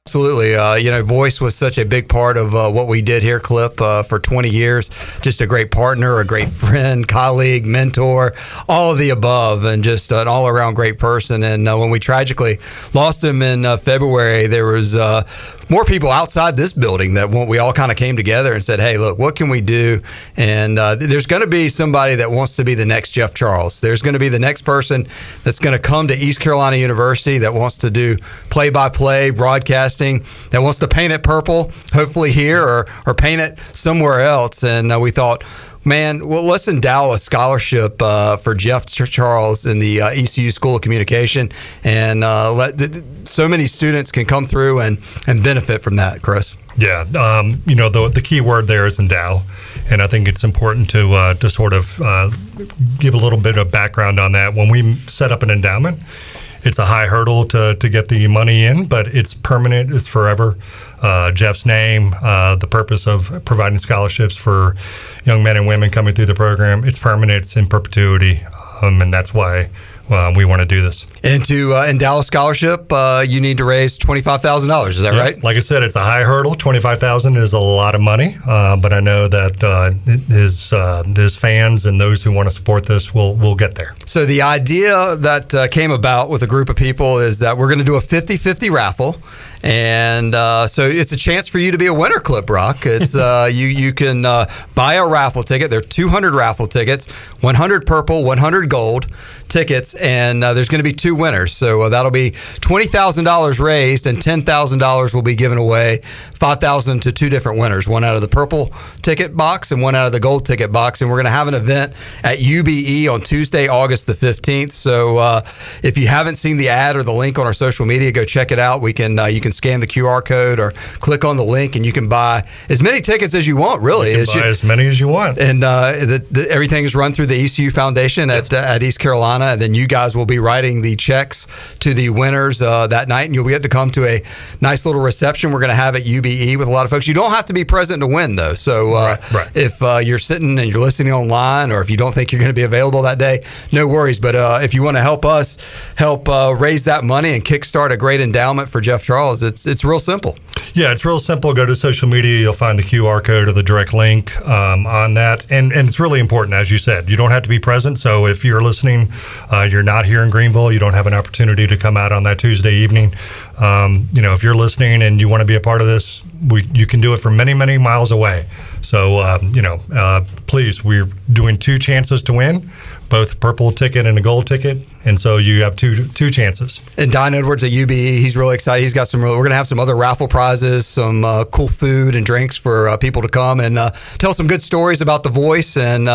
Absolutely. Voice was such a big part of what we did here, Clip, for 20 years. Just a great partner, a great friend, colleague, mentor, all of the above, and just an all-around great person. And when we tragically lost him in February, there was more people outside this building that we all kind of came together and said, hey, look, what can we do? And there's going to be somebody that wants to be the next Jeff Charles. There's going to be the next person that's going to come to East Carolina University that wants to do play-by-play broadcasting, that wants to paint it purple, hopefully here, or paint it somewhere else. And we thought, man, well, let's endow a scholarship for Jeff Charles in the ECU School of Communication, and so many students can come through and benefit from that, Chris. Yeah, the key word there is endow, and I think it's important to sort of give a little bit of background on that. When we set up an endowment, it's a high hurdle to get the money in, but it's permanent, it's forever. Jeff's name, the purpose of providing scholarships for young men and women coming through the program, it's permanent, it's in perpetuity, and that's why we want to do this. And to endow a scholarship, you need to raise $25,000. Is that right? Like I said, it's a high hurdle. $25,000 is a lot of money, but I know that his fans and those who want to support this will get there. So the idea that came about with a group of people is that we're going to do a 50-50 raffle. And so it's a chance for you to be a winner, Clip Brock. It's you can buy a raffle ticket. There are 200 raffle tickets, 100 purple, 100 gold tickets, and there's going to be two winners. So that'll be $20,000 raised, and $10,000 will be given away, $5,000 to two different winners, one out of the purple ticket box and one out of the gold ticket box. And we're going to have an event at UBE on Tuesday, August the 15th. So if you haven't seen the ad or the link on our social media, go check it out. You can scan the QR code or click on the link, and you can buy as many tickets as you want, really. You can buy as many as you want. And everything is run through the ECU Foundation at East Carolina, and then you guys will be writing the checks to the winners that night, and you'll get to come to a nice little reception we're going to have at UBE with a lot of folks. You don't have to be present to win, though. So right. If you're sitting and you're listening online, or if you don't think you're going to be available that day, no worries. But if you want to help us raise that money and kickstart a great endowment for Jeff Charles, it's real simple. Yeah, it's real simple. Go to social media. You'll find the QR code or the direct link on that. And it's really important, as you said. You don't have to be present. So if you're listening, you're not here in Greenville, you don't have an opportunity to come out on that Tuesday evening. If you're listening and you want to be a part of this, you can do it from many, many miles away. So, please, we're doing two chances to win, both a purple ticket and a gold ticket. And so you have two chances. And Don Edwards at UBE, he's really excited. He's got we're going to have some other raffle prizes, some cool food and drinks for people to come and tell some good stories about the voice, and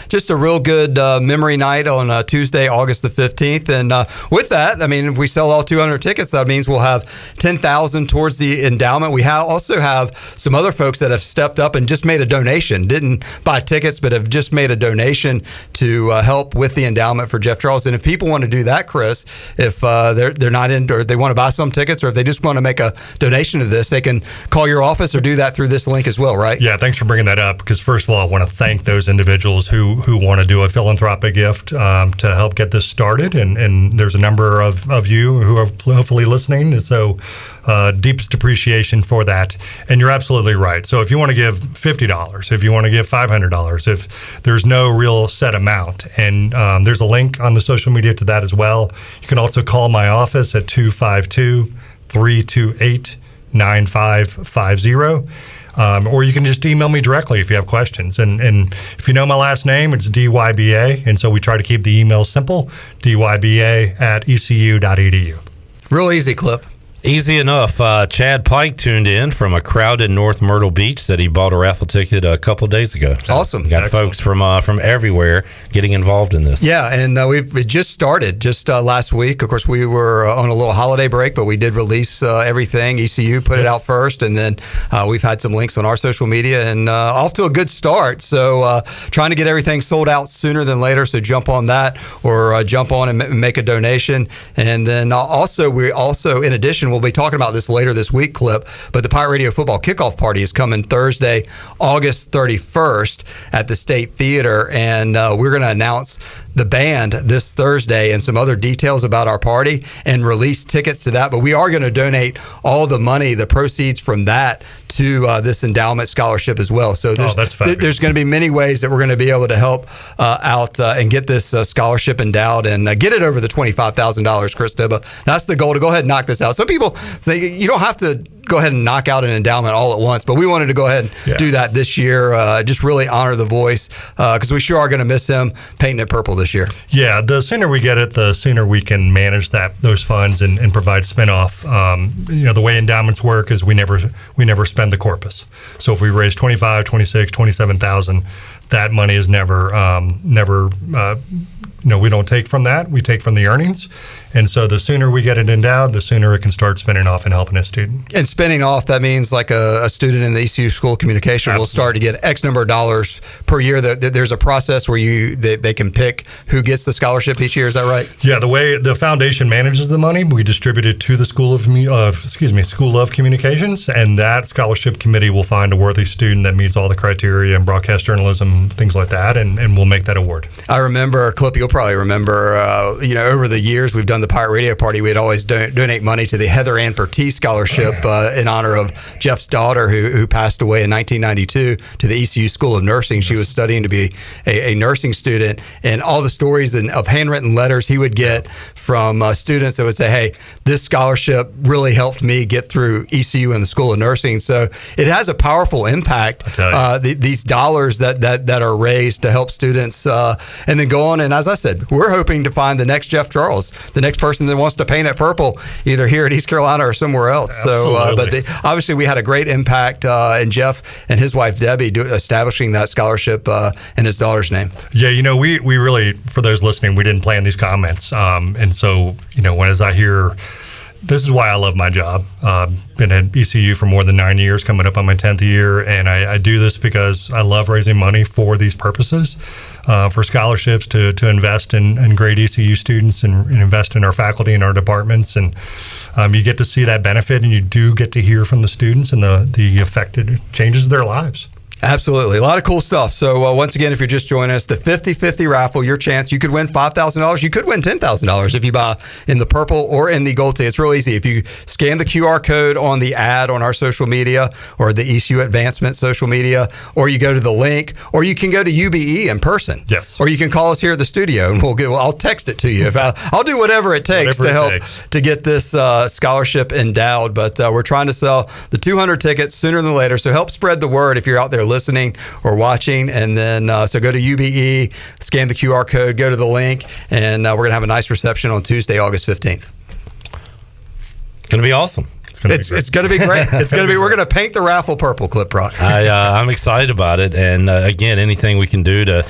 just a real good memory night on Tuesday, August the 15th. And with that, I mean, if we sell all 200 tickets, that means we'll have $10,000 towards the endowment. We also have some other folks that have stepped up and just made a donation, didn't buy tickets, but have just made a donation to help with the endowment for Jeff Charles. And if people want to do that, Chris, if they're not in, or they want to buy some tickets, or if they just want to make a donation to this, they can call your office or do that through this link as well, right? Yeah, thanks for bringing that up, because first of all, I want to thank those individuals who want to do a philanthropic gift to help get this started, and there's a number of you who are hopefully listening, so deepest appreciation for that. And you're absolutely right. So if you want to give $50, if you want to give $500, if there's no real set amount, and there's a link on the social media to that as well. You can also call my office at 252-328-9550. Or you can just email me directly if you have questions. And if you know my last name, it's DYBA. And so we try to keep the email simple, dyba@ecu.edu. Real easy, Clip. Easy enough. Chad Pike tuned in from a crowded North Myrtle Beach that he bought a raffle ticket a couple of days ago. So awesome. Got folks from everywhere getting involved in this. Yeah, and we just started last week. Of course, we were on a little holiday break, but we did release everything. ECU put it out first, and then we've had some links on our social media, and off to a good start. So trying to get everything sold out sooner than later, so jump on that, or jump on and make a donation. And then we also, in addition, we'll be talking about this later this week, Clip, but the Pirate Radio Football Kickoff Party is coming Thursday, August 31st at the State Theater, and we're going to announce the band this Thursday and some other details about our party and release tickets to that. But we are going to donate all the money, the proceeds from that, to this endowment scholarship as well. So there's going to be many ways that we're going to be able to help out and get this scholarship endowed and get it over the $25,000, Chris Dyba. That's the goal, to go ahead and knock this out. Some people think you don't have to go ahead and knock out an endowment all at once, but we wanted to go ahead and do that this year, just really honor the voice, because we sure are going to miss him painting it purple this year. Yeah, the sooner we get it, the sooner we can manage those funds and provide spinoff. The way endowments work is we never spend the corpus. So if we raise 25, 26, 27,000, that money is never we don't take from that. We take from the earnings. And so the sooner we get it endowed, the sooner it can start spinning off and helping a student. And spinning off, that means like a student in the ECU School of Communication will start to get X number of dollars per year. There's a process where they can pick who gets the scholarship each year. Is that right? Yeah, the way the foundation manages the money, we distribute it to the School of Communications, and that scholarship committee will find a worthy student that meets all the criteria and broadcast journalism, things like that, and we'll make that award. I remember, Clip, you'll probably remember, over the years we've done the Pirate Radio Party, we'd always donate money to the Heather Ann Pertee Scholarship in honor of Jeff's daughter who passed away in 1992 to the ECU School of Nursing. She was studying to be a nursing student, and all the stories of handwritten letters he would get from students that would say, hey, this scholarship really helped me get through ECU and the School of Nursing. So it has a powerful impact, these dollars that are raised to help students and then go on. And as I said, we're hoping to find the next Jeff Charles, the next person that wants to paint it purple, either here at East Carolina or somewhere else. Absolutely. So, obviously we had a great impact in Jeff and his wife Debbie establishing that scholarship in his daughter's name. Yeah, we really, for those listening, we didn't plan these comments, and so as I hear. This is why I love my job. Been at ECU for more than 9 years, coming up on my 10th year, and I do this because I love raising money for these purposes, for scholarships to invest in great ECU students and invest in our faculty and our departments, and you get to see that benefit, and you do get to hear from the students and the effect it changes their lives. Absolutely. A lot of cool stuff. So once again, if you're just joining us, the 50-50 raffle, your chance, you could win $5,000. You could win $10,000 if you buy in the purple or in the gold tee. It's real easy. If you scan the QR code on the ad on our social media or the ECU Advancement social media, or you go to the link, or you can go to UBE in person. Yes. Or you can call us here at the studio and I'll text it to you. I'll do whatever it takes to help to get this scholarship endowed. But we're trying to sell the 200 tickets sooner than later. So help spread the word if you're out there listening or watching, and then so go to UBE, scan the QR code, go to the link, and we're gonna have a nice reception on Tuesday, August 15th. Gonna be awesome. It's gonna be great. It's gonna be. We're gonna paint the raffle purple, Clip Rock. I'm excited about it, and again, anything we can do to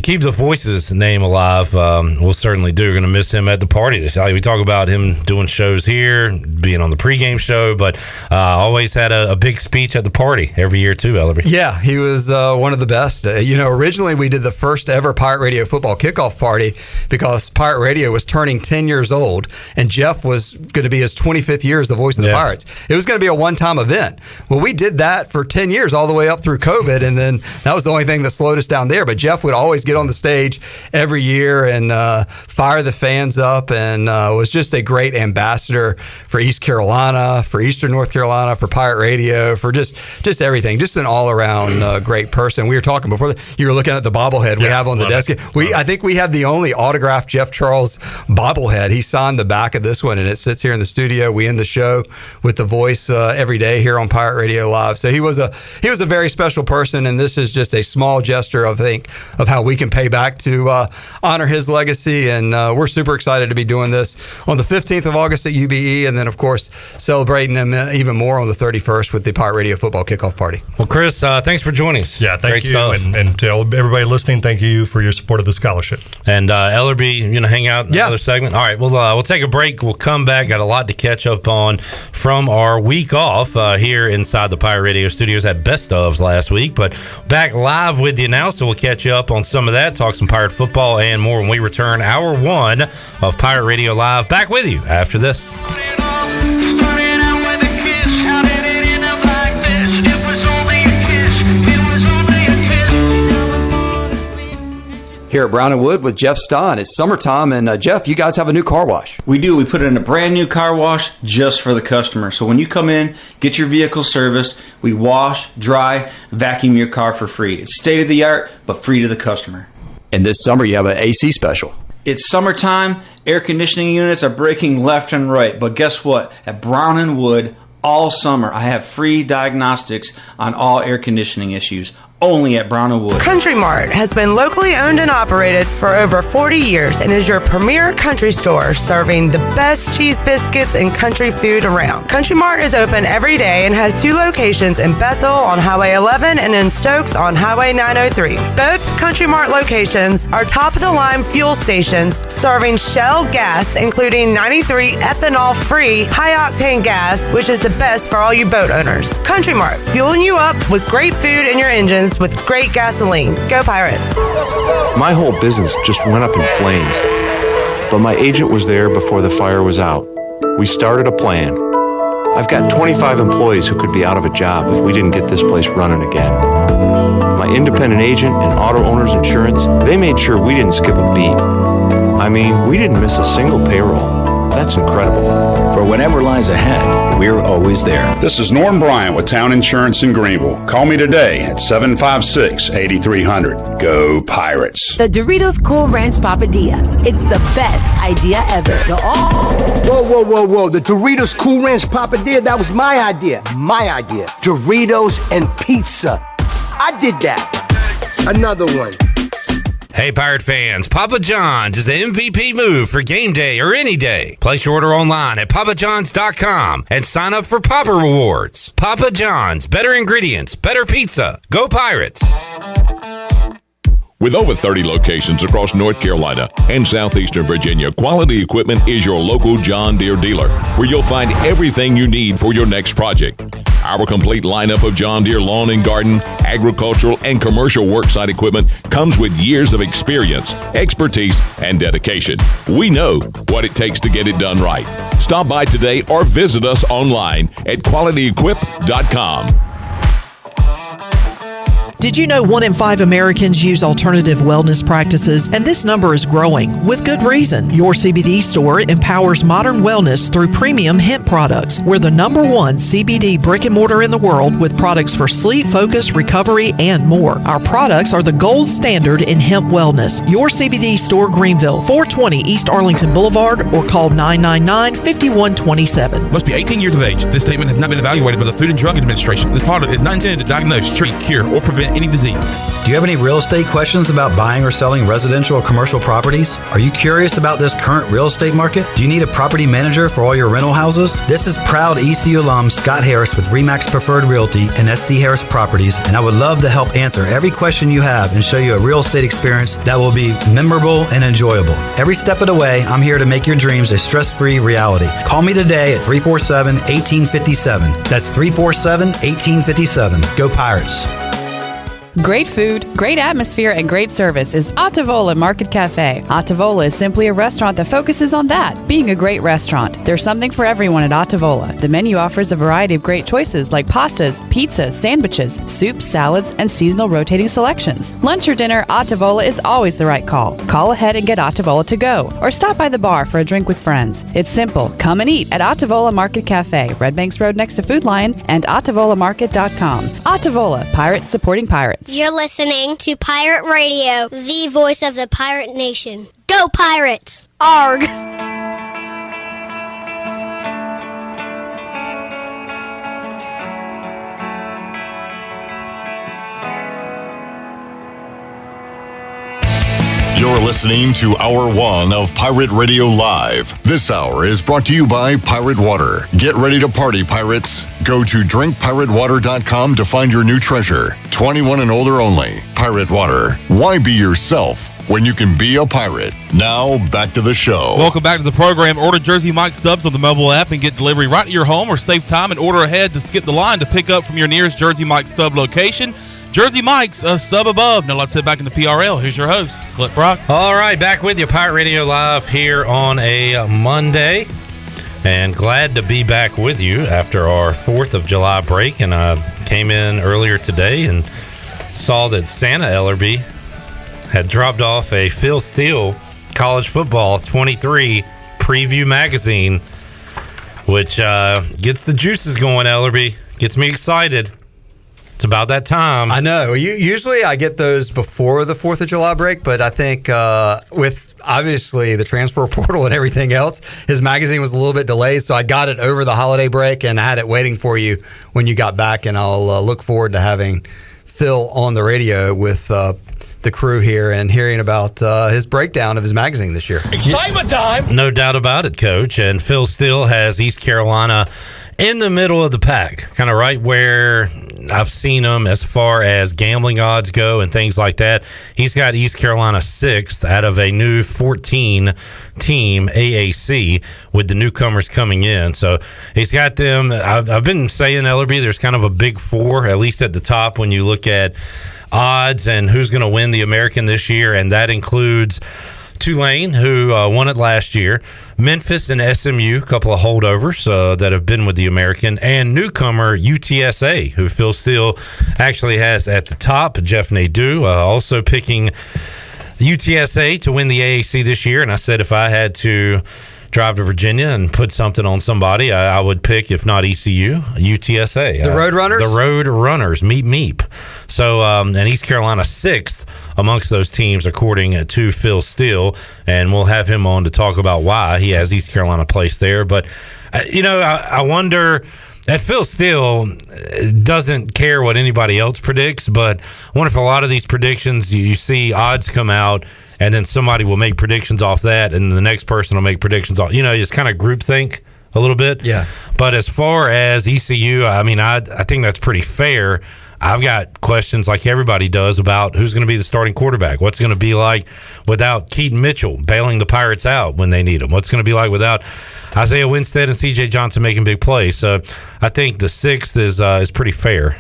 keep the Voices name alive, we'll certainly do. We're going to miss him at the party. We talk about him doing shows here, being on the pregame show, but always had a big speech at the party every year too, Ellerbe. Yeah, he was one of the best. Originally we did the first ever Pirate Radio football kickoff party because Pirate Radio was turning 10 years old, and Jeff was going to be his 25th year as the voice of the Pirates. It was going to be a one-time event. Well, we did that for 10 years, all the way up through COVID, and then that was the only thing that slowed us down there. But Jeff would always get on the stage every year and fire the fans up, and was just a great ambassador for East Carolina, for Eastern North Carolina, for Pirate Radio, for just everything. Just an all-around great person. We were talking before you were looking at the bobblehead we have on the desk. I think we have the only autographed Jeff Charles bobblehead. He signed the back of this one, and it sits here in the studio. We end the show with the voice every day here on Pirate Radio Live. So he was a very special person, and this is just a small gesture, I think, of how we can pay back to honor his legacy. And we're super excited to be doing this on the 15th of August at UBE, and then of course celebrating him even more on the 31st with the Pirate Radio football kickoff party. Well, Chris, thanks for joining us. Yeah, thank you. And to everybody listening, thank you for your support of the scholarship. And Ellerbe, you gonna hang out in another segment? All right, we'll take a break. We'll come back. Got a lot to catch up on from our week off here inside the Pirate Radio studios at Best Ofs last week, but back live with you now, so we'll catch you up on some of that, talk some Pirate football and more when we return hour one of Pirate Radio Live. Back with you after this. Here at Brown & Wood with Jeff Stein. It's summertime, and Jeff, you guys have a new car wash. We do. We put in a brand new car wash just for the customer. So when you come in, get your vehicle serviced, we wash, dry, vacuum your car for free. It's state-of-the-art, but free to the customer. And this summer, you have an AC special. It's summertime. Air conditioning units are breaking left and right. But guess what? At Brown & Wood, all summer, I have free diagnostics on all air conditioning issues. Only at Brown & Wood. Country Mart has been locally owned and operated for over 40 years and is your premier country store serving the best cheese biscuits and country food around. Country Mart is open every day and has 2 locations in Bethel on Highway 11 and in Stokes on Highway 903. Both Country Mart locations are top-of-the-line fuel stations serving Shell gas, including 93 ethanol-free high-octane gas, which is the best for all you boat owners. Country Mart, fueling you up with great food in your engines with great gasoline. Go Pirates. My whole business just went up in flames, but my agent was there before the fire was out. We started a plan. I've got 25 employees who could be out of a job if we didn't get this place running again. My independent agent and auto owners insurance, they made sure we didn't skip a beat. I mean, we didn't miss a single payroll. That's incredible. For whatever lies ahead, we're always there. This is Norm Bryant with Town Insurance in Greenville. Call me today at 756-8300. Go Pirates. The Doritos Cool Ranch Papadilla. It's the best idea ever. Whoa. The Doritos Cool Ranch Papadilla, that was my idea. My idea. Doritos and pizza. I did that. Another one. Hey, Pirate fans, Papa John's is the MVP move for game day or any day. Place your order online at papajohns.com and sign up for Papa Rewards. Papa John's, better ingredients, better pizza. Go Pirates! With over 30 locations across North Carolina and southeastern Virginia, Quality Equipment is your local John Deere dealer, where you'll find everything you need for your next project. Our complete lineup of John Deere lawn and garden, agricultural, and commercial worksite equipment comes with years of experience, expertise, and dedication. We know what it takes to get it done right. Stop by today or visit us online at qualityequip.com. Did you know 1 in 5 Americans use alternative wellness practices? And this number is growing, with good reason. Your CBD store empowers modern wellness through premium hemp products. We're the #1 CBD brick and mortar in the world with products for sleep, focus, recovery, and more. Our products are the gold standard in hemp wellness. Your CBD store, Greenville, 420 East Arlington Boulevard, or call 999-5127. Must be 18 years of age. This statement has not been evaluated by the Food and Drug Administration. This product is not intended to diagnose, treat, cure, or prevent any disease. Do you have any real estate questions about buying or selling residential or commercial properties? Are you curious about this current real estate market? Do you need a property manager for all your rental houses? This is proud ECU alum Scott Harris with RE/MAX Preferred Realty and SD Harris Properties, and I would love to help answer every question you have and show you a real estate experience that will be memorable and enjoyable. Every step of the way, I'm here to make your dreams a stress-free reality. Call me today at 347-1857. That's 347-1857. Go Pirates. Great food, great atmosphere, and great service is Ottavola Market Cafe. Ottavola is simply a restaurant that focuses on that, being a great restaurant. There's something for everyone at Ottavola. The menu offers a variety of great choices like pastas, pizzas, sandwiches, soups, salads, and seasonal rotating selections. Lunch or dinner, Ottavola is always the right call. Call ahead and get Ottavola to go, or stop by the bar for a drink with friends. It's simple. Come and eat at Ottavola Market Cafe, Red Banks Road next to Food Lion, and OttavolaMarket.com. Ottavola, pirates supporting pirates. You're listening to Pirate Radio, the voice of the pirate nation. Go Pirates! Arg! You're listening to Hour 1 of Pirate Radio Live. This hour is brought to you by Pirate Water. Get ready to party, pirates. Go to drinkpiratewater.com to find your new treasure. 21 and older only. Pirate Water. Why be yourself when you can be a pirate? Now, back to the show. Welcome back to the program. Order Jersey Mike's subs on the mobile app and get delivery right to your home, or save time and order ahead to skip the line to pick up from your nearest Jersey Mike's sub location. Jersey Mike's, a sub above. Now let's head back into PRL. Here's your host, Clip Brock. All right, back with you, Pirate Radio Live here on a Monday. And glad to be back with you after our 4th of July break. And I came in earlier today and saw that Santa Ellerbe had dropped off a Phil Steele College Football 23 preview magazine, which gets the juices going, Ellerbe. Gets me excited. It's about that time. I know. Usually I get those before the 4th of July break, but I think with obviously the transfer portal and everything else, his magazine was a little bit delayed, so I got it over the holiday break and I had it waiting for you when you got back, and I'll look forward to having Phil on the radio with the crew here and hearing about his breakdown of his magazine this year. Excitement time! No doubt about it, Coach. And Phil Steele has East Carolina in the middle of the pack, kind of right where I've seen him as far as gambling odds go and things like that. He's got East Carolina 6th out of a new 14-team AAC with the newcomers coming in. So he's got them. I've been saying, Ellerbe, there's kind of a big four, at least at the top, when you look at odds and who's going to win the American this year, and that includes Tulane, who won it last year, Memphis and SMU, a couple of holdovers that have been with the American, and newcomer UTSA, who Phil Steele actually has at the top. Jeff Nadeau also picking UTSA to win the AAC this year, and I said if I had to drive to Virginia and put something on somebody, I would pick, if not ECU, UTSA. The Road Runners? The Road Runners, meep. So, and East Carolina 6th amongst those teams, according to Phil Steele, and we'll have him on to talk about why he has East Carolina placed there. But, I wonder that Phil Steele doesn't care what anybody else predicts, but I wonder if a lot of these predictions, you see odds come out, and then somebody will make predictions off that, and the next person will make predictions off. It's kind of groupthink a little bit. Yeah. But as far as ECU, I think that's pretty fair. I've got questions like everybody does about who's going to be the starting quarterback. What's going to be like without Keaton Mitchell bailing the Pirates out when they need him? What's going to be like without Isaiah Winstead and C.J. Johnson making big plays? So I think the 6th is pretty fair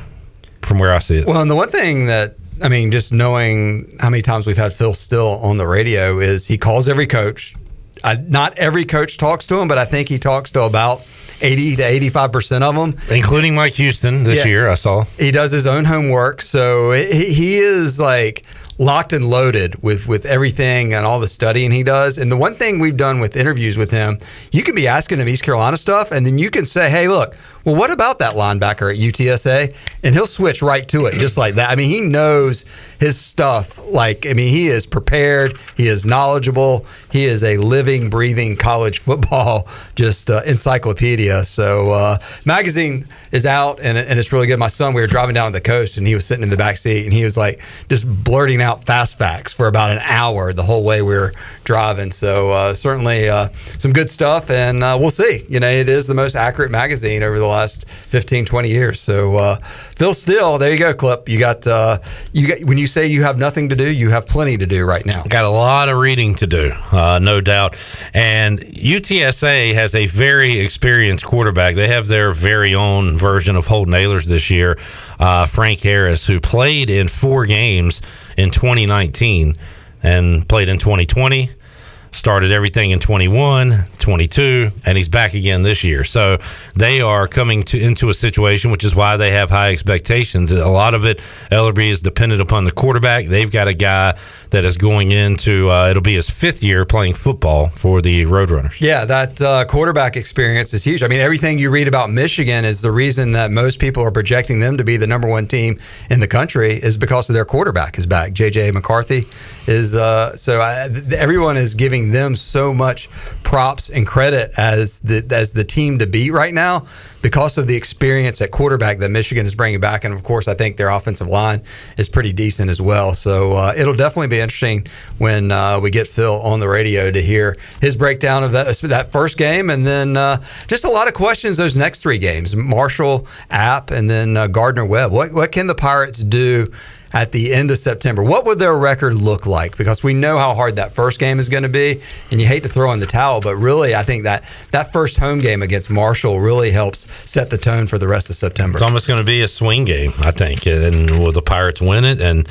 from where I see it. Well, and the one thing that, just knowing how many times we've had Phil Steele on the radio, is he calls every coach. Not every coach talks to him, but I think he talks to about 80 to 85% of them, including Mike Houston this year. I saw he does his own homework, so he is like locked and loaded with everything and all the studying he does. And the one thing we've done with interviews with him, you can be asking him East Carolina stuff, and then you can say, hey, look, well, what about that linebacker at UTSA? And he'll switch right to it just like that. He knows his stuff. He is prepared. He is knowledgeable. He is a living, breathing college football encyclopedia. So magazine is out, and it's really good. My son, we were driving down the coast, and he was sitting in the back seat, and he was just blurting out fast facts for about an hour the whole way we were driving. So certainly some good stuff, and we'll see. It is the most accurate magazine over the last 15, 20 years. So Phil Steele, there you go, Clip. You got when you say you have nothing to do, you have plenty to do right now. Got a lot of reading to do, no doubt. And UTSA has a very experienced quarterback. They have their very own version of Holton Ahlers this year, Frank Harris, who played in 4 games in 2019 and played in 2020. Started everything in 21, 22, and he's back again this year. So they are coming into a situation, which is why they have high expectations. A lot of it, Ellerbe, is dependent upon the quarterback. They've got a guy that is going into, it'll be his 5th year playing football for the Roadrunners. Yeah, that quarterback experience is huge. Everything you read about Michigan is the reason that most people are projecting them to be the number 1 team in the country is because of their quarterback is back. J.J. McCarthy is, everyone is giving them so much props and credit as the team to beat right now because of the experience at quarterback that Michigan is bringing back. And of course, I think their offensive line is pretty decent as well. So it'll definitely be interesting when we get Phil on the radio to hear his breakdown of that first game, and then just a lot of questions those next 3 games: Marshall, App, and then Gardner-Webb. What can the Pirates do at the end of September? What would their record look like? Because we know how hard that first game is going to be, and you hate to throw in the towel, but really I think that first home game against Marshall really helps set the tone for the rest of September. It's almost going to be a swing game, I think, and will the Pirates win it and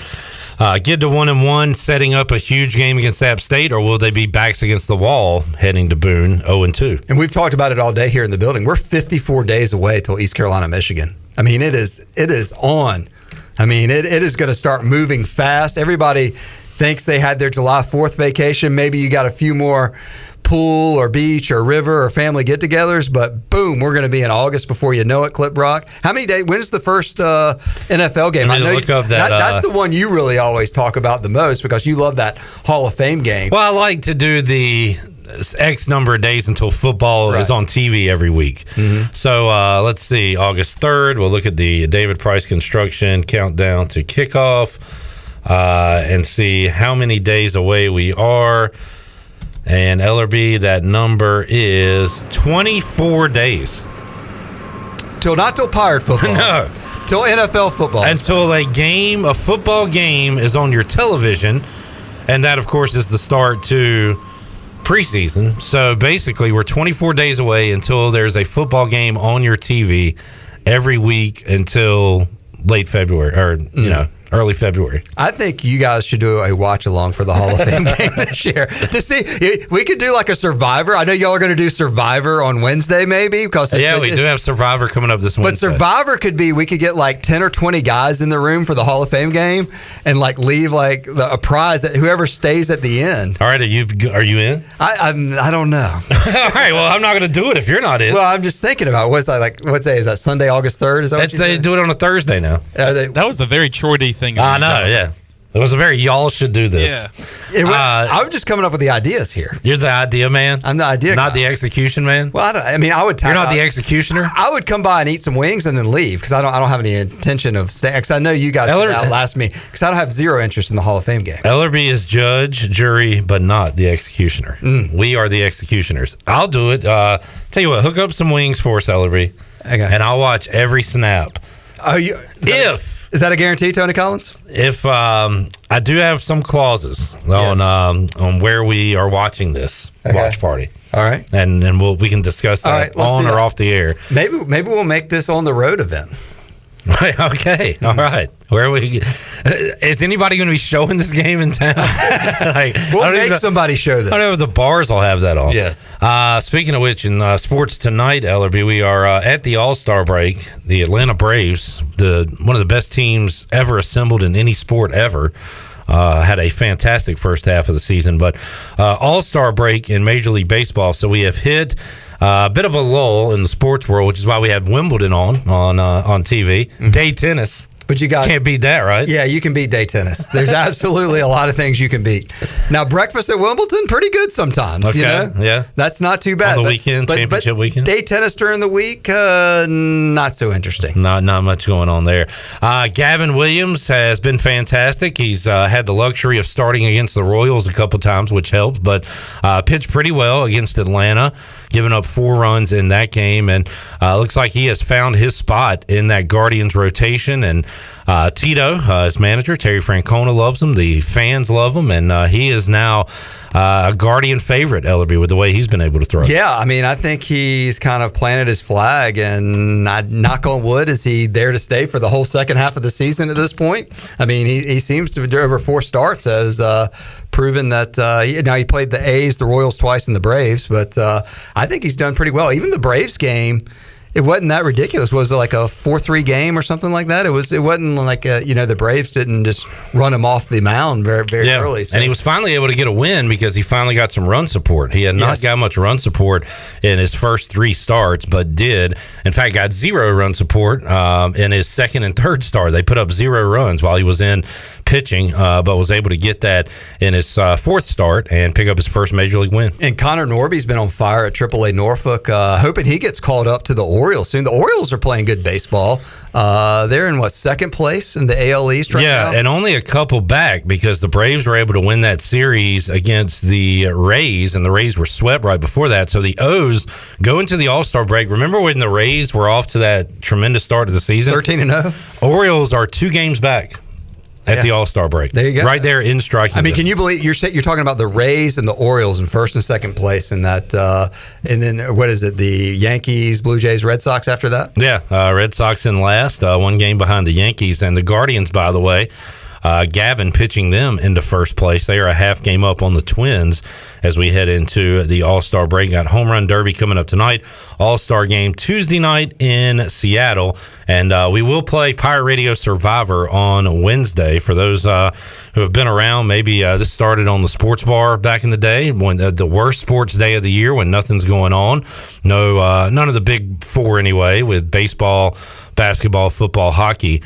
get to 1-1, setting up a huge game against App State, or will they be backs against the wall heading to Boone 0-2? And we've talked about it all day here in the building. We're 54 days away till East Carolina, Michigan. It is on. It is going to start moving fast. Everybody thinks they had their July 4th vacation. Maybe you got a few more pool or beach or river or family get-togethers, but boom, we're going to be in August before you know it. Clip Rock. How many days? When's the first NFL game? I know look up that's the one you really always talk about the most because you love that Hall of Fame game. Well, I like to do the X number of days until football is on TV every week. So let's see, August 3rd, we'll look at the David Price Construction countdown to kickoff and see how many days away we are. And Ellerbe, that number is 24 days. Not till Pirate football. No. Till NFL football. Until a football game is on your television. And that, of course, is the start to preseason. So basically, we're 24 days away until there's a football game on your TV every week until late February or, early February. I think you guys should do a watch along for the Hall of Fame game this year to see. We could do like a Survivor. I know y'all are going to do Survivor on Wednesday, maybe because we do have Survivor coming up this Wednesday. But Survivor could be we could get like 10 or 20 guys in the room for the Hall of Fame game and like leave like a prize that whoever stays at the end. All right, are you in? I don't know. All right, well I'm not going to do it if you're not in. Well, I'm just thinking about what day is that? Sunday, August 3rd? Is that what they do it on a Thursday now? That was a very Troy D thing. I know, yeah. It was a very y'all should do this. Yeah. I'm just coming up with the ideas here. You're the idea man? I'm the idea Not guy. The execution man? Well, I would You're not the executioner? I would come by and eat some wings and then leave because I don't have any intention of staying. Because I know you guys would outlast me because I don't have zero interest in the Hall of Fame game. Ellerbe is judge, jury, but not the executioner. We are the executioners. I'll do it. Tell you what, hook up some wings for us, Ellerbe. Okay. And I'll watch every snap. Is that a guarantee, Tony Collins? If I do have some clauses on where we are watching this watch party. All right, and we can discuss that on or off the air. Maybe we'll make this on the road event. Okay, all right. Where is anybody going to be showing this game in town? We'll make somebody show this. I don't know if the bars will have that on. Yes. Speaking of which, in sports tonight, Ellerbe, we are at the All-Star break. The Atlanta Braves, one of the best teams ever assembled in any sport ever, had a fantastic first half of the season. But All-Star break in Major League Baseball, so we have hit a bit of a lull in the sports world, which is why we have Wimbledon on TV. Day tennis. But you can't beat that, right? Yeah, you can beat day tennis. There's absolutely a lot of things you can beat. Now, breakfast at Wimbledon, pretty good sometimes. Okay, yeah. That's not too bad. On the weekend, championship weekend? Day tennis during the week, not so interesting. Not much going on there. Gavin Williams has been fantastic. He's had the luxury of starting against the Royals a couple times, which helps, but pitched pretty well against Atlanta, giving up 4 runs in that game, and looks like he has found his spot in that Guardians rotation. And Tito, his manager, Terry Francona, loves him. The fans love him, and he is now a Guardian favorite, Ellerbe, with the way he's been able to throw. Yeah, I mean, I think he's kind of planted his flag, and knock on wood, is he there to stay for the whole second half of the season at this point? I mean, he seems to, over 4 starts, has proven that now he played the A's, the Royals twice, and the Braves, but I think he's done pretty well. Even the Braves game, it wasn't that ridiculous. Was it like a 4-3 game or something like that? It wasn't like the Braves didn't just run him off the mound very early. So. And he was finally able to get a win because he finally got some run support. He had not got much run support in his first 3 starts, but did in fact got 0 run support in his second and third start. They put up 0 runs while he was in pitching, but was able to get that in his 4th start and pick up his first major league win. And Connor Norby's been on fire at AAA Norfolk, hoping he gets called up to the Orioles soon. The Orioles are playing good baseball. They're in second place in the AL East right now? Yeah, and only a couple back because the Braves were able to win that series against the Rays, and the Rays were swept right before that. So the O's go into the All-Star break. Remember when the Rays were off to that tremendous start of the season? 13-0. Orioles are 2 games back at the All-Star break. There you go. Right there in striking distance. Can you believe you're talking about the Rays and the Orioles in first and second place in that, and then what is it, the Yankees, Blue Jays, Red Sox after that? Yeah, Red Sox in last, 1 game behind the Yankees. And the Guardians, by the way, Gavin pitching them into first place. They are a half game up on the Twins as we head into the All-Star break. Got Home Run Derby coming up tonight. All-Star game Tuesday night in Seattle. And we will play Pirate Radio Survivor on Wednesday. For those who have been around, maybe this started on the sports bar back in the day, when the worst sports day of the year, when nothing's going on. None of the big four anyway, with baseball, basketball, football, hockey.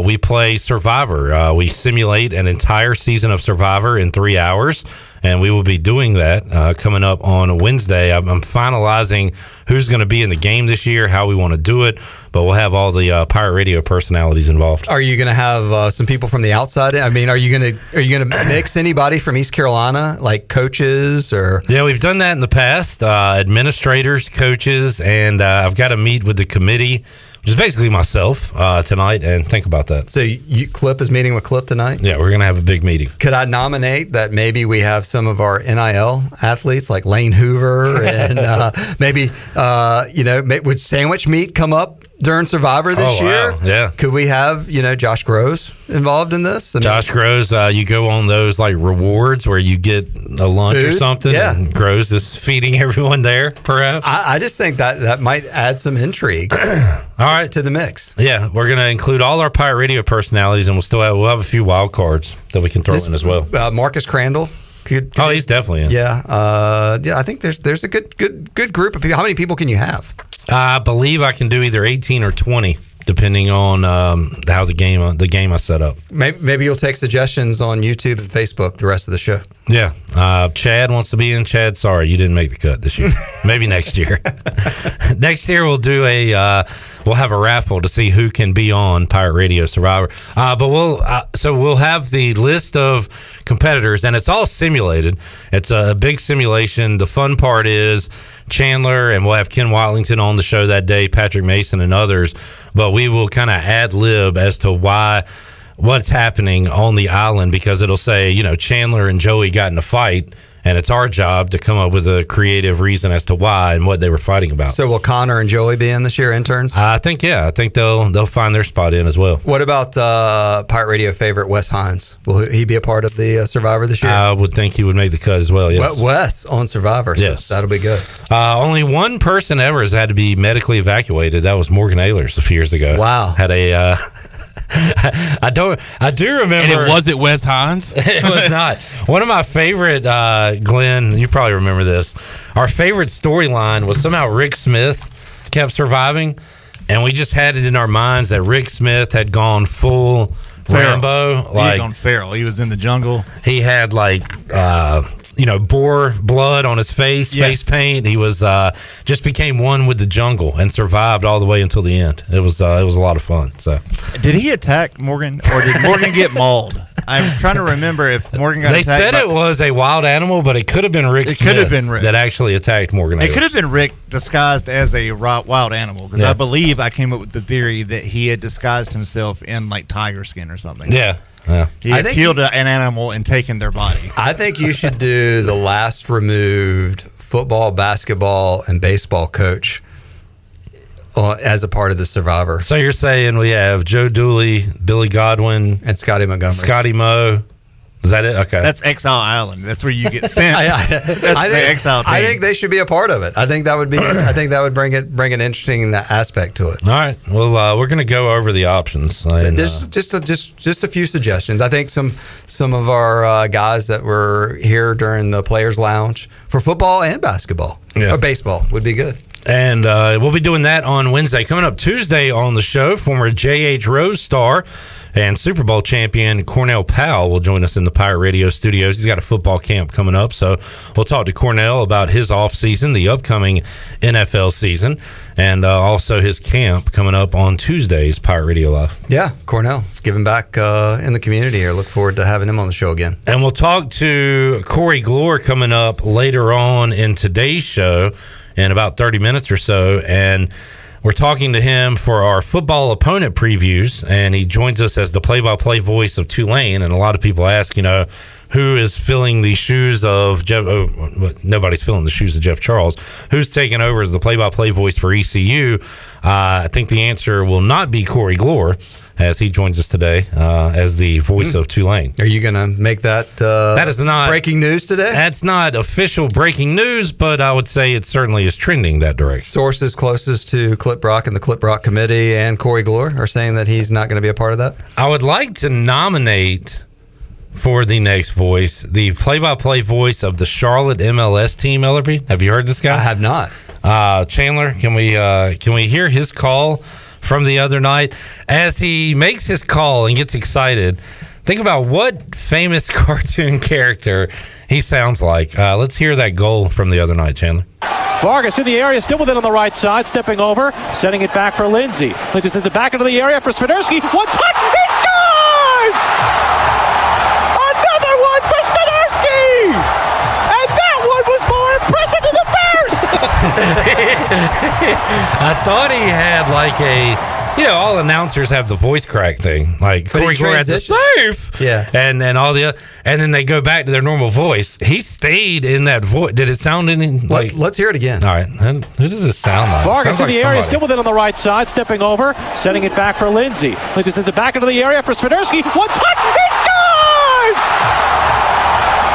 We play Survivor. We simulate an entire season of Survivor in 3 hours, and we will be doing that coming up on Wednesday. I'm finalizing who's going to be in the game this year, how we want to do it, but we'll have all the Pirate Radio personalities involved. Are you going to have some people from the outside? I mean, are you going to mix anybody from East Carolina, like coaches or? Yeah, we've done that in the past. Administrators, coaches, and I've got to meet with the committee, which is basically myself, tonight, and think about that. So Clip is meeting with Clip tonight? Yeah, we're going to have a big meeting. Could I nominate that maybe we have some of our NIL athletes like Lane Hoover and maybe, would sandwich meat come up during Survivor this year? Wow. Yeah. Could we have, Josh Groves involved in this? Josh Groves, you go on those like rewards where you get a lunch or something. Yeah. And Groves is feeding everyone there, perhaps. I just think that might add some intrigue. All right, to the mix. Yeah, we're going to include all our Pirate Radio personalities, and we'll have a few wild cards that we can throw in as well. Marcus Crandell. He's definitely in. Yeah, I think there's a good group of people. How many people can you have? I believe I can do either 18 or 20, depending on how the game I set up. Maybe you'll take suggestions on YouTube and Facebook the rest of the show. Yeah. Chad wants to be in. Chad, sorry, you didn't make the cut this year. Maybe next year. Next year we'll do we'll have a raffle to see who can be on Pirate Radio Survivor. But we'll have the list of competitors, and it's all simulated. It's a big simulation. The fun part is Chandler, and we'll have Ken Watlington on the show that day, Patrick Mason and others, but we will kind of ad-lib as to what's happening on the island, because it'll say, Chandler and Joey got in a fight, and it's our job to come up with a creative reason as to why and what they were fighting about. So will Connor and Joey be in this year, interns? I think they'll find their spot in as well. What about Pirate Radio favorite Wes Hines? Will he be a part of the Survivor this year? I would think he would make the cut as well, yes. Wes on Survivor, so yes. That'll be good. Only one person ever has had to be medically evacuated. That was Morgan Ehlers a few years ago. Wow. Had a... I do remember. And it wasn't Wes Hines? It was not. One of my favorite, Glenn, you probably remember this. Our favorite storyline was somehow Rick Smith kept surviving, and we just had it in our minds that Rick Smith had gone full Rambo. He had gone feral. He was in the jungle. He had boar blood on his face, face paint. He was just became one with the jungle and survived all the way until the end. It was a lot of fun. So, did he attack Morgan, or did Morgan get mauled? I'm trying to remember if Morgan got attacked. They said it was a wild animal, but it could have been Rick. It could have been Rick that actually attacked Morgan. It could have been Rick disguised as a wild animal, because I believe I came up with the theory that he had disguised himself in like tiger skin or something. Yeah. He had killed an animal and taken their body. I think you should do the last removed football, basketball, and baseball coach as a part of the Survivor. So you're saying we have Joe Dooley, Billy Godwin, and Scotty Montgomery. Scotty Moe. Is that it? Okay. That's Exile Island. That's where you get sent. That's the Exile team. I think they should be a part of it. I think that would be. I think that would bring an interesting aspect to it. All right. Well, we're going to go over the options. And, just a few suggestions. I think some of our guys that were here during the Players Lounge for football and basketball or baseball would be good. And we'll be doing that on Wednesday. Coming up Tuesday on the show, former J.H. Rose star and Super Bowl champion Cornell Powell will join us in the Pirate Radio studios. He's got a football camp coming up, so we'll talk to Cornell about his offseason, the upcoming NFL season, and also his camp coming up on Tuesday's Pirate Radio Live. Yeah, Cornell, giving back in the community here. Look forward to having him on the show again. And we'll talk to Corey Gloor coming up later on in today's show in about 30 minutes or so, and we're talking to him for our football opponent previews, and he joins us as the play-by-play voice of Tulane. And a lot of people ask, who is filling the shoes of Jeff. Nobody's filling the shoes of Jeff Charles. Who's taking over as the play-by-play voice for ECU? I think the answer will not be Corey Gloor, as he joins us today as the voice of Tulane. Are you going to make that that is not breaking news today? That's not official breaking news, but I would say it certainly is trending that direction. Sources closest to Clip Brock and the Clip Brock committee and Corey Gloor are saying that he's not going to be a part of that? I would like to nominate for the next voice the play-by-play voice of the Charlotte MLS team, Ellerbe. Have you heard this guy? I have not. Chandler, can we hear his call from the other night as he makes his call and gets excited? Think about what famous cartoon character he sounds like. Let's hear that goal from the other night, Chandler. Vargas in the area, still with it on the right side, stepping over, sending it back for Lindsay. Lindsay sends it back into the area for Swiderski. One touch, he scores! Another one for Swiderski! And that one was more impressive than the first! I thought he had like all announcers have the voice crack thing. Like Corey Gloor had the safe. Yeah. And all the and then they go back to their normal voice. He stayed in that voice. Did it sound any like let's hear it again. All right. Who does this sound like? Vargas in like the area, still with it on the right side, stepping over, sending it back for Lindsay. Lindsay sends it back into the area for Swiderski. One touch, he scores!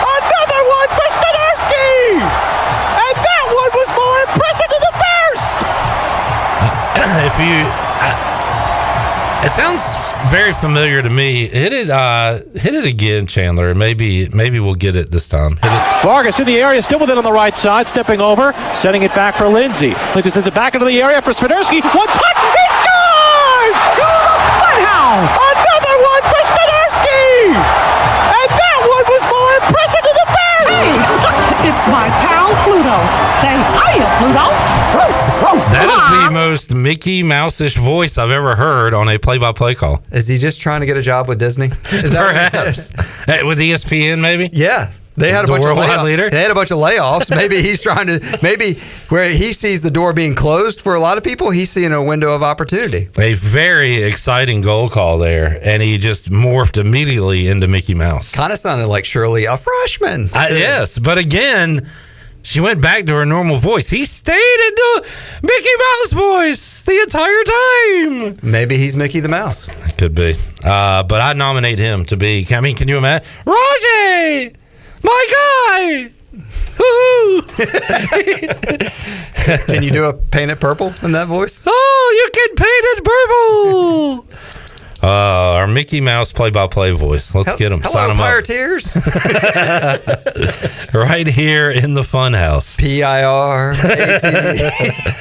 Another one for Swiderski! And that one was more impressive than the first! It sounds very familiar to me. Hit it again, Chandler. Maybe we'll get it this time. Hit it. Vargas in the area, still with it on the right side, stepping over, sending it back for Lindsay. Lindsay sends it back into the area for Swiderski. One touch, he scores! To the funhouse! Another one for Swiderski! And that one was more impressive than the first! Hey, it's my pal Pluto. Say hiya, Pluto. That is the most Mickey Mouse-ish voice I've ever heard on a play-by-play call. Is he just trying to get a job with Disney? Is that perhaps with ESPN? Maybe. Yeah. They had a bunch of layoffs. Leader? They had a bunch of layoffs. Maybe he's trying to. Maybe where he sees the door being closed for a lot of people, he's seeing a window of opportunity. A very exciting goal call there, and he just morphed immediately into Mickey Mouse. Kind of sounded like Shirley, a freshman. Yes, but again, she went back to her normal voice. He stayed in the Mickey Mouse voice the entire time. Maybe he's Mickey the Mouse. It could be, but I nominate him to be. I mean, can you imagine, Roger? My guy! Woo-hoo! Can you do a paint it purple in that voice? Oh, you can paint it purple! Our Mickey Mouse play-by-play voice. Let's get him. Hello, sign him Pirateers. up. Right here in the Funhouse. PIRAT.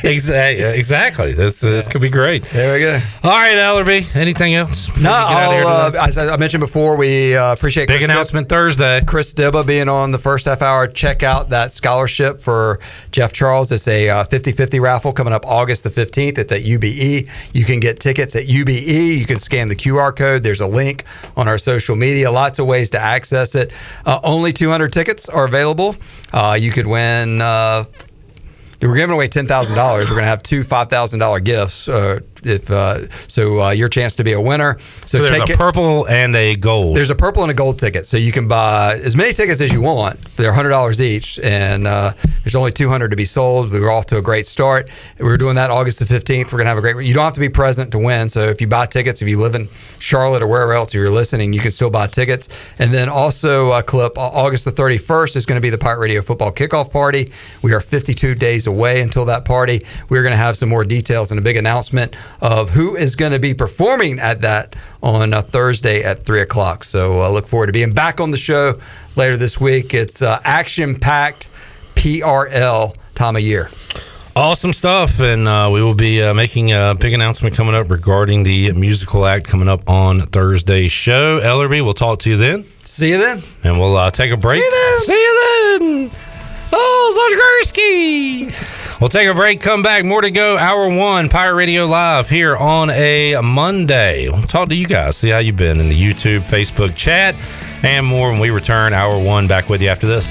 Exactly. This could be great. There we go. All right, Ellerbe. Anything else? No, as I mentioned before, we appreciate big announcement Thursday. Chris Dyba being on the first half hour. Check out that scholarship for Jeff Charles. It's a 50-50 raffle coming up August the 15th. It's at UBE. You can get tickets at UBE. You can scan the QR code. There's a link on our social media. Lots of ways to access it. Only 200 tickets are available. You could win. We're giving away $10,000. We're going to have two $5,000 gifts. Your chance to be a winner. So there's a purple and a gold. There's a purple and a gold ticket. So you can buy as many tickets as you want. They're $100 each, and there's only 200 to be sold. We're off to a great start. We're doing that August the 15th. We're going to have a great. You don't have to be present to win. So if you buy tickets, if you live in Charlotte or wherever else you're listening, you can still buy tickets. And then also, August the 31st is going to be the Pirate Radio football kickoff party. We are 52 days away until that party. We're going to have some more details and a big announcement of who is going to be performing at that on Thursday at 3 o'clock. So look forward to being back on the show later this week. It's action-packed PRL time of year. Awesome stuff, and we will be making a big announcement coming up regarding the musical act coming up on Thursday's show. Ellerbe, we'll talk to you then. See you then. And we'll take a break. See you then. Oh, Zodgurski. We'll take a break, come back. More to go. Hour 1, Pirate Radio Live here on a Monday. We'll talk to you guys, see how you've been in the YouTube, Facebook chat, and more when we return. Hour 1, back with you after this.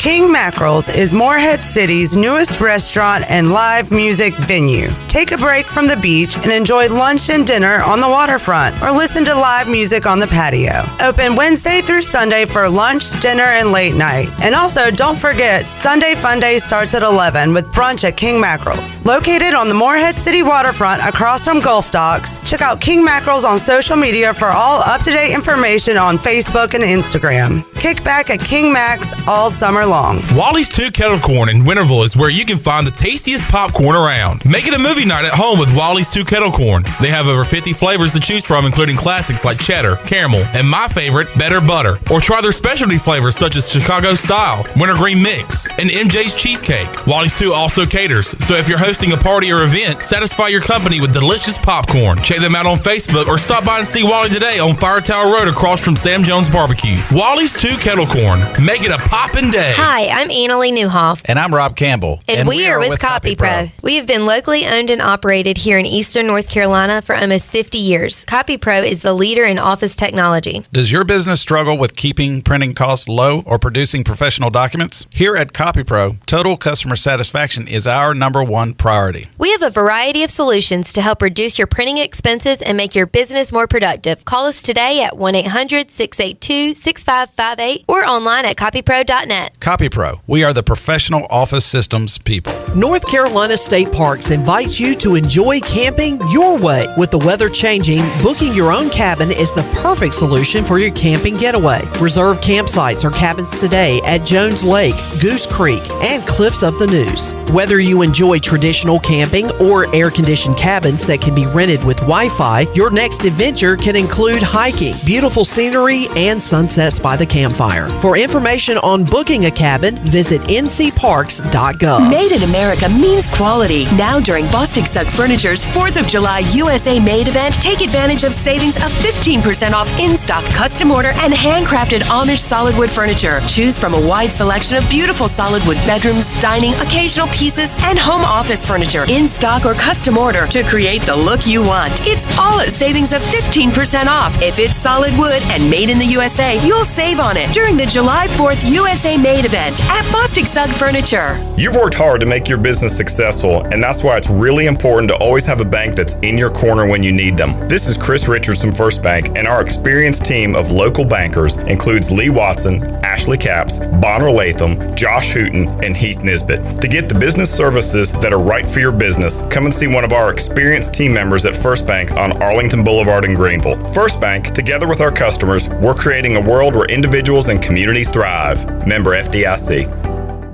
King Mackerel's is Morehead City's newest restaurant and live music venue. Take a break from the beach and enjoy lunch and dinner on the waterfront or listen to live music on the patio. Open Wednesday through Sunday for lunch, dinner, and late night. And also, don't forget, Sunday Fun Day starts at 11 with brunch at King Mackerel's. Located on the Morehead City waterfront across from Gulf Docks, check out King Mackerel's on social media for all up-to-date information on Facebook and Instagram. Kick back at King Mac's all summer long. Wally's 2 Kettle Corn in Winterville is where you can find the tastiest popcorn around. Make it a movie night at home with Wally's 2 Kettle Corn. They have over 50 flavors to choose from, including classics like cheddar, caramel, and my favorite, better butter. Or try their specialty flavors such as Chicago Style, Wintergreen Mix, and MJ's Cheesecake. Wally's 2 also caters, so if you're hosting a party or event, satisfy your company with delicious popcorn. Check them out on Facebook or stop by and see Wally today on Fire Tower Road across from Sam Jones Barbecue. Wally's 2 Kettle Corn. Make it a poppin' day. Hi, I'm Annalie Newhoff. And I'm Rob Campbell. And we are with CopyPro. We have been locally owned and operated here in Eastern North Carolina for almost 50 years. CopyPro is the leader in office technology. Does your business struggle with keeping printing costs low or producing professional documents? Here at CopyPro, total customer satisfaction is our #1 priority. We have a variety of solutions to help reduce your printing expenses and make your business more productive. Call us today at 1-800-682-6558 or online at copypro.net. CopyPro, we are the professional office systems people. North Carolina State Parks invites you to enjoy camping your way. With the weather changing, booking your own cabin is the perfect solution for your camping getaway. Reserve campsites or cabins today at Jones Lake, Goose Creek, and Cliffs of the Neuse. Whether you enjoy traditional camping or air-conditioned cabins that can be rented with Wi-Fi, your next adventure can include hiking, beautiful scenery, and sunsets by the campfire. For information on booking a cabin, visit ncparks.gov. Made in America means quality. Now during Bostic Sugg Furniture's 4th of July USA Made event, take advantage of savings of 15% off in-stock custom order and handcrafted Amish solid wood furniture. Choose from a wide selection of beautiful solid wood bedrooms, dining, occasional pieces, and home office furniture in stock or custom order to create the look you want. It's all at savings of 15% off. If it's solid wood and made in the USA, you'll save on it during the July 4th USA Made event at Bostic Sugg Furniture. You've worked hard to make your business successful, and that's why it's really important to always have a bank that's in your corner when you need them. This is Chris Richards from First Bank, and our experienced team of local bankers includes Lee Watson, Ashley Capps, Bonner Latham, Josh Hooten, and Heath Nisbet. To get the business services that are right for your business, come and see one of our experienced team members at First Bank on Arlington Boulevard in Greenville. First Bank, together with our customers, we're creating a world where individuals and communities thrive. Member FDIC.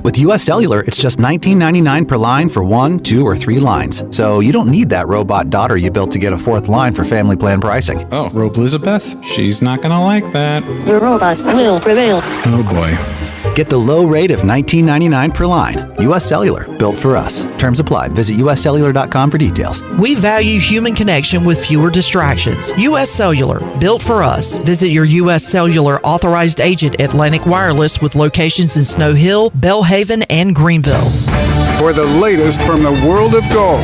With US Cellular, it's just $19.99 per line for 1, 2, or 3 lines. So you don't need that robot daughter you built to get a 4th line for family plan pricing. Oh, Robe Elizabeth? She's not gonna like that. The robots will prevail. Oh boy. Get the low rate of $19.99 per line. US Cellular, built for us. Terms apply. Visit uscellular.com for details. We value human connection with fewer distractions. US Cellular, built for us. Visit your US Cellular authorized agent Atlantic Wireless with locations in Snow Hill, Bellhaven, and Greenville. For the latest from the world of golf,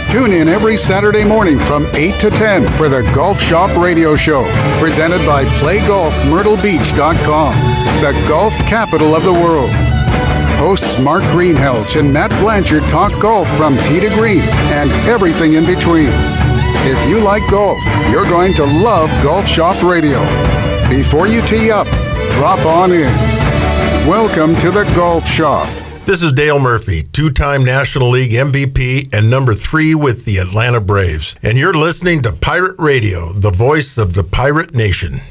tune in every Saturday morning from 8 to 10 for the Golf Shop Radio Show, presented by PlayGolfMyrtleBeach.com, the golf capital of the world. Hosts Mark Greenhelch and Matt Blanchard talk golf from tee to green and everything in between. If you like golf, you're going to love Golf Shop Radio. Before you tee up, drop on in. Welcome to the Golf Shop. This is Dale Murphy, 2-time National League MVP and number 3 with the Atlanta Braves. And you're listening to Pirate Radio, the voice of the Pirate Nation.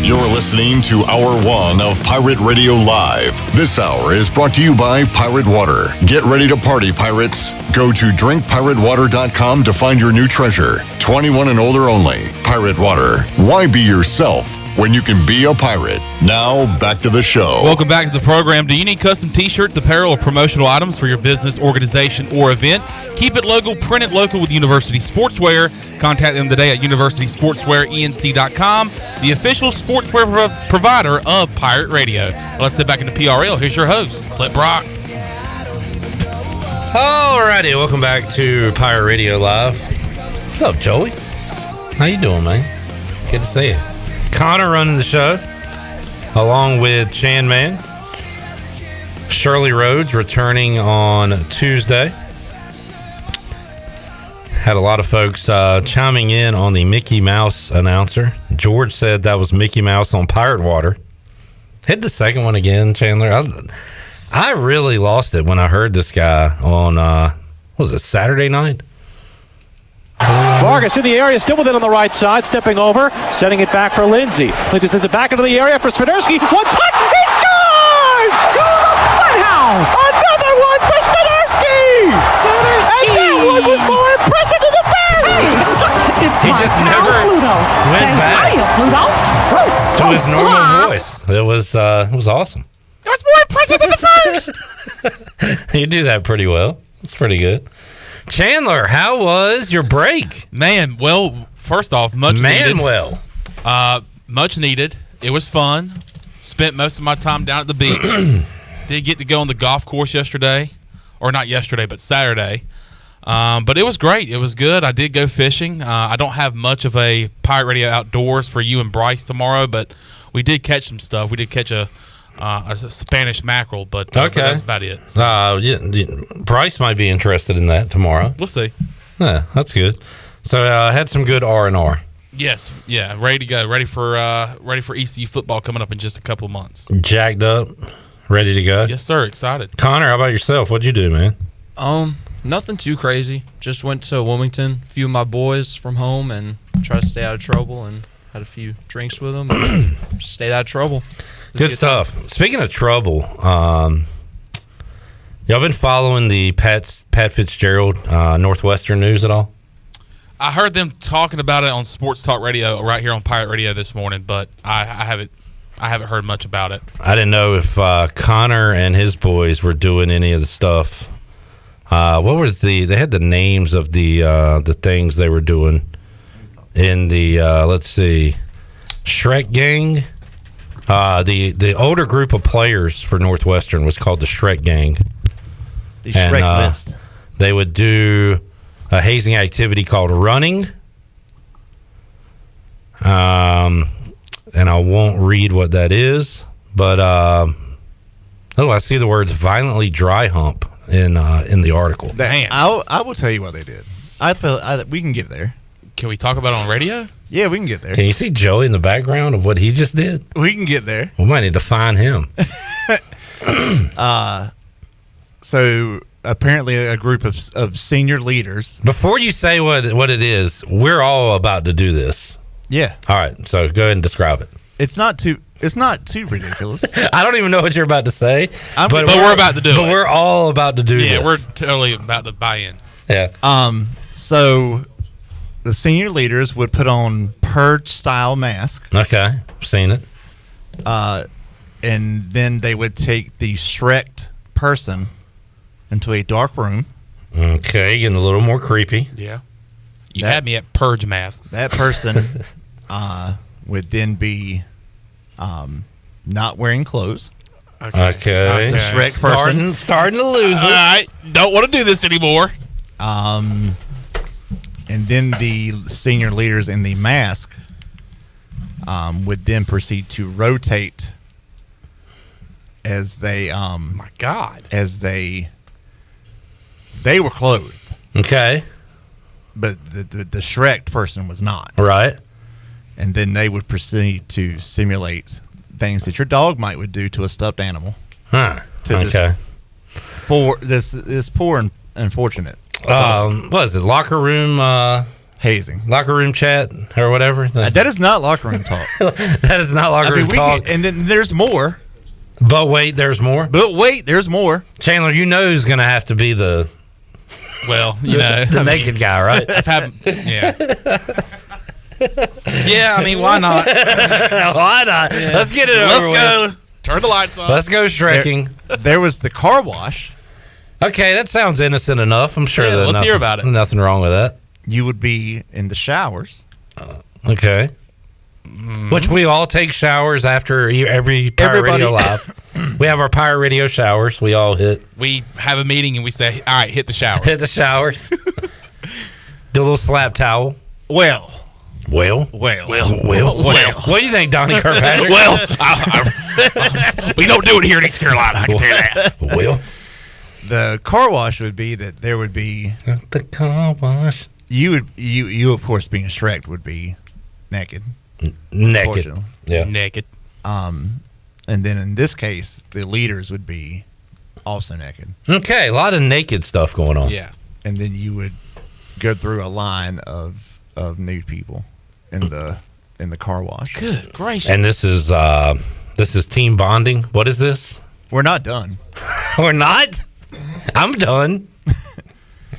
You're listening to Hour 1 of Pirate Radio Live. This hour is brought to you by Pirate Water. Get ready to party, pirates. Go to drinkpiratewater.com to find your new treasure. 21 and older only. Pirate Water. Why be yourself when you can be a pirate? Now, back to the show. Welcome back to the program. Do you need custom t-shirts, apparel, or promotional items for your business, organization, or event? Keep it local, print it local with University Sportswear. Contact them today at universitysportswearenc.com, the official sportswear provider of Pirate Radio. Let's sit back into PRL. Here's your host, Clip Brock. Alrighty, welcome back to Pirate Radio Live. What's up, Joey? How you doing, man? Good to see you. Connor running the show, along with Chan Man. Shirley Rhodes returning on Tuesday. Had a lot of folks chiming in on the Mickey Mouse announcer. George said that was Mickey Mouse on Pirate Water. Hit the second one again, Chandler. I really lost it when I heard this guy on, what was it, Saturday night? Vargas in the area, still with it on the right side, stepping over, sending it back for Lindsay. Lindsay sends it back into the area for Swiderski. One touch, he scores! To the funhouse! Another one for Swiderski! And that one was more impressive than the first! He just never went back to his normal voice. It was awesome. It was more impressive than the first! You do that pretty well. It's pretty good. Chandler, how was your break? Man, well, first off, much needed. Much needed. It was fun. Spent most of my time down at the beach. Did get to go on the golf course yesterday. Or not yesterday, but Saturday. But it was great. It was good. I did go fishing. I don't have much of a Pirate Radio Outdoors for you and Bryce tomorrow, but we did catch some stuff. We did catch a Spanish mackerel, but that's about it. Bryce might be interested in that tomorrow. We'll see. Yeah, that's good. So had some good R&R. Yes, yeah, ready to go, ready for ECU football coming up in just a couple of months. Jacked up, ready to go. Yes, sir. Excited. Connor, how about yourself? What'd you do, man? Nothing too crazy. Just went to Wilmington. A few of my boys from home and tried to stay out of trouble and had a few drinks with them and stayed out of trouble. Good stuff. Speaking of trouble, y'all been following the Pat Fitzgerald Northwestern news at all? I heard them talking about it on Sports Talk Radio right here on Pirate Radio this morning, but I haven't heard much about it. I didn't know if Connor and his boys were doing any of the stuff. What was they had the names of the things they were doing in the let's see, Shrek Gang. The older group of players for Northwestern was called the Shrek Gang. The Shrek List. They would do a hazing activity called running. And I won't read what that is, but I see the words violently dry hump in the article. I will tell you what they did. We can get there. Can we talk about it on radio? Yeah, we can get there. Can you see Joey in the background of what he just did? We can get there. We might need to find him. So apparently a group of senior leaders. Before you say what it is, we're all about to do this. Yeah. All right. So go ahead and describe it. It's not too ridiculous. I don't even know what you're about to say. But we're about to do it. But we're all about to do this. Yeah, we're totally about to buy in. Yeah. So the senior leaders would put on purge-style masks. Okay, seen it. And then they would take the Shrek person into a dark room. Okay, getting a little more creepy. Yeah. You had me at purge masks. That person would then be not wearing clothes. Okay. The Shrek person. Starting to lose it. I don't want to do this anymore. And then the senior leaders in the mask would then proceed to rotate as they my God. As they were clothed. Okay. But the Shrek person was not. Right. And then they would proceed to simulate things that your dog would do to a stuffed animal. Huh. Okay. This poor and unfortunate. What is it? Locker room hazing. Locker room chat or whatever. That is not locker room talk. That is not locker room talk. And then there's more. But wait, there's more. There's more. Chandler, you know who's going to have to be the naked guy, right? Yeah, I mean, why not? Why not? Yeah. Let's get it over with. Let's go. Turn the lights on. Let's go Shrekking. There was the car wash. Okay, that sounds innocent enough. I'm sure let's hear about it. Nothing wrong with that. You would be in the showers. Okay. Which we all take showers after every Pirate Radio Live. We have our Pirate Radio showers. We all hit. We have a meeting and we say, all right, hit the showers. Hit the showers. Do a little slap towel. Well. What do you think, Donnie Kirkpatrick? We don't do it here in East Carolina, I can tell you that. Well. The car wash would be that there would be... The car wash. You of course, being Shrek, would be naked. Naked. Yeah. Naked. And then in this case, the leaders would be also naked. Okay, a lot of naked stuff going on. Yeah. And then you would go through a line of nude people in the car wash. Good gracious. And this is team bonding. What is this? We're not done. We're not? I'm done.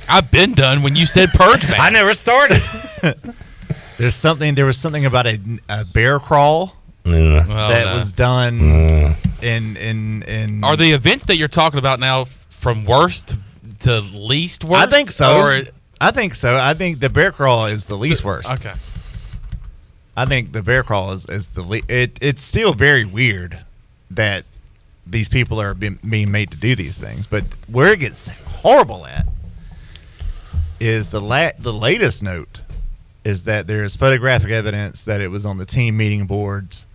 I've been done when you said purge man. I never started. There was something about a bear crawl was done in Are the events that you're talking about now from worst to least worst? I think so. Or I think so. I think the bear crawl is the least worst. Okay. I think the bear crawl is the least. It's still very weird that these people are being made to do these things, but where it gets horrible at is the latest note is that there's photographic evidence that it was on the team meeting boards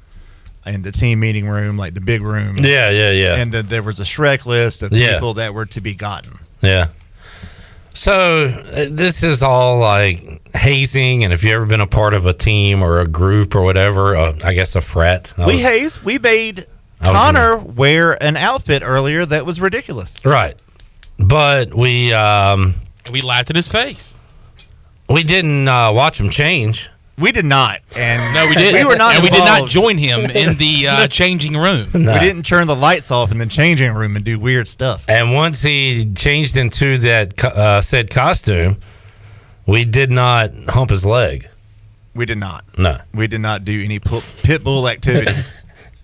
in the team meeting room, like the big room. Yeah. And that there was a Shrek list of people that were to be gotten. Yeah. So this is all like hazing, and if you've ever been a part of a team or a group or whatever, I guess a frat. We made Connor wear an outfit earlier that was ridiculous. Right. But we laughed in his face. We didn't watch him change. We did not, and no, we did. We were not. And we did not join him in the changing room. No. We didn't turn the lights off in the changing room and do weird stuff. And once he changed into that said costume, we did not hump his leg. We did not. No, we did not do any pit bull activities,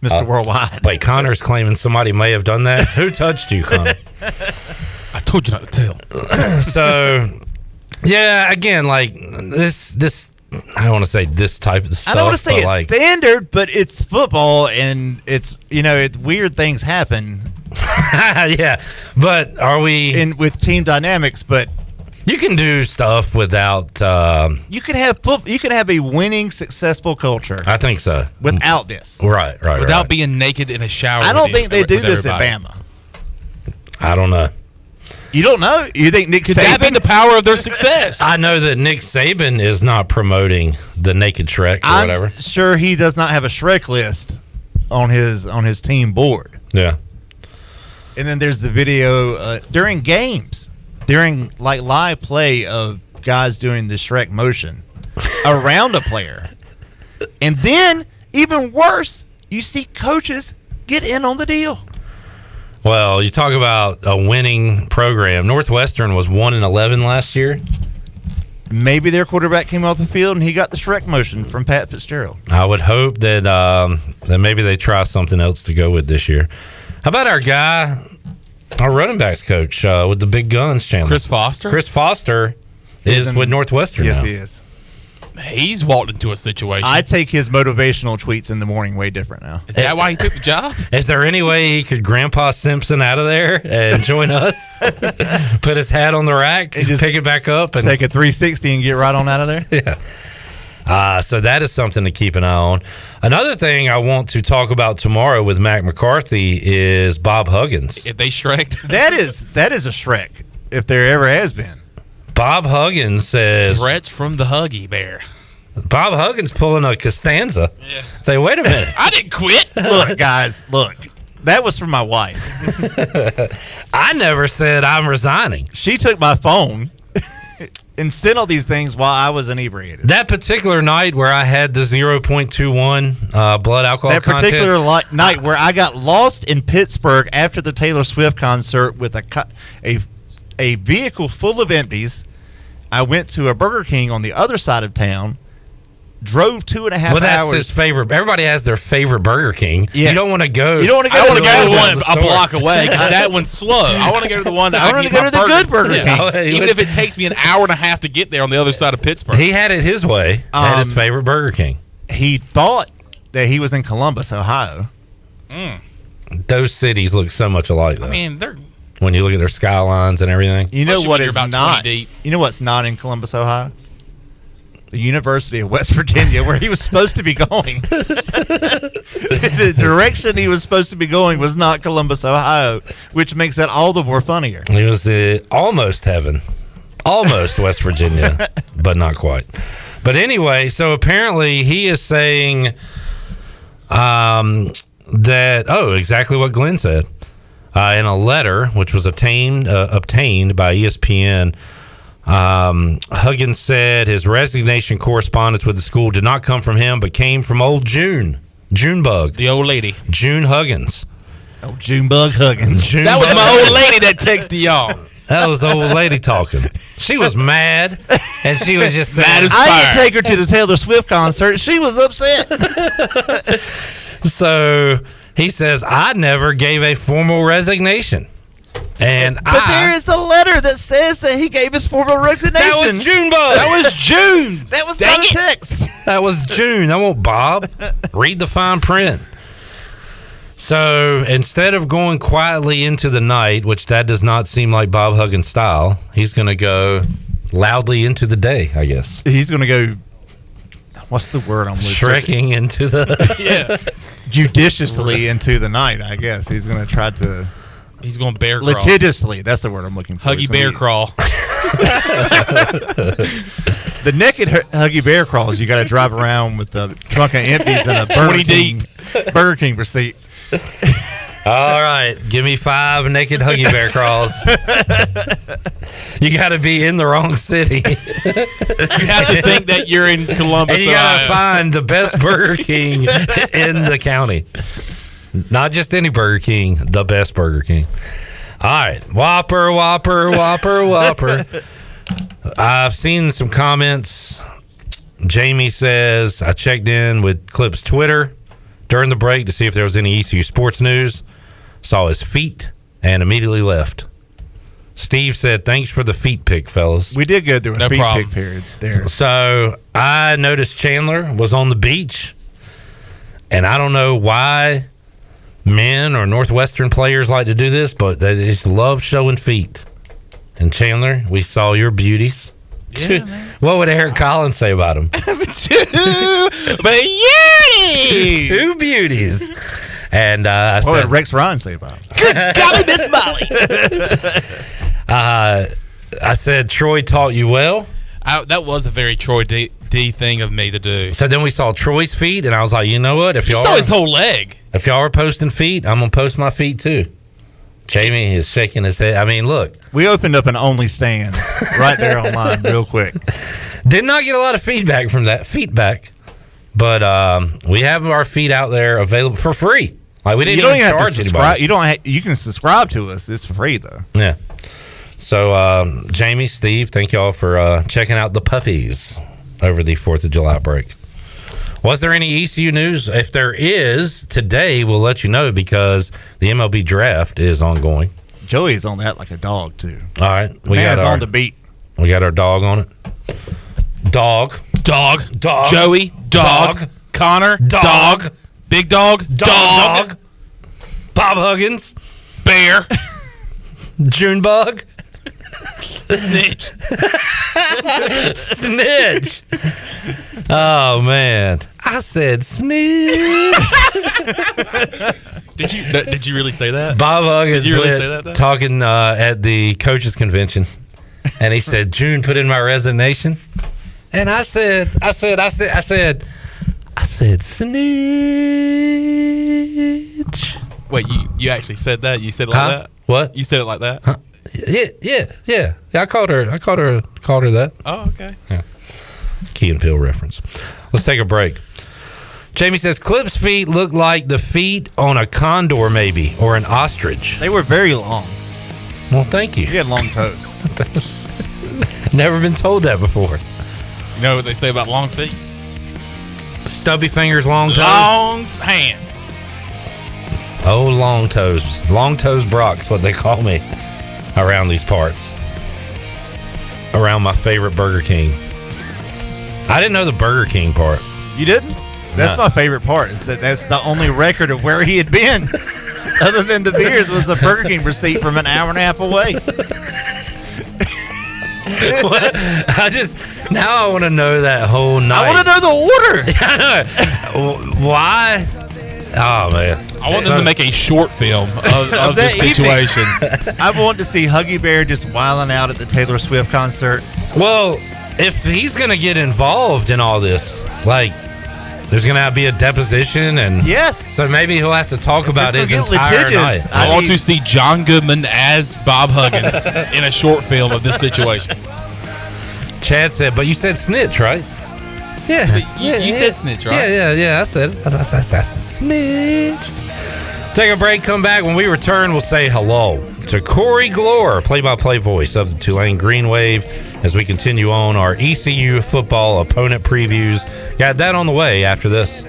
Mr. Worldwide. Wait, Connor's claiming somebody may have done that. Who touched you, Connor? I told you not to tell. So, yeah, again, like this. I don't want to say this type of stuff. I don't want to say it's like, standard, but it's football, and it's weird things happen. Yeah, but are we with team dynamics? But you can do stuff without. You can have a winning, successful culture. I think so. Without this, right, without being naked in a shower. I don't think they do this at Bama. I don't know. You don't know? You think Nick Could Saban? that be the power of their success? I know that Nick Saban is not promoting the naked Shrek or whatever. I'm sure he does not have a Shrek list on his team board. Yeah. And then there's the video during games, during like live play of guys doing the Shrek motion around a player. And then, even worse, you see coaches get in on the deal. Well, you talk about a winning program. Northwestern was 1-11 last year. Maybe their quarterback came off the field and he got the Shrek motion from Pat Fitzgerald. I would hope that that maybe they try something else to go with this year. How about our running backs coach with the big guns, Chandler? Chris Foster? Chris Foster is with Northwestern Yes, now. he is. He's walked into a situation. I take his motivational tweets in the morning way different now. Is that why he took the job? Is there any way he could Grandpa Simpson out of there and join us? Put his hat on the rack and just pick it back up and take a 360 and get right on out of there? Yeah. So that is something to keep an eye on. Another thing I want to talk about tomorrow with Mac McCarthy is Bob Huggins. If they Shrek'd. That is a Shrek, if there ever has been. Bob Huggins says... Threats from the Huggy Bear. Bob Huggins pulling a Costanza. Yeah. Say, wait a minute. I didn't quit. Look, guys, look. That was from my wife. I never said I'm resigning. She took my phone and sent all these things while I was inebriated. That particular night where I had the 0.21 blood alcohol that content. That particular night where I got lost in Pittsburgh after the Taylor Swift concert with a vehicle full of empties. I went to a Burger King on the other side of town, drove 2.5 hours. Well, that's his favorite. Everybody has their favorite Burger King. Yes. You don't want to go. You don't want to go. I want to go to the one a block away. That one's slow. I want to go to the one that I want to go to the good Burger King. Even if it takes me an hour and a half to get there on the other side of Pittsburgh. He had it his way. Had his favorite Burger King. he thought that he was in Columbus, Ohio. Those cities look so much alike, though. I mean, they're when you look at their skylines and everything. You know Especially what when you're is about 20 not? deep. You know what's not in Columbus, Ohio? The University of West Virginia, where he was supposed to be going. The direction he was supposed to be going was not Columbus, Ohio, which makes that all the more funnier. It was almost heaven. Almost West Virginia, but not quite. But anyway, so apparently he is saying that, exactly what Glenn said. In a letter, which was obtained by ESPN, Huggins said his resignation correspondence with the school did not come from him, but came from old Junebug. The old lady. June Huggins. Oh, Junebug Huggins. That was my old lady that texted y'all. That was the old lady talking. She was mad, and she was just saying, I didn't take her to the Taylor Swift concert. She was upset. So he says, I never gave a formal resignation. But there is a letter that says that he gave his formal resignation. That was Junebug. That was June. That was not a text. That was June. That won't Bob. Read the fine print. So instead of going quietly into the night, which that does not seem like Bob Huggins' style, he's going to go loudly into the day, I guess. He's going to go, what's the word I'm looking for? Shrekking into the... Judiciously into the night, I guess. He's going to try to... He's going bear crawl. Litigiously, that's the word I'm looking for. Huggy bear crawl. The naked Huggy bear crawls, you got to drive around with the trunk of empties and a Burger King receipt. All right, give me 5 naked Huggy bear crawls. You got to be in the wrong city. You have to think that you're in Columbus, and you got to find the best Burger King in the county. Not just any Burger King, the best Burger King. All right, Whopper. I've seen some comments. Jamie says, I checked in with Clip's Twitter during the break to see if there was any ECU sports news. Saw his feet and immediately left. Steve said, thanks for the feet pick, fellas. We did go through a feet pick period there. So I noticed Chandler was on the beach, and I don't know why men or Northwestern players like to do this, but they just love showing feet. And Chandler, we saw your beauties. Yeah, what would Eric Collins say about them? Two beauties. And what would Rex Ryan say about them? Good golly, Miss Molly. I said, Troy taught you well. That was a very Troy D thing of me to do. So then we saw Troy's feet, and I was like, you know what? If y'all saw his whole leg. If y'all are posting feet, I'm going to post my feet too. Jamie is shaking his head. I mean, look. We opened up an only stand right there online real quick. Did not get a lot of feedback from that. But we have our feet out there available for free. Like, we didn't even charge anybody. You can subscribe to us. It's free, though. Yeah. So, Jamie, Steve, thank y'all for checking out the puppies over the 4th of July break. Was there any ECU news? If there is, today we'll let you know because the MLB draft is ongoing. Joey's on that like a dog, too. All right. We got on the beat. We got our dog on it. Dog. Joey. Dog. Connor. Dog. Big dog. Dog. Bob Huggins. Bear. Junebug. Snitch. Snitch. Oh, man. I said snitch. Did you really say that? Bob Huggins did you really say that, talking at the coaches convention, and he said, June put in my resignation, and I said snitch. Wait, you actually said that? You said it like that? What? You said it like that? Huh? Yeah. I called her that. Oh, okay. Yeah. Key and Peele reference. Let's take a break. Jamie says Clip's feet look like the feet on a condor, maybe, or an ostrich. They were very long. Well, thank you. He had long toes. Never been told that before. You know what they say about long feet? Stubby fingers, long toes. Long hands. Oh, long toes. Long toes Brock's what they call me around these parts. Around my favorite Burger King. I didn't know the Burger King part. You didn't? That's my favorite part. Is that's the only record of where he had been, other than the beers, was a Burger King receipt from an hour and a half away. Now I want to know that whole night. I want to know the order. I know. Why? Oh man! I want them to make a short film of this situation. I want to see Huggy Bear just wilding out at the Taylor Swift concert. Well, if he's gonna get involved in all this, like, there's gonna have to be a deposition, and yes, so maybe he'll have to talk about his entire night. I want to see John Goodman as Bob Huggins in a short film of this situation. Chad said, but you said snitch, right? Yeah, you said snitch, right? Yeah. I said snitch. Take a break. Come back. When we return, we'll say hello to Corey Gloor, play-by-play voice of the Tulane Green Wave, as we continue on our ECU football opponent previews. Got that on the way after this.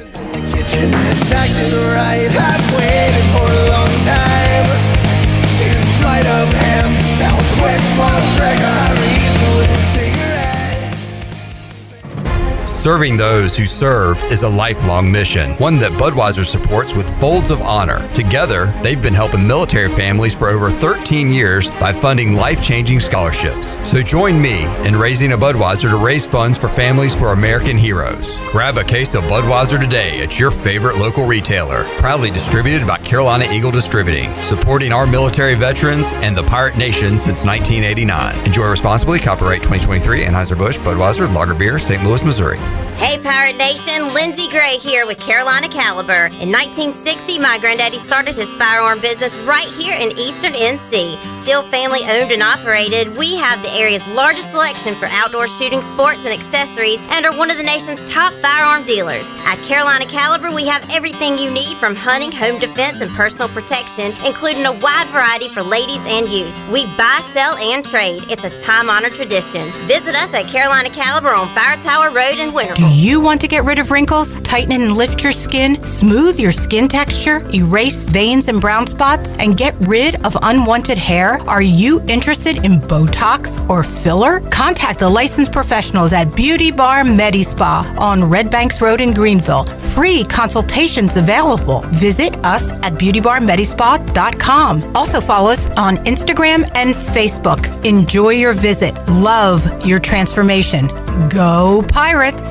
Serving those who serve is a lifelong mission, one that Budweiser supports with Folds of Honor. Together, they've been helping military families for over 13 years by funding life-changing scholarships. So join me in raising a Budweiser to raise funds for families for American heroes. Grab a case of Budweiser today at your favorite local retailer. Proudly distributed by Carolina Eagle Distributing, supporting our military veterans and the Pirate Nation since 1989. Enjoy responsibly. Copyright 2023, Anheuser-Busch, Budweiser, Lager Beer, St. Louis, Missouri. Hey Pirate Nation, Lindsey Gray here with Carolina Caliber. In 1960, my granddaddy started his firearm business right here in Eastern NC. Still family owned and operated, we have the area's largest selection for outdoor shooting sports and accessories and are one of the nation's top firearm dealers. At Carolina Caliber, we have everything you need from hunting, home defense, and personal protection, including a wide variety for ladies and youth. We buy, sell, and trade. It's a time-honored tradition. Visit us at Carolina Caliber on Fire Tower Road in Winterville. Do you want to get rid of wrinkles, tighten and lift your skin, smooth your skin texture, erase veins and brown spots, and get rid of unwanted hair? Are you interested in Botox or filler? Contact the licensed professionals at Beauty Bar Medi Spa on Red Banks Road in Greenville. Free consultations available. Visit us at beautybarmedispa.com. Also follow us on Instagram and Facebook. Enjoy your visit. Love your transformation. Go Pirates!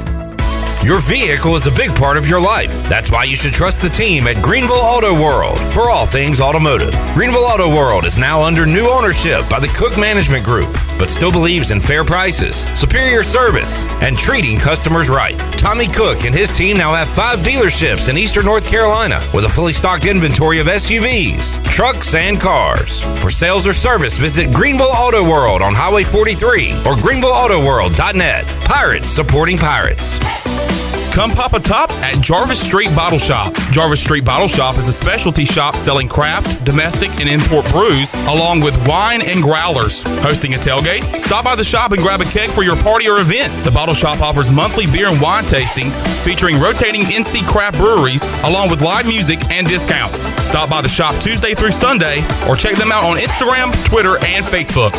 Your vehicle is a big part of your life. That's why you should trust the team at Greenville Auto World for all things automotive. Greenville Auto World is now under new ownership by the Cook Management Group, but still believes in fair prices, superior service, and treating customers right. Tommy Cook and his team now have 5 dealerships in Eastern North Carolina with a fully stocked inventory of SUVs, trucks, and cars. For sales or service, visit Greenville Auto World on Highway 43 or greenvilleautoworld.net. Pirates supporting pirates. Come pop a top at Jarvis Street Bottle Shop. Jarvis Street Bottle Shop is a specialty shop selling craft, domestic, and import brews, along with wine and growlers. Hosting a tailgate? Stop by the shop and grab a keg for your party or event. The Bottle Shop offers monthly beer and wine tastings featuring rotating NC craft breweries, along with live music and discounts. Stop by the shop Tuesday through Sunday, or check them out on Instagram, Twitter, and Facebook.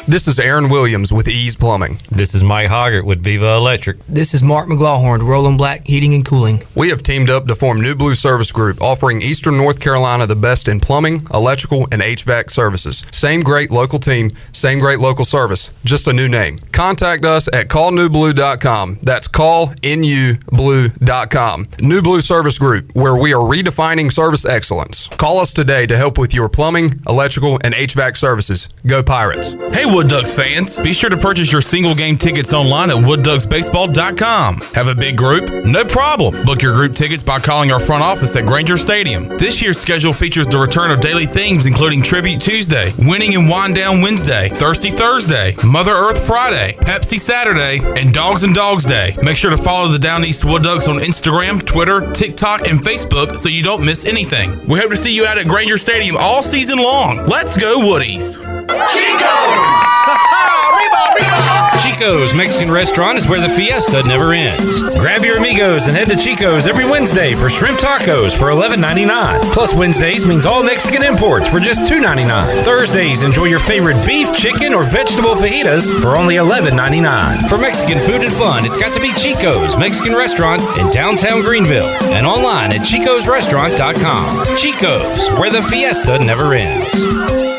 This is Aaron Williams with Ease Plumbing. This is Mike Hoggart with Viva Electric. This is Mark McGlawhorn, Roland Black Heating and Cooling. We have teamed up to form New Blue Service Group, offering Eastern North Carolina the best in plumbing, electrical, and HVAC services. Same great local team, same great local service, just a new name. Contact us at callnewblue.com. That's callnublue.com. New Blue Service Group, where we are redefining service excellence. Call us today to help with your plumbing, electrical, and HVAC services. Go Pirates. Hey Wood Ducks fans, be sure to purchase your single game tickets online at woodducksbaseball.com. Have a big group? No problem. Book your group tickets by calling our front office at Granger Stadium. This year's schedule features the return of daily themes including Tribute Tuesday, Winning and Wind Down Wednesday, Thirsty Thursday, Mother Earth Friday, Pepsi Saturday, and Dogs and Dogs Day. Make sure to follow the Down East Wood Ducks on Instagram, Twitter, TikTok, and Facebook so you don't miss anything. We hope to see you out at Granger Stadium all season long. Let's go Woodies! Chico! Arriba, arriba! Chico's Mexican Restaurant is where the fiesta never ends. Grab your amigos and head to Chico's every Wednesday for shrimp tacos for $11.99. Plus Wednesdays means all Mexican imports for just $2.99. Thursdays, enjoy your favorite beef, chicken, or vegetable fajitas for only $11.99. For Mexican food and fun, it's got to be Chico's Mexican Restaurant in downtown Greenville and online at chicosrestaurant.com. Chico's, where the fiesta never ends.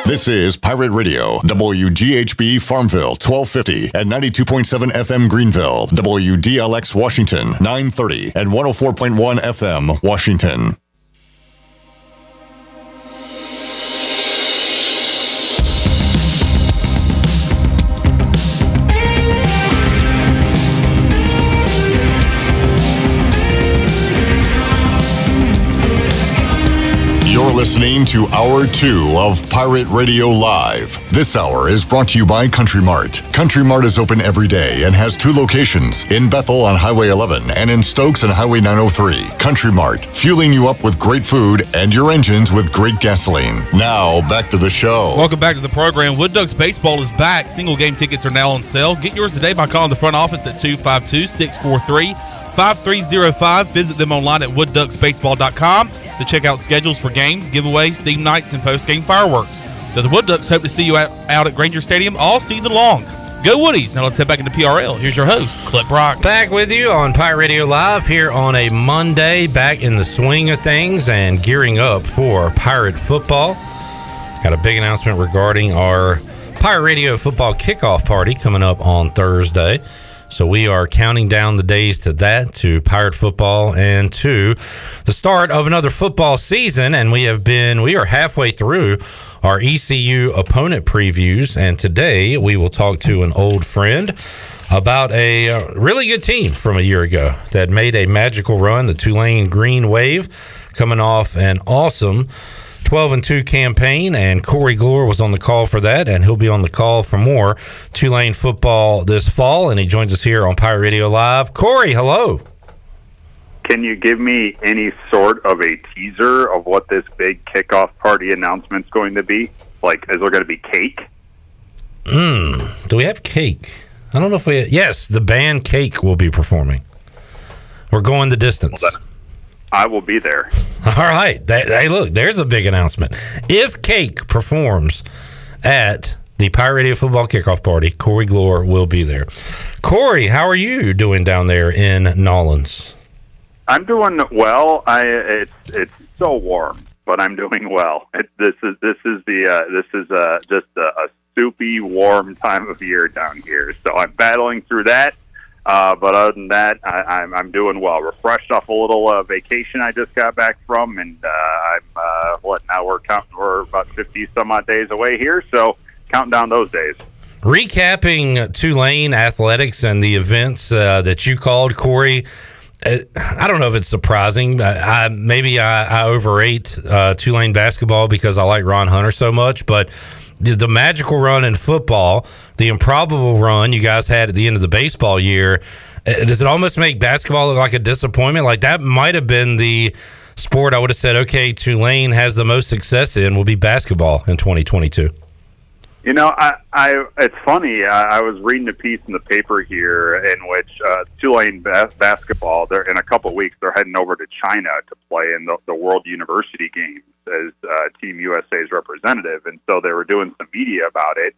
This is Pirate Radio, WGHB Farmville, 1250 and 92.7 FM Greenville, WDLX Washington, 930 and 104.1 FM Washington. You're listening to Hour 2 of Pirate Radio Live. This hour is brought to you by Country Mart. Country Mart is open every day and has 2 locations, in Bethel on Highway 11 and in Stokes on Highway 903. Country Mart, fueling you up with great food and your engines with great gasoline. Now, back to the show. Welcome back to the program. Wood Ducks Baseball is back. Single game tickets are now on sale. Get yours today by calling the front office at 252-643-5305. Visit them online at woodducksbaseball.com to check out schedules for games, giveaways, theme nights, and post-game fireworks. The Wood Ducks hope to see you out at Granger Stadium all season long. Go Woodies! Now let's head back into PRL. Here's your host, Clip Brock. Back with you on Pirate Radio Live here on a Monday, back in the swing of things and gearing up for Pirate football. Got a big announcement regarding our Pirate Radio football kickoff party coming up on Thursday. So we are counting down the days to that, to Pirate football, and to the start of another football season. And we are halfway through our ECU opponent previews. And today we will talk to an old friend about a really good team from a year ago that made a magical run, the Tulane Green Wave, coming off an awesome 12-2 campaign, and Corey Gloor was on the call for that, and he'll be on the call for more Tulane football this fall, and he joins us here on Pirate Radio Live. Corey, hello. Can you give me any sort of a teaser of what this big kickoff party announcement's going to be? Like, is there going to be cake? Do we have cake? I don't know if we... Yes, the band Cake will be performing. We're going the distance. Well, I will be there. All right. Hey, look, there's a big announcement. If Cake performs at the Pirate Radio football kickoff party, Corey Gloor will be there. Corey, how are you doing down there in Nolens? I'm doing well. It's so warm, but I'm doing well. This is just a soupy, warm time of year down here. So I'm battling through that. But other than that, I'm doing well. Refreshed off a little vacation I just got back from, and we're about 50 some odd days away here, so counting down those days. Recapping Tulane athletics and the events that you called, Corey, I don't know if it's surprising. Maybe I overrate Tulane basketball because I like Ron Hunter so much, but the magical run in football, the improbable run you guys had at the end of the baseball year, does it almost make basketball look like a disappointment? Like, that might have been the sport I would have said, okay, Tulane has the most success in will be basketball in 2022. You know, it's funny. I was reading a piece in the paper here in which Tulane basketball, they're in a couple of weeks, they're heading over to China to play in the World University Games as Team USA's representative. And so they were doing some media about it.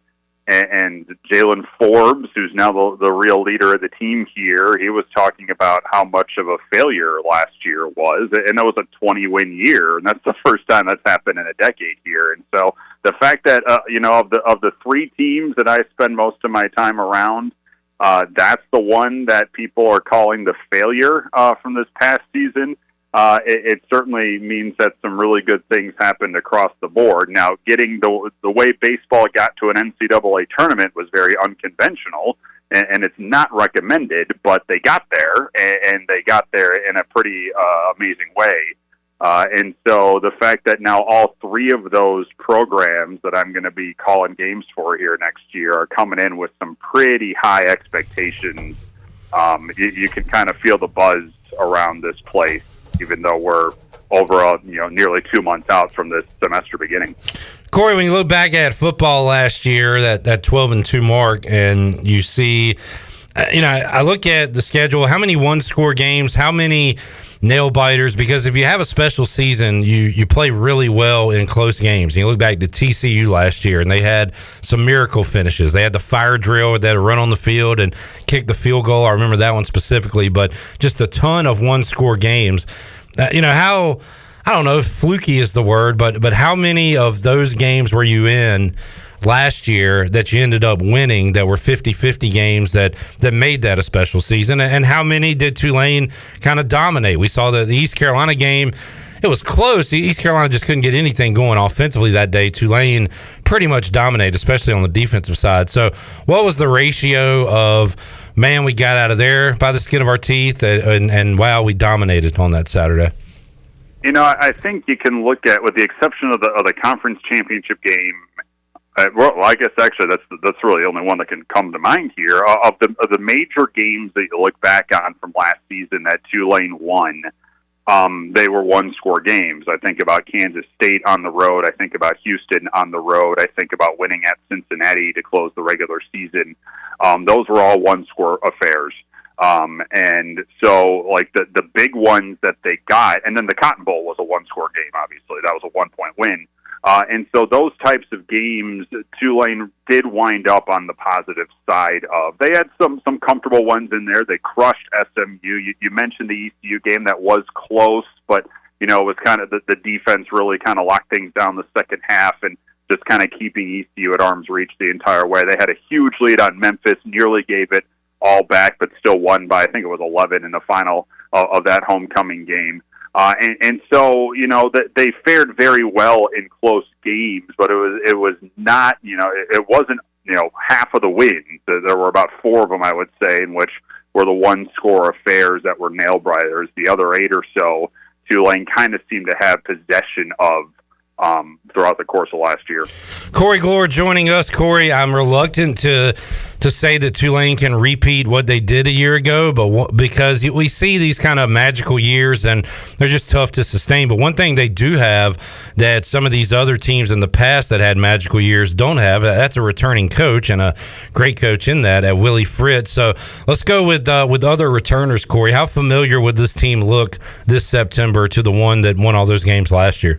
And Jalen Forbes, who's now the real leader of the team here, he was talking about how much of a failure last year was. And that was a 20-win year, and that's the first time that's happened in a decade here. And so the fact that, of the 3 teams that I spend most of my time around, that's the one that people are calling the failure from this past season. It certainly means that some really good things happened across the board. Now, getting the way baseball got to an NCAA tournament was very unconventional, and it's not recommended, but they got there, and they got there in a pretty amazing way. And so the fact that now all 3 of those programs that I'm going to be calling games for here next year are coming in with some pretty high expectations, you can kind of feel the buzz around this place, even though we're over nearly 2 months out from this semester beginning. Corey, when you look back at football last year, that 12-2 mark, and you see, I look at the schedule, how many one-score games, how many nail biters, because if you have a special season, you play really well in close games. And you look back to TCU last year, and they had some miracle finishes. They had the fire drill, they had to run on the field and kick the field goal. I remember that one specifically, but just a ton of one-score games. How, I don't know if fluky is the word, but how many of those games were you in last year that you ended up winning that were 50-50 games that made that a special season? And how many did Tulane kind of dominate? We saw the East Carolina game. It was close. East Carolina just couldn't get anything going offensively that day. Tulane pretty much dominated, especially on the defensive side. So what was the ratio of, man, we got out of there by the skin of our teeth, and wow, we dominated on that Saturday? I think you can look at, with the exception of the conference championship game, well, I guess actually that's really the only one that can come to mind here. Of the major games that you look back on from last season that Tulane won, they were one-score games. I think about Kansas State on the road. I think about Houston on the road. I think about winning at Cincinnati to close the regular season. Those were all one-score affairs. And so, like, the big ones that they got, and then the Cotton Bowl was a one-score game, obviously. That was a one-point win. And so those types of games, Tulane did wind up on the positive side of. They had some comfortable ones in there. They crushed SMU. You mentioned the ECU game. That was close, but, it was kind of the defense really kind of locked things down the second half and just kind of keeping ECU at arm's reach the entire way. They had a huge lead on Memphis, nearly gave it all back, but still won by, I think it was 11 in the final of that homecoming game. And so, that they fared very well in close games, but it was not, it wasn't, half of the wins. There were about 4 of them, I would say, in which were the one-score affairs that were nail-biters. The other 8 or so, Tulane kind of seemed to have possession of throughout the course of last year. Corey Gloor joining us. Corey, I'm reluctant to say that Tulane can repeat what they did a year ago, but because we see these kind of magical years and they're just tough to sustain. But one thing they do have that some of these other teams in the past that had magical years don't have, that's a returning coach, and a great coach in that at Willie Fritz. So let's go with other returners, Corey. How familiar would this team look this September to the one that won all those games last year?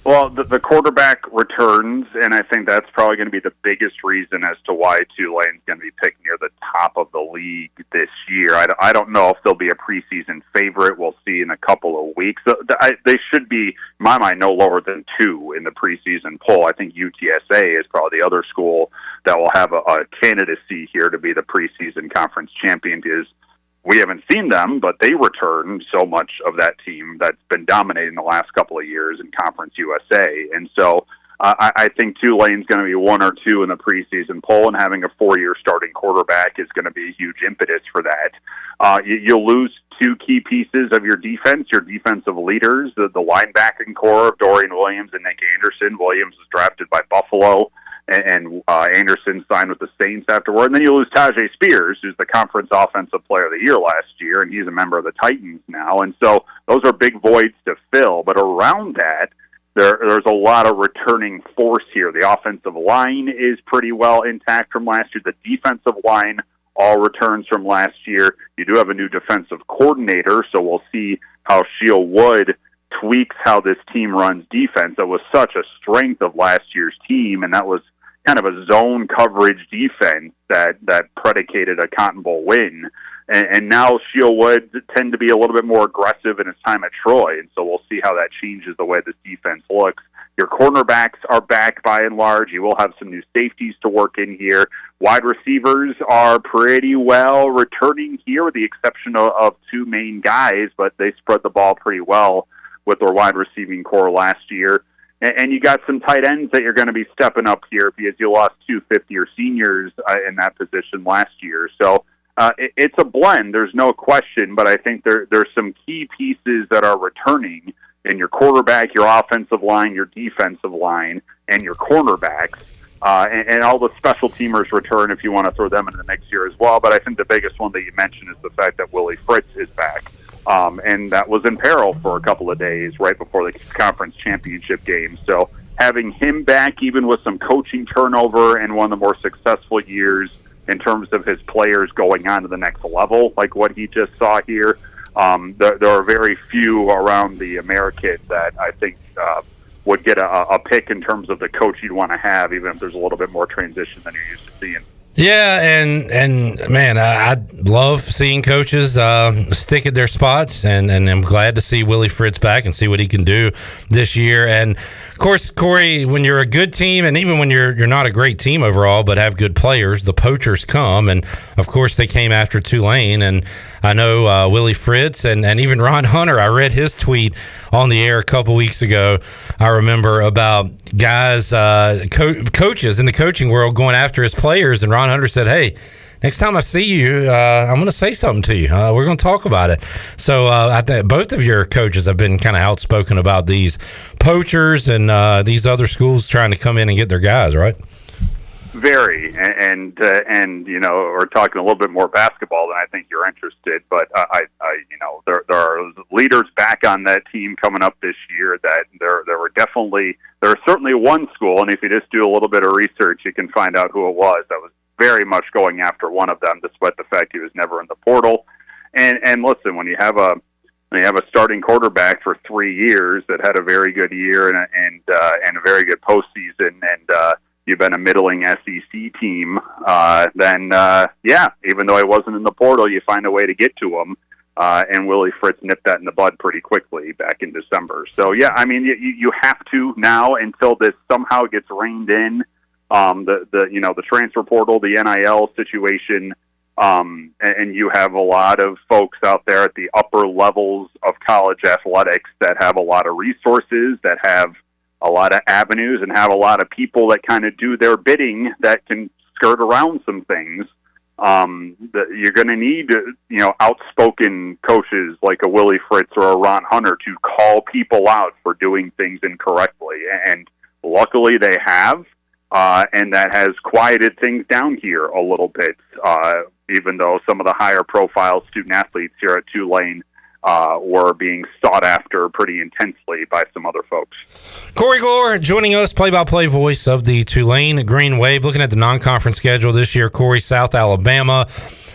Well, the quarterback returns, and I think that's probably going to be the biggest reason as to why Tulane's going to be picked near the top of the league this year. I don't know if they'll be a preseason favorite. We'll see in a couple of weeks. They should be, in my mind, no lower than 2 in the preseason poll. I think UTSA is probably the other school that will have a candidacy here to be the preseason conference champion, because we haven't seen them, but they return so much of that team that's been dominating the last couple of years in Conference USA. And so I think Tulane's going to be 1 or 2 in the preseason poll, and having a 4-year starting quarterback is going to be a huge impetus for that. You'll lose 2 key pieces of your defense, your defensive leaders, the linebacking core of Dorian Williams and Nick Anderson. Williams was drafted by Buffalo, and Anderson signed with the Saints afterward. And then you lose Tajay Spears, who's the conference offensive player of the year last year, and he's a member of the Titans now. And so those are big voids to fill. But around that, there's a lot of returning force here. The offensive line is pretty well intact from last year. The defensive line all returns from last year. You do have a new defensive coordinator, so we'll see how Sheil Wood tweaks how this team runs defense. That was such a strength of last year's team, and that was kind of a zone coverage defense that predicated a Cotton Bowl win. And now Sheil Wood tend to be a little bit more aggressive in his time at Troy, and so we'll see how that changes the way this defense looks. Your cornerbacks are back by and large. You will have some new safeties to work in here. Wide receivers are pretty well returning here, with the exception of 2 main guys, but they spread the ball pretty well with their wide receiving core last year. And you got some tight ends that you're going to be stepping up here, because you lost 2 fifth-year seniors in that position last year. So it's a blend, there's no question, but I think there's some key pieces that are returning in your quarterback, your offensive line, your defensive line, and your cornerbacks. And all the special teamers return if you want to throw them into the mix here as well. But I think the biggest one that you mentioned is the fact that Willie Fritz is back. and that was in peril for a couple of days right before the conference championship game. So having him back, even with some coaching turnover and one of the more successful years in terms of his players going on to the next level, like what he just saw here, there are very few around the American that I think would get a pick in terms of the coach you'd want to have, even if there's a little bit more transition than you're used to seeing. Yeah, and man, I love seeing coaches stick at their spots, and I'm glad to see Willie Fritz back and see what he can do this year. And of course, Corey, when you're a good team, and even when you're not a great team overall, but have good players, the poachers come, and of course they came after Tulane. And I know Willie Fritz and even Ron Hunter. I read his tweet on the air a couple weeks ago. I remember about guys, coaches in the coaching world going after his players, and Ron Hunter said, "Hey, next time I see you, I'm going to say something to you. We're going to talk about it." So I think both of your coaches have been kind of outspoken about these poachers and these other schools trying to come in and get their guys, right? Very, and you know, we're talking a little bit more basketball than I think you're interested. But I you know, there are leaders back on that team coming up this year that there was certainly one school, and if you just do a little bit of research, you can find out who it was that was very much going after one of them, despite the fact he was never in the portal. And listen, when you have a starting quarterback for 3 years that had a very good year and a very good postseason, and you've been a middling SEC team, then even though he wasn't in the portal, you find a way to get to him. And Willie Fritz nipped that in the bud pretty quickly back in December. So yeah, I mean, you have to now, until this somehow gets reined in. The transfer portal, the NIL situation, and you have a lot of folks out there at the upper levels of college athletics that have a lot of resources, that have a lot of avenues, and have a lot of people that kind of do their bidding that can skirt around some things. You're going to need, outspoken coaches like a Willie Fritz or a Ron Hunter to call people out for doing things incorrectly, and luckily they have. And that has quieted things down here a little bit, even though some of the higher profile student athletes here at Tulane were being sought after pretty intensely by some other folks. Corey Gloor joining us, play-by-play voice of the Tulane Green Wave. Looking at the non-conference schedule this year, Corey, South Alabama.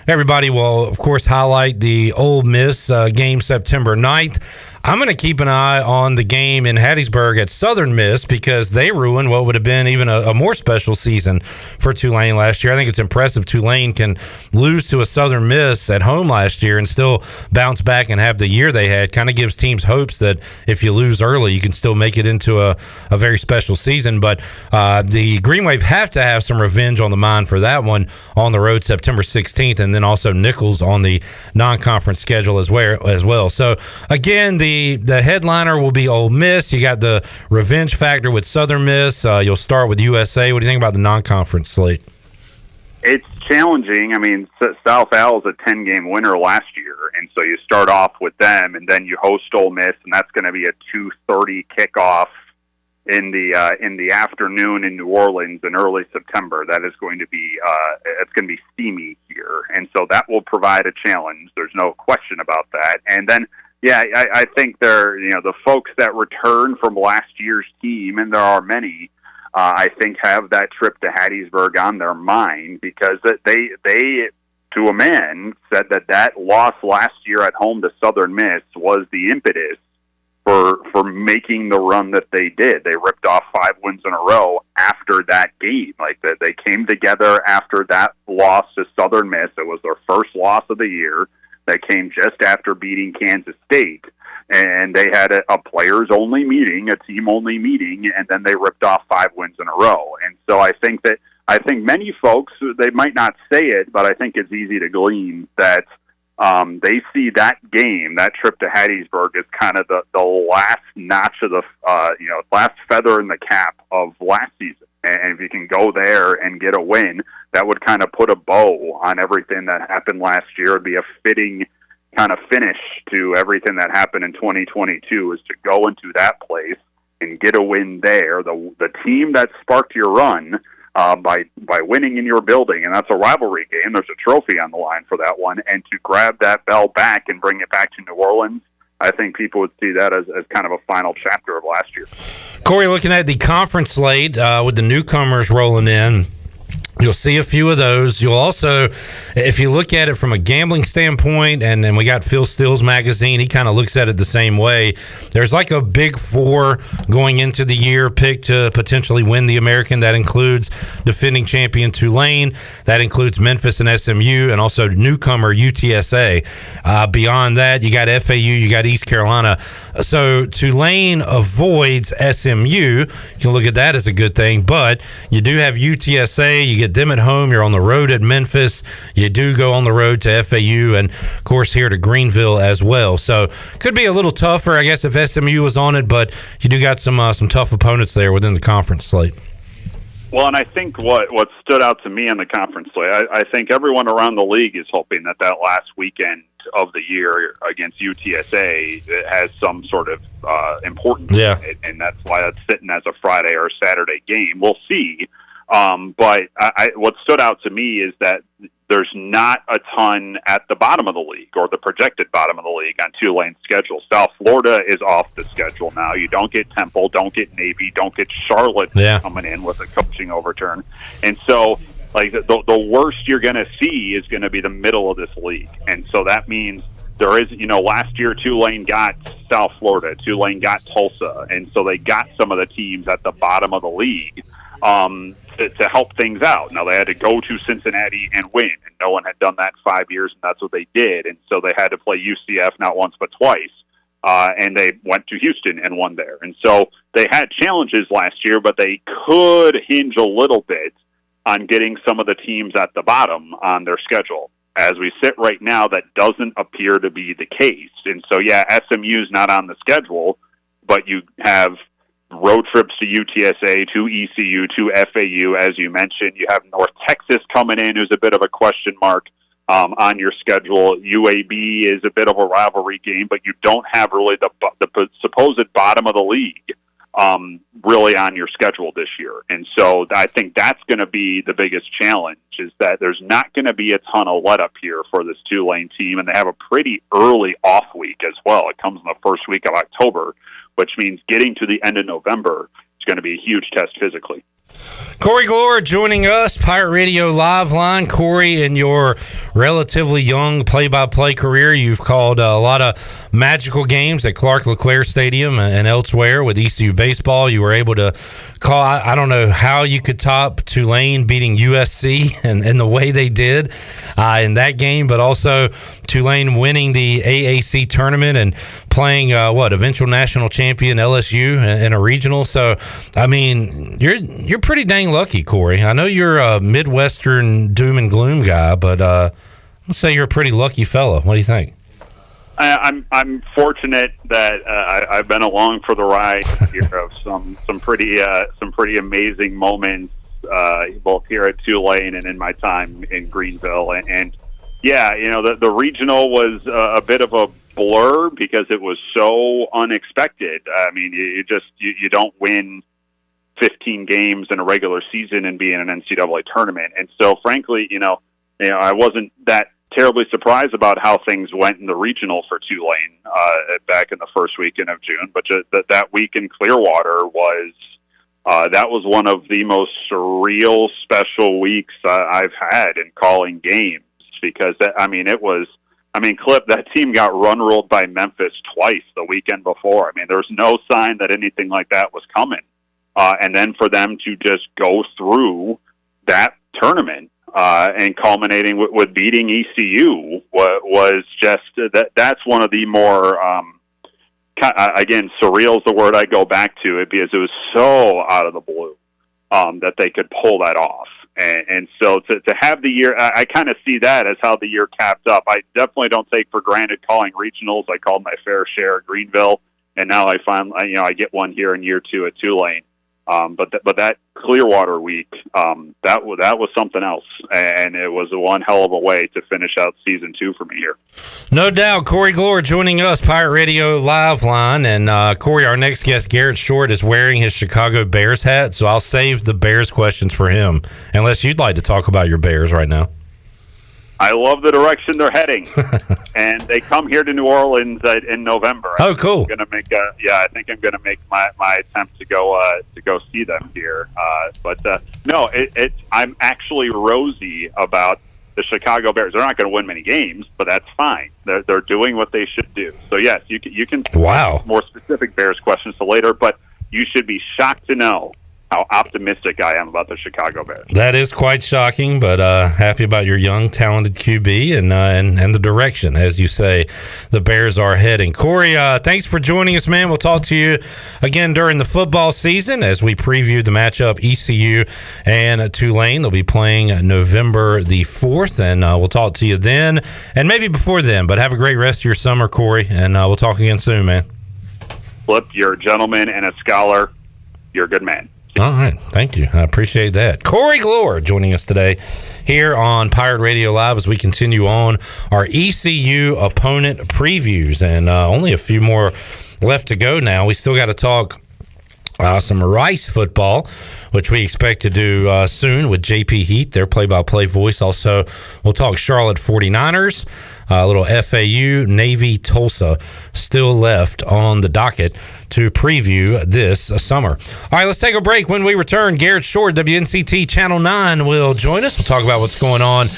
Everybody will, of course, highlight the Ole Miss game September 9th. I'm going to keep an eye on the game in Hattiesburg at Southern Miss, because they ruined what would have been even a more special season for Tulane last year. I think it's impressive Tulane can lose to a Southern Miss at home last year and still bounce back and have the year they had. Kind of gives teams hopes that if you lose early, you can still make it into a very special season. But the Green Wave have to have some revenge on the mind for that one on the road September 16th, and then also Nichols on the non-conference schedule as well. So, again, the headliner will be Ole Miss. You got the revenge factor with Southern Miss. You'll start with USA. What do you think about the non-conference slate? It's challenging. I mean, South Al is a 10-game winner last year, and so you start off with them, and then you host Ole Miss, and that's going to be a 2:30 kickoff in the afternoon in New Orleans in early September. That is going to be it's going to be steamy here, and so that will provide a challenge. There's no question about that. And then, yeah, I think the folks that return from last year's team, and there are many, I think have that trip to Hattiesburg on their mind, because they to a man said that loss last year at home to Southern Miss was the impetus for making the run that they did. They ripped off 5 wins in a row after that game. Like that, they came together after that loss to Southern Miss. It was their first loss of the year. That came just after beating Kansas State, and they had a players-only meeting, a team-only meeting, and then they ripped off 5 wins in a row. And so I think many folks, they might not say it, but I think it's easy to glean that they see that game, that trip to Hattiesburg, as kind of the last notch of the last feather in the cap of last season. And if you can go there and get a win, that would kind of put a bow on everything that happened last year. It'd be a fitting kind of finish to everything that happened in 2022, is to go into that place and get a win there. The team that sparked your run by winning in your building, and that's a rivalry game. There's a trophy on the line for that one, and to grab that bell back and bring it back to New Orleans, I think people would see that as kind of a final chapter of last year. Corey, looking at the conference slate with the newcomers rolling in, you'll see a few of those. You'll also, if you look at it from a gambling standpoint, and then we got Phil Steele's magazine, he kind of looks at it the same way. There's like a big four going into the year picked to potentially win the American. That includes defending champion Tulane. That includes Memphis and SMU, and also newcomer UTSA. Beyond that, you got FAU, you got East Carolina. So Tulane avoids SMU. You can look at that as a good thing, but you do have UTSA. You get them at home. You're on the road at Memphis. You do go on the road to FAU, and of course here to Greenville as well. So could be a little tougher, I guess, if SMU was on it, but you do got some tough opponents there within the conference slate. Well, and I think what stood out to me in the conference slate, I think everyone around the league is hoping that last weekend of the year against UTSA has some sort of importance. Yeah. And that's why it's sitting as a Friday or Saturday game. We'll see. But what stood out to me is that there's not a ton at the bottom of the league, or the projected bottom of the league, on Tulane's schedule. South Florida is off the schedule now. You don't get Temple, don't get Navy, don't get Charlotte coming in with a coaching overturn. And so, like, the worst you're going to see is going to be the middle of this league. And so that means there is, last year Tulane got South Florida, Tulane got Tulsa, and so they got some of the teams at the bottom of the league to help things out. Now, they had to go to Cincinnati and win, and no one had done that in 5 years, and that's what they did. And so they had to play UCF not once but twice, and they went to Houston and won there. And so they had challenges last year, but they could hinge a little bit on getting some of the teams at the bottom on their schedule. As we sit right now, that doesn't appear to be the case. And so, SMU's not on the schedule, but you have road trips to UTSA, to ECU, to FAU, as you mentioned. You have North Texas coming in, who's a bit of a question mark on your schedule. UAB is a bit of a rivalry game, but you don't have really the supposed bottom of the league really on your schedule this year. And so I think that's going to be the biggest challenge, is that there's not going to be a ton of let up here for this Tulane team, and they have a pretty early off week as well. It comes in the first week of October, which means getting to the end of November is going to be a huge test physically. Corey Gloor joining us, Pirate Radio Live Line. Corey, in your relatively young play-by-play career, you've called a lot of magical games at Clark LeClaire Stadium and elsewhere with ECU baseball. You were able to call, I don't know how you could top Tulane beating USC and the way they did in that game, but also Tulane winning the AAC tournament and playing eventual national champion LSU in a regional. So, I mean, you're pretty dang lucky, Corey. I know you're a Midwestern doom and gloom guy, but let's say you're a pretty lucky fella. What do you think? I'm fortunate that I've been along for the ride here of some pretty amazing moments, both here at Tulane and in my time in Greenville. And the regional was a bit of a blur because it was so unexpected. I mean, you don't win 15 games in a regular season and be in an NCAA tournament. And so, frankly, I wasn't that terribly surprised about how things went in the regional for Tulane back in the first weekend of June. But that week in Clearwater was one of the most surreal, special weeks I've had in calling games, because Clip, that team got run-rolled by Memphis twice the weekend before. I mean, there was no sign that anything like that was coming. And then for them to just go through that tournament and culminating with beating ECU was just that's one of the more again, surreal is the word I go back to it, because it was so out of the blue that they could pull that off. And so to have the year, I kind of see that as how the year capped up. I definitely don't take for granted calling regionals. I called my fair share at Greenville, and now I get one here in year two at Tulane. But that Clearwater week, that was something else, and it was one hell of a way to finish out season 2 for me here. No doubt. Corey Gloor joining us, Pirate Radio Live Line. And Corey, our next guest, Garrett Short, is wearing his Chicago Bears hat, so I'll save the Bears questions for him, unless you'd like to talk about your Bears right now. I love the direction they're heading, and they come here to New Orleans in November. Oh, cool! I think I'm gonna make my attempt to go see them here. No, I'm actually rosy about the Chicago Bears. They're not going to win many games, but that's fine. They're doing what they should do. So yes, you can more specific Bears questions to later, but you should be shocked to know how optimistic I am about the Chicago Bears. That is quite shocking, but happy about your young, talented QB and the direction, as you say, the Bears are heading. Corey, thanks for joining us, man. We'll talk to you again during the football season as we preview the matchup ECU and Tulane. They'll be playing November the 4th, and we'll talk to you then, and maybe before then, but have a great rest of your summer, Corey, and we'll talk again soon, man. Flip, you're a gentleman and a scholar. You're a good man. All right. Thank you. I appreciate that. Corey Gloor joining us today here on Pirate Radio Live as we continue on our ECU opponent previews. And only a few more left to go now. We still got to talk some Rice football, which we expect to do soon with JP Heath, their play-by-play voice. Also, we'll talk Charlotte 49ers. A little FAU, Navy, Tulsa still left on the docket to preview this summer. All right, let's take a break. When we return, Garrett Short, WNCT Channel 9, will join us. We'll talk about what's going on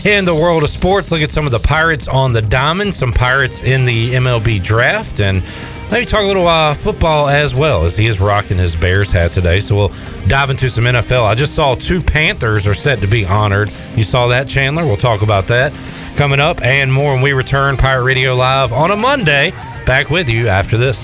in the world of sports, look at some of the Pirates on the diamond, some Pirates in the MLB draft, and maybe talk a little football as well, as he is rocking his Bears hat today. So we'll dive into some NFL. I just saw 2 Panthers are set to be honored. You saw that, Chandler? We'll talk about that coming up and more when we return. Pirate Radio Live on a Monday. Back with you after this.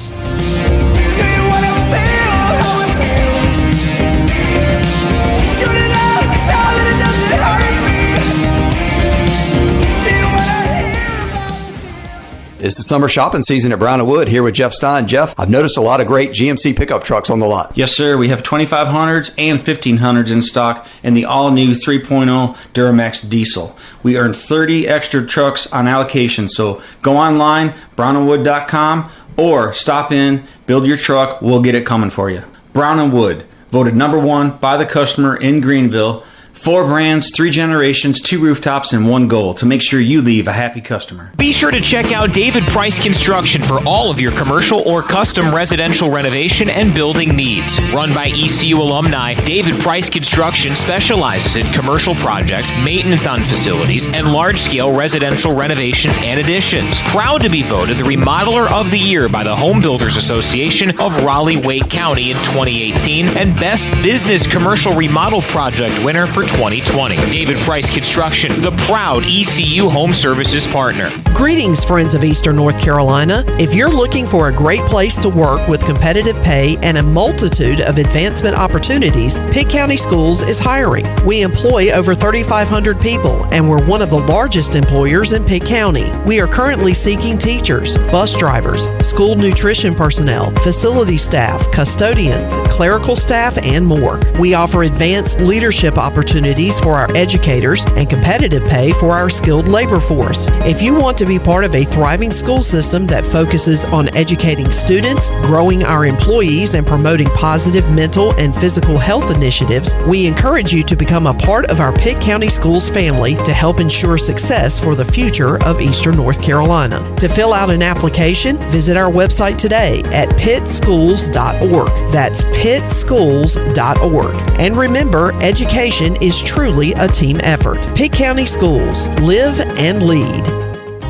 It's the summer shopping season at Brown & Wood. Here with Jeff Stein. Jeff, I've noticed a lot of great GMC pickup trucks on the lot. Yes, sir. We have 2500s and 1500s in stock and the all-new 3.0 Duramax diesel. We earn 30 extra trucks on allocation, so go online, brownandwood.com, or stop in, build your truck, we'll get it coming for you. Brown & Wood, voted number 1 by the customer in Greenville. 4 brands, 3 generations, 2 rooftops, and 1 goal to make sure you leave a happy customer. Be sure to check out David Price Construction for all of your commercial or custom residential renovation and building needs. Run by ECU alumni, David Price Construction specializes in commercial projects, maintenance on facilities, and large-scale residential renovations and additions. Proud to be voted the Remodeler of the Year by the Home Builders Association of Raleigh-Wake County in 2018 and Best Business Commercial Remodel Project winner for 2020. David Price Construction, the proud ECU Home Services partner. Greetings, friends of Eastern North Carolina. If you're looking for a great place to work with competitive pay and a multitude of advancement opportunities, Pitt County Schools is hiring. We employ over 3,500 people, and we're one of the largest employers in Pitt County. We are currently seeking teachers, bus drivers, school nutrition personnel, facility staff, custodians, clerical staff, and more. We offer advanced leadership opportunities for our educators and competitive pay for our skilled labor force. If you want to be part of a thriving school system that focuses on educating students, growing our employees, and promoting positive mental and physical health initiatives, we encourage you to become a part of our Pitt County Schools family to help ensure success for the future of Eastern North Carolina. To fill out an application, visit our website today at pittschools.org. That's pittschools.org. And remember, education is truly a team effort. Pitt County Schools. Live and lead.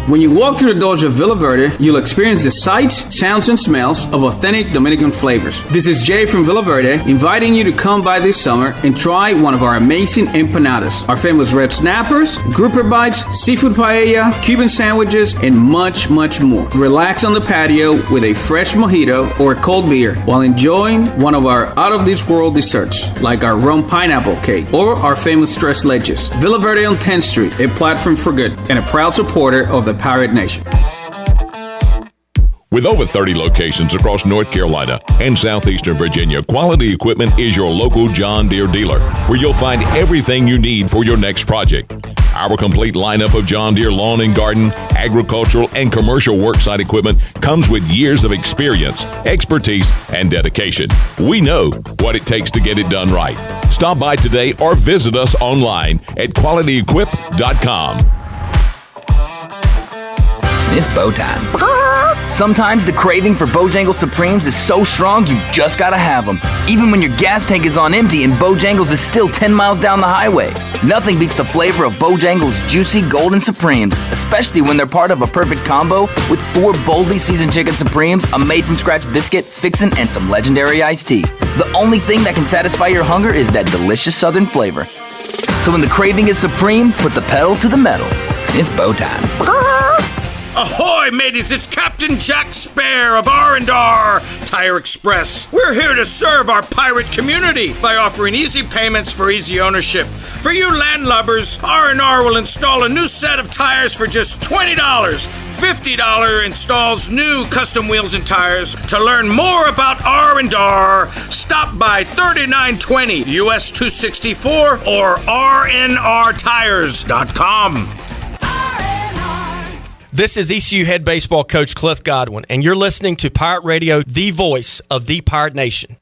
When you walk through the doors of Villa Verde, you'll experience the sights, sounds, and smells of authentic Dominican flavors. This is Jay from Villa Verde, inviting you to come by this summer and try one of our amazing empanadas, our famous red snappers, grouper bites, seafood paella, Cuban sandwiches, and much, much more. Relax on the patio with a fresh mojito or a cold beer while enjoying one of our out-of-this-world desserts, like our rum pineapple cake or our famous tres leches. Villa Verde on 10th Street, a platform for good, and a proud supporter of the Pirate Nation. With over 30 locations across North Carolina and southeastern Virginia, Quality Equipment is your local John Deere dealer, where you'll find everything you need for your next project. Our complete lineup of John Deere lawn and garden, agricultural, and commercial worksite equipment comes with years of experience, expertise, and dedication. We know what it takes to get it done right. Stop by today or visit us online at qualityequip.com. It's bow time. Sometimes the craving for Bojangles Supremes is so strong you've just gotta have them. Even when your gas tank is on empty and Bojangles is still 10 miles down the highway. Nothing beats the flavor of Bojangles' juicy golden Supremes, especially when they're part of a perfect combo with 4 boldly seasoned chicken Supremes, a made-from-scratch biscuit, fixin', and some legendary iced tea. The only thing that can satisfy your hunger is that delicious southern flavor. So when the craving is supreme, put the pedal to the metal. It's bow time. Ahoy, mateys! It's Captain Jack Spare of R&R Tire Express. We're here to serve our pirate community by offering easy payments for easy ownership. For you landlubbers, R&R will install a new set of tires for just $20. $50 installs new custom wheels and tires. To learn more about R&R, stop by 3920 US 264 or rnrtires.com. This is ECU head baseball coach Cliff Godwin, and you're listening to Pirate Radio, the voice of the Pirate Nation.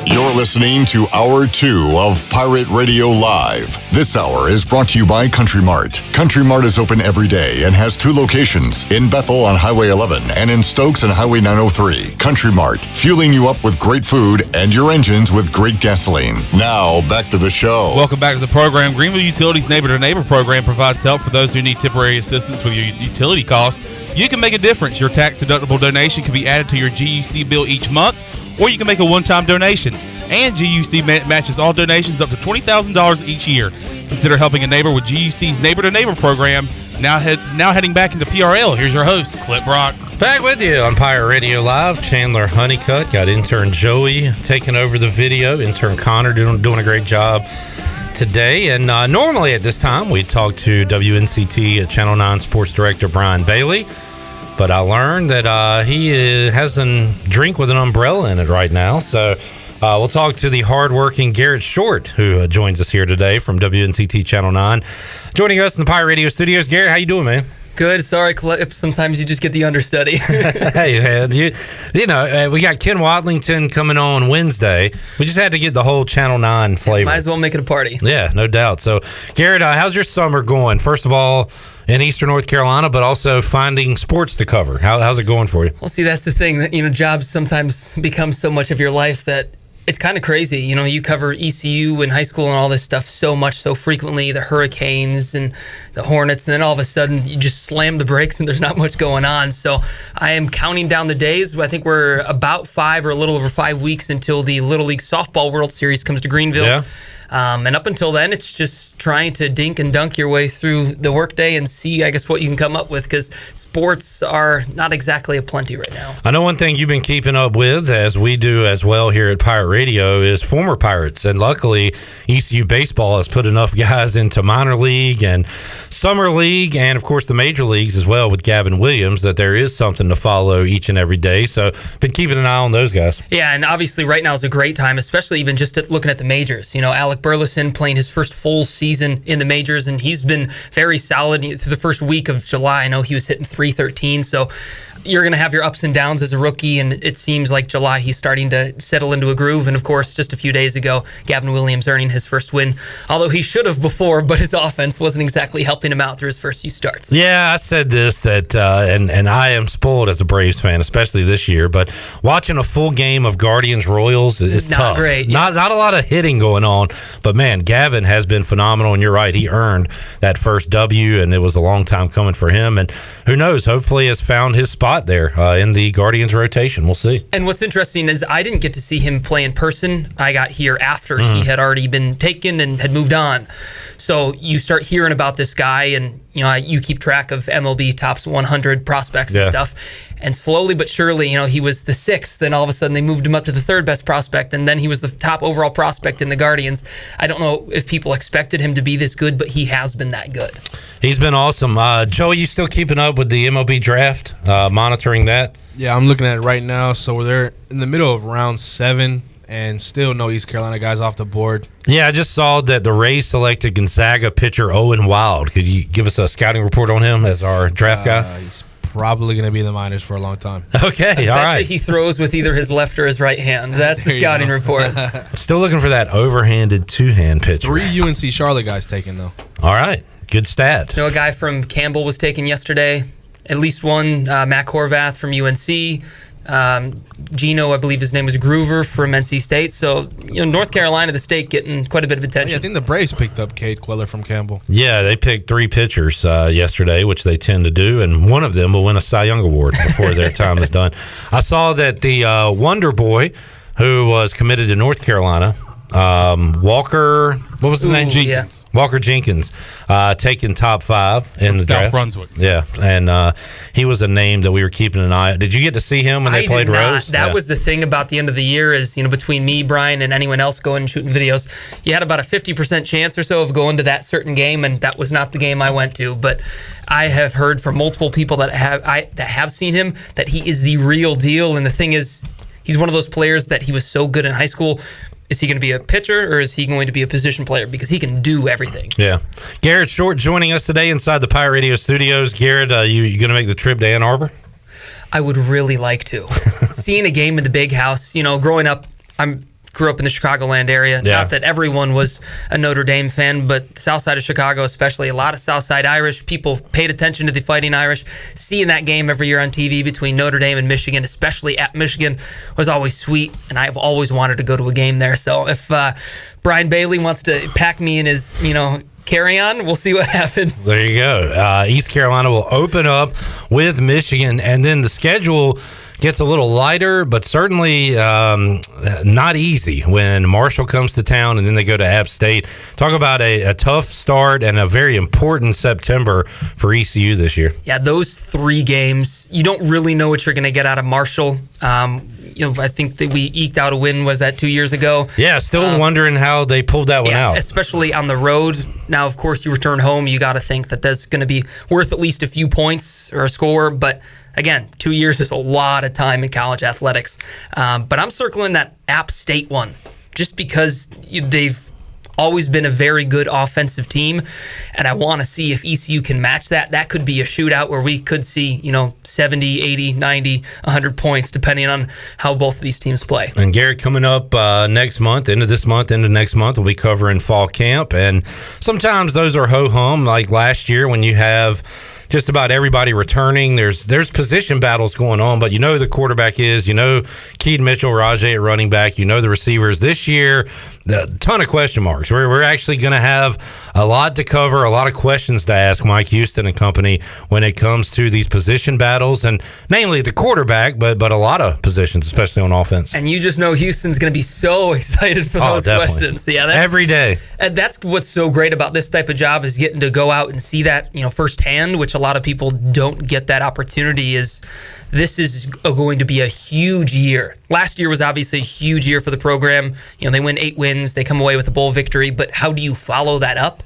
You're listening to Hour 2 of Pirate Radio Live. This hour is brought to you by Country Mart. Country Mart is open every day and has 2 locations, in Bethel on Highway 11 and in Stokes on Highway 903. Country Mart, fueling you up with great food and your engines with great gasoline. Now, back to the show. Welcome back to the program. Greenville Utilities Neighbor to Neighbor program provides help for those who need temporary assistance with your utility costs. You can make a difference. Your tax-deductible donation can be added to your GUC bill each month, or you can make a one-time donation. And GUC matches all donations up to $20,000 each year. Consider helping a neighbor with GUC's Neighbor to Neighbor program. Now heading back into PRL, here's your host, Clip Brock. Back with you on Pirate Radio Live. Chandler Honeycutt, got intern Joey taking over the video. Intern Connor doing a great job today. And normally at this time, we talk to WNCT Channel 9 Sports Director Brian Bailey. But I learned that he has a drink with an umbrella in it right now. So we'll talk to the hardworking Garrett Short, who joins us here today from WNCT Channel 9. Joining us in the Pirate Radio studios. Garrett, how you doing, man? Good. Sorry, Clip. Sometimes you just get the understudy. Hey, man. You know, we got Ken Watlington coming on Wednesday. We just had to get the whole Channel 9 flavor. Might as well make it a party. Yeah, no doubt. So, Garrett, how's your summer going? First of all, in Eastern North Carolina, but also finding sports to cover. How's it going for you? Well, see, that's the thing. That, jobs sometimes become so much of your life that it's kind of crazy. You cover ECU and high school and all this stuff so much, so frequently, the Hurricanes and the Hornets, and then all of a sudden you just slam the brakes and there's not much going on. So I am counting down the days. I think we're about 5 or a little over 5 weeks until the Little League Softball World Series comes to Greenville. Yeah. And up until then, it's just trying to dink and dunk your way through the workday and see, I guess, what you can come up with, because sports are not exactly aplenty right now. I know one thing you've been keeping up with, as we do as well here at Pirate Radio, is former Pirates. And luckily, ECU baseball has put enough guys into minor league and summer league and, of course, the major leagues as well with Gavin Williams, that there is something to follow each and every day. So been keeping an eye on those guys. Yeah, and obviously right now is a great time, especially even just looking at the majors. Alec Burleson playing his first full season in the majors, and he's been very solid through the first week of July. I know he was hitting .313, so you're going to have your ups and downs as a rookie, and it seems like July he's starting to settle into a groove. And of course, just a few days ago, Gavin Williams earning his first win, although he should have before, but his offense wasn't exactly helping him out through his first few starts. Yeah, I said this, that and I am spoiled as a Braves fan, especially this year, but watching a full game of Guardians Royals is not tough. Great. Yeah. Not a lot of hitting going on, but man, Gavin has been phenomenal, and you're right, he earned that first W, and it was a long time coming for him, and who knows, hopefully has found his spot there in the Guardians rotation. We'll see. And what's interesting is I didn't get to see him play in person. I got here after he had already been taken and had moved on. So you start hearing about this guy, and you keep track of MLB Top's 100 prospects and stuff. And slowly but surely, he was the 6th, and all of a sudden they moved him up to the 3rd best prospect, and then he was the top overall prospect in the Guardians. I don't know if people expected him to be this good, but he has been that good. He's been awesome. Joey, you still keeping up with the MLB draft, monitoring that? Yeah, I'm looking at it right now. So we're there in the middle of round 7, and still no East Carolina guys off the board. Yeah, I just saw that the Rays selected Gonzaga pitcher Owen Wild. Could you give us a scouting report on him as our draft guy? He's probably going to be in the minors for a long time. Okay, all right. He throws with either his left or his right hand. That's the scouting report. Still looking for that overhanded two-hand pitcher. 3 UNC Charlotte guys taken, though. All right, good stat. A guy from Campbell was taken yesterday. At least one, Matt Horvath from UNC. Gino, I believe his name was Groover from NC State. So, North Carolina, the state, getting quite a bit of attention. Yeah, I think the Braves picked up Cade Queller from Campbell. Yeah, they picked 3 pitchers yesterday, which they tend to do, and one of them will win a Cy Young Award before their time is done. I saw that the Wonder Boy, who was committed to North Carolina, Walker, what was his name? Jenkins. Yeah. Walker Jenkins, taken top 5 in the draft. South Brunswick. Yeah, and he was a name that we were keeping an eye on. Did you get to see him when they played Rose? That was the thing about the end of the year is, between me, Brian, and anyone else going and shooting videos, you had about a 50% chance or so of going to that certain game, and that was not the game I went to. But I have heard from multiple people that have seen him that he is the real deal. And the thing is, he's one of those players that he was so good in high school. Is he going to be a pitcher or is he going to be a position player? Because he can do everything. Yeah. Garrett Short joining us today inside the Pirate Radio studios. Garrett, you going to make the trip to Ann Arbor? I would really like to. Seeing a game in the big house, growing up, grew up in the Chicagoland area. Yeah. Not that everyone was a Notre Dame fan, but the south side of Chicago, especially, a lot of south side Irish people paid attention to the Fighting Irish. Seeing that game every year on TV between Notre Dame and Michigan, especially at Michigan, was always sweet, and I've always wanted to go to a game there. So if Brian Bailey wants to pack me in his, carry-on, we'll see what happens. There you go. East Carolina will open up with Michigan, and then the schedule gets a little lighter, but certainly not easy when Marshall comes to town and then they go to App State. Talk about a tough start and a very important September for ECU this year. Yeah, those 3 games, you don't really know what you're going to get out of Marshall. I think that we eked out a win, was that 2 years ago? Yeah, still wondering how they pulled that one out. Especially on the road. Now, of course, you return home, you got to think that that's going to be worth at least a few points or a score, but again, 2 years is a lot of time in college athletics. But I'm circling that App State one just because they've always been a very good offensive team, and I want to see if ECU can match that. That could be a shootout where we could see, 70, 80, 90, 100 points, depending on how both of these teams play. And Garrett, coming up next month, into this month, into next month, we'll be covering fall camp, and sometimes those are ho-hum, like last year when you have just about everybody returning. There's position battles going on, but the quarterback is, Keaton Mitchell, Rajay at running back, the receivers. This year, a ton of question marks. We're actually going to have a lot to cover, a lot of questions to ask Mike Houston and company when it comes to these position battles, and namely the quarterback, but a lot of positions, especially on offense. And you just know Houston's going to be so excited for those definitely. questions. Yeah, every day. And that's what's so great about this type of job is getting to go out and see that, firsthand, which a lot of people don't get that opportunity. This is going to be a huge year. Last year was obviously a huge year for the program. They win 8 wins, they come away with a bowl victory, but how do you follow that up?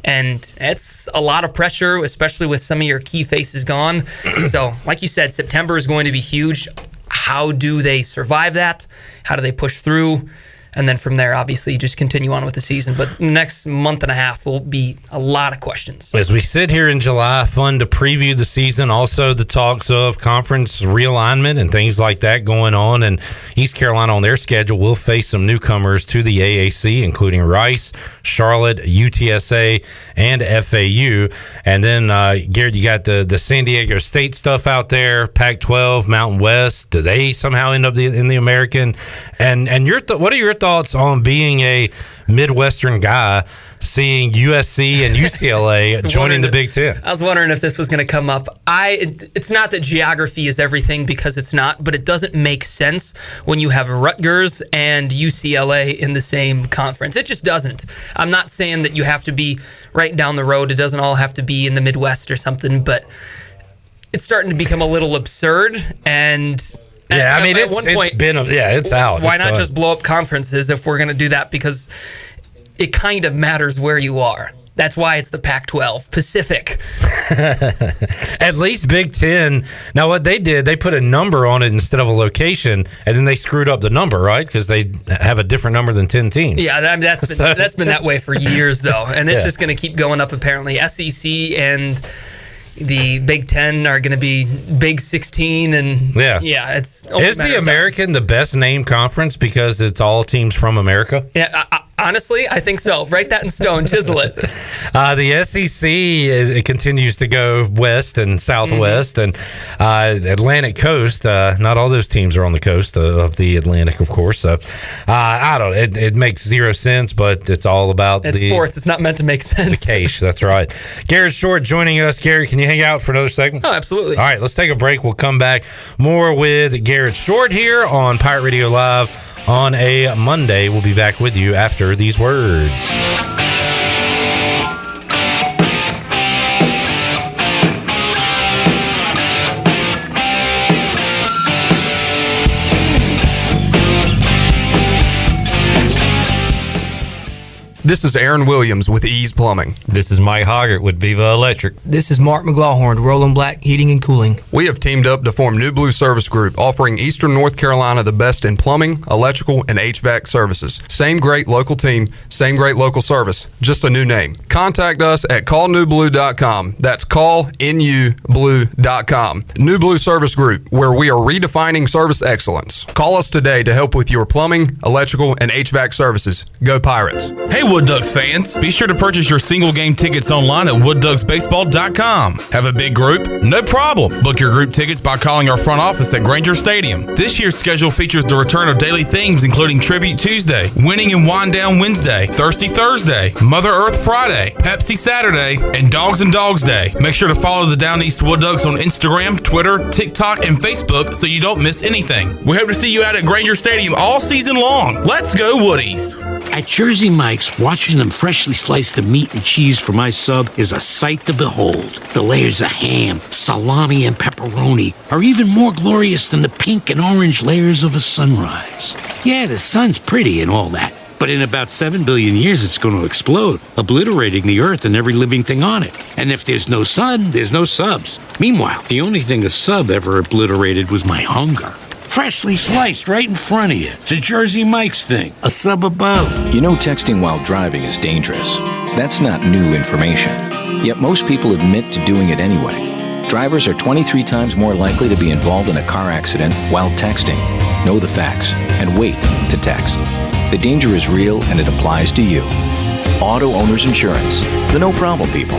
And it's a lot of pressure, especially with some of your key faces gone. So, like you said, September is going to be huge. How do they survive that? How do they push through? And then from there, obviously, you just continue on with the season. But the next month and a half will be a lot of questions. As we sit here in July, fun to preview the season. Also, the talks of conference realignment and things like that going on. And East Carolina on their schedule will face some newcomers to the AAC, including Rice, Charlotte, UTSA, and FAU. And then, Garrett, you got the San Diego State stuff out there, Pac-12, Mountain West. Do they somehow end up in the American? And what are your thoughts on being a Midwestern guy, seeing USC and UCLA joining the Big Ten? I was wondering if this was going to come up. It's not that geography is everything, because it's not, but it doesn't make sense when you have Rutgers and UCLA in the same conference. It just doesn't. I'm not saying that you have to be right down the road. It doesn't all have to be in the Midwest or something, but it's starting to become a little absurd. And yeah, I mean, at one point, it's out. Why It's not done. just blow up conferences if we're going to do that? Because it kind of matters where you are. That's why it's the Pac-12 Pacific. At least Big Ten. Now, what they did, they put a number on it instead of a location, and then they screwed up the number, right? Because they have a different number than 10 teams. Yeah, that's been that way for years, though, and it's just going to keep going up. Apparently, SEC and the Big Ten are going to be Big 16, and it's only Is the American the best named conference because it's all teams from America? Yeah, honestly, I think so. Write that in stone, chisel it. The SEC it continues to go west and southwest, and Atlantic coast. Not all those teams are on the coast of the Atlantic, of course. So I don't know. It makes zero sense, but it's all about It's sports. It's not meant to make sense. The case. That's right. Garrett Short joining us. Garrett, can you hang out for another segment? Oh, absolutely. All right, let's take a break. We'll come back more with Garrett Short here on Pirate Radio Live on a Monday. We'll be back with you after these words. This is Aaron Williams with Ease Plumbing. This is Mike Hoggart with Viva Electric. This is Mark McGlawhorn, Roland Black Heating and Cooling. We have teamed up to form New Blue Service Group, offering Eastern North Carolina the best in plumbing, electrical, and HVAC services. Same great local team, same great local service, just a new name. Contact us at callnewblue.com. That's callnublue.com. New Blue Service Group, where we are redefining service excellence. Call us today to help with your plumbing, electrical, and HVAC services. Go Pirates. Hey, Wood Ducks fans, be sure to purchase your single game tickets online at woodducksbaseball.com. Have a big group? No problem. Book your group tickets by calling our front office at Granger Stadium. This year's schedule features the return of daily themes including Tribute Tuesday, Winning and Wind Down Wednesday, Thirsty Thursday, Mother Earth Friday, Pepsi Saturday, and Dogs and Dogs Day. Make sure to follow the Down East Wood Ducks on Instagram, Twitter, TikTok, and Facebook so you don't miss anything. We hope to see you out at Granger Stadium all season long. Let's go Woodies! At Jersey Mike's, watching them freshly slice the meat and cheese for my sub is a sight to behold. The layers of ham, salami, and pepperoni are even more glorious than the pink and orange layers of a sunrise. Yeah, the sun's pretty and all that, but in about 7 billion years it's going to explode, obliterating the earth and every living thing on it. And if there's no sun, there's no subs. Meanwhile, the only thing a sub ever obliterated was my hunger. Freshly sliced right in front of you. It's a Jersey Mike's thing. A sub above. You know texting while driving is dangerous. That's not new information. Yet most people admit to doing it anyway. Drivers are 23 times more likely to be involved in a car accident while texting. Know the facts and wait to text. The danger is real and it applies to you. Auto Owners Insurance. The no problem people.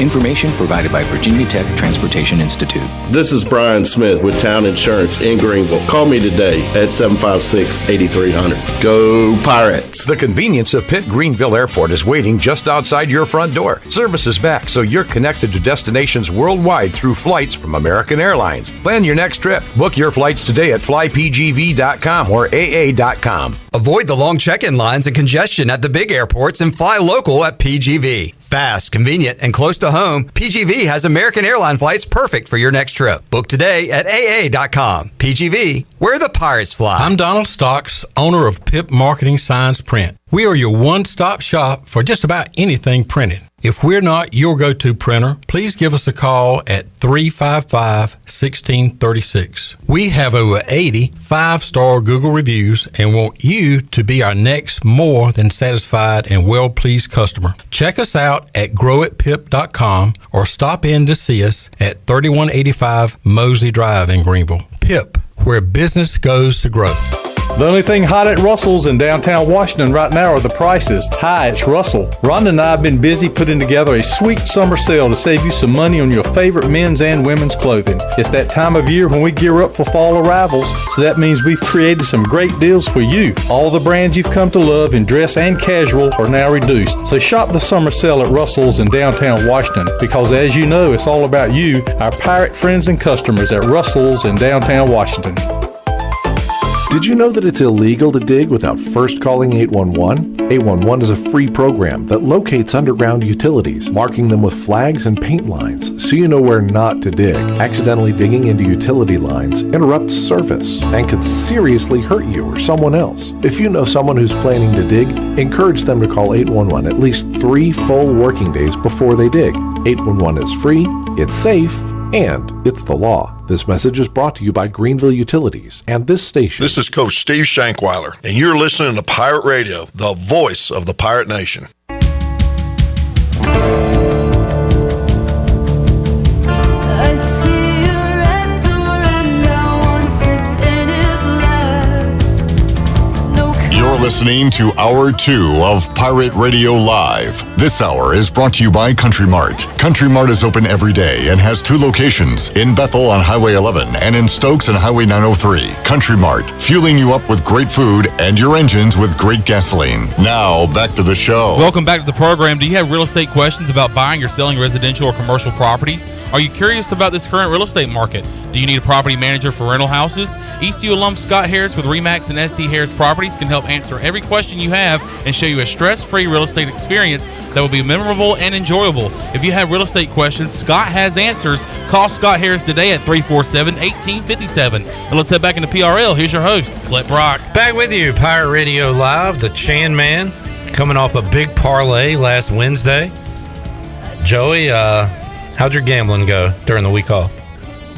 Information provided by Virginia Tech Transportation Institute. This is Brian Smith with Town Insurance in Greenville. Call me today at 756-8300. Go Pirates! The convenience of Pitt Greenville Airport is waiting just outside your front door. Service is back, so you're connected to destinations worldwide through flights from American Airlines. Plan your next trip. Book your flights today at flypgv.com or aa.com. Avoid the long check-in lines and congestion at the big airports and fly local at PGV. Fast, convenient, and close to home, PGV has American airline flights perfect for your next trip. Book today at aa.com. PGV, where the Pirates fly. I'm Donald Stocks, owner of Pip Marketing Signs Print. We are your one-stop shop for just about anything printed. If we're not your go-to printer, please give us a call at 355-1636. We have over 80 5-star Google reviews and want you to be our next more than satisfied and well-pleased customer. Check us out at growatpip.com or stop in to see us at 3185 Mosley Drive in Greenville. Pip, where business goes to grow. The only thing hot at Russell's in downtown Washington right now are the prices. Hi, it's Russell. Rhonda and I have been busy putting together a sweet summer sale to save you some money on your favorite men's and women's clothing. It's that time of year when we gear up for fall arrivals, so that means we've created some great deals for you. All the brands you've come to love in dress and casual are now reduced. So shop the summer sale at Russell's in downtown Washington, because as you know, it's all about you, our pirate friends and customers at Russell's in downtown Washington. Did you know that it's illegal to dig without first calling 811? 811 is a free program that locates underground utilities, marking them with flags and paint lines so you know where not to dig. Accidentally digging into utility lines interrupts service and could seriously hurt you or someone else. If you know someone who's planning to dig, encourage them to call 811 at least 3 full working days before they dig. 811 is free, it's safe, and it's the law. This message is brought to you by Greenville Utilities and this station. This is Coach Steve Shankweiler, and you're listening to Pirate Radio, the voice of the Pirate Nation. You're listening to Hour 2 of Pirate Radio Live. This hour is brought to you by Country Mart. Country Mart is open every day and has 2 locations, in Bethel on Highway 11 and in Stokes on Highway 903. Country Mart, fueling you up with great food and your engines with great gasoline. Now, back to the show. Welcome back to the program. Do you have real estate questions about buying or selling residential or commercial properties? Are you curious about this current real estate market? Do you need a property manager for rental houses? ECU alum Scott Harris with RE/MAX and SD Harris Properties can help answer every question you have and show you a stress-free real estate experience that will be memorable and enjoyable. If you have real estate questions, Scott has answers. Call Scott Harris today at 347-1857. And let's head back into PRL. Here's your host, Clip Brock. Back with you, Pirate Radio Live. The Chan Man coming off a big parlay last Wednesday. Joey, how'd your gambling go during the week off?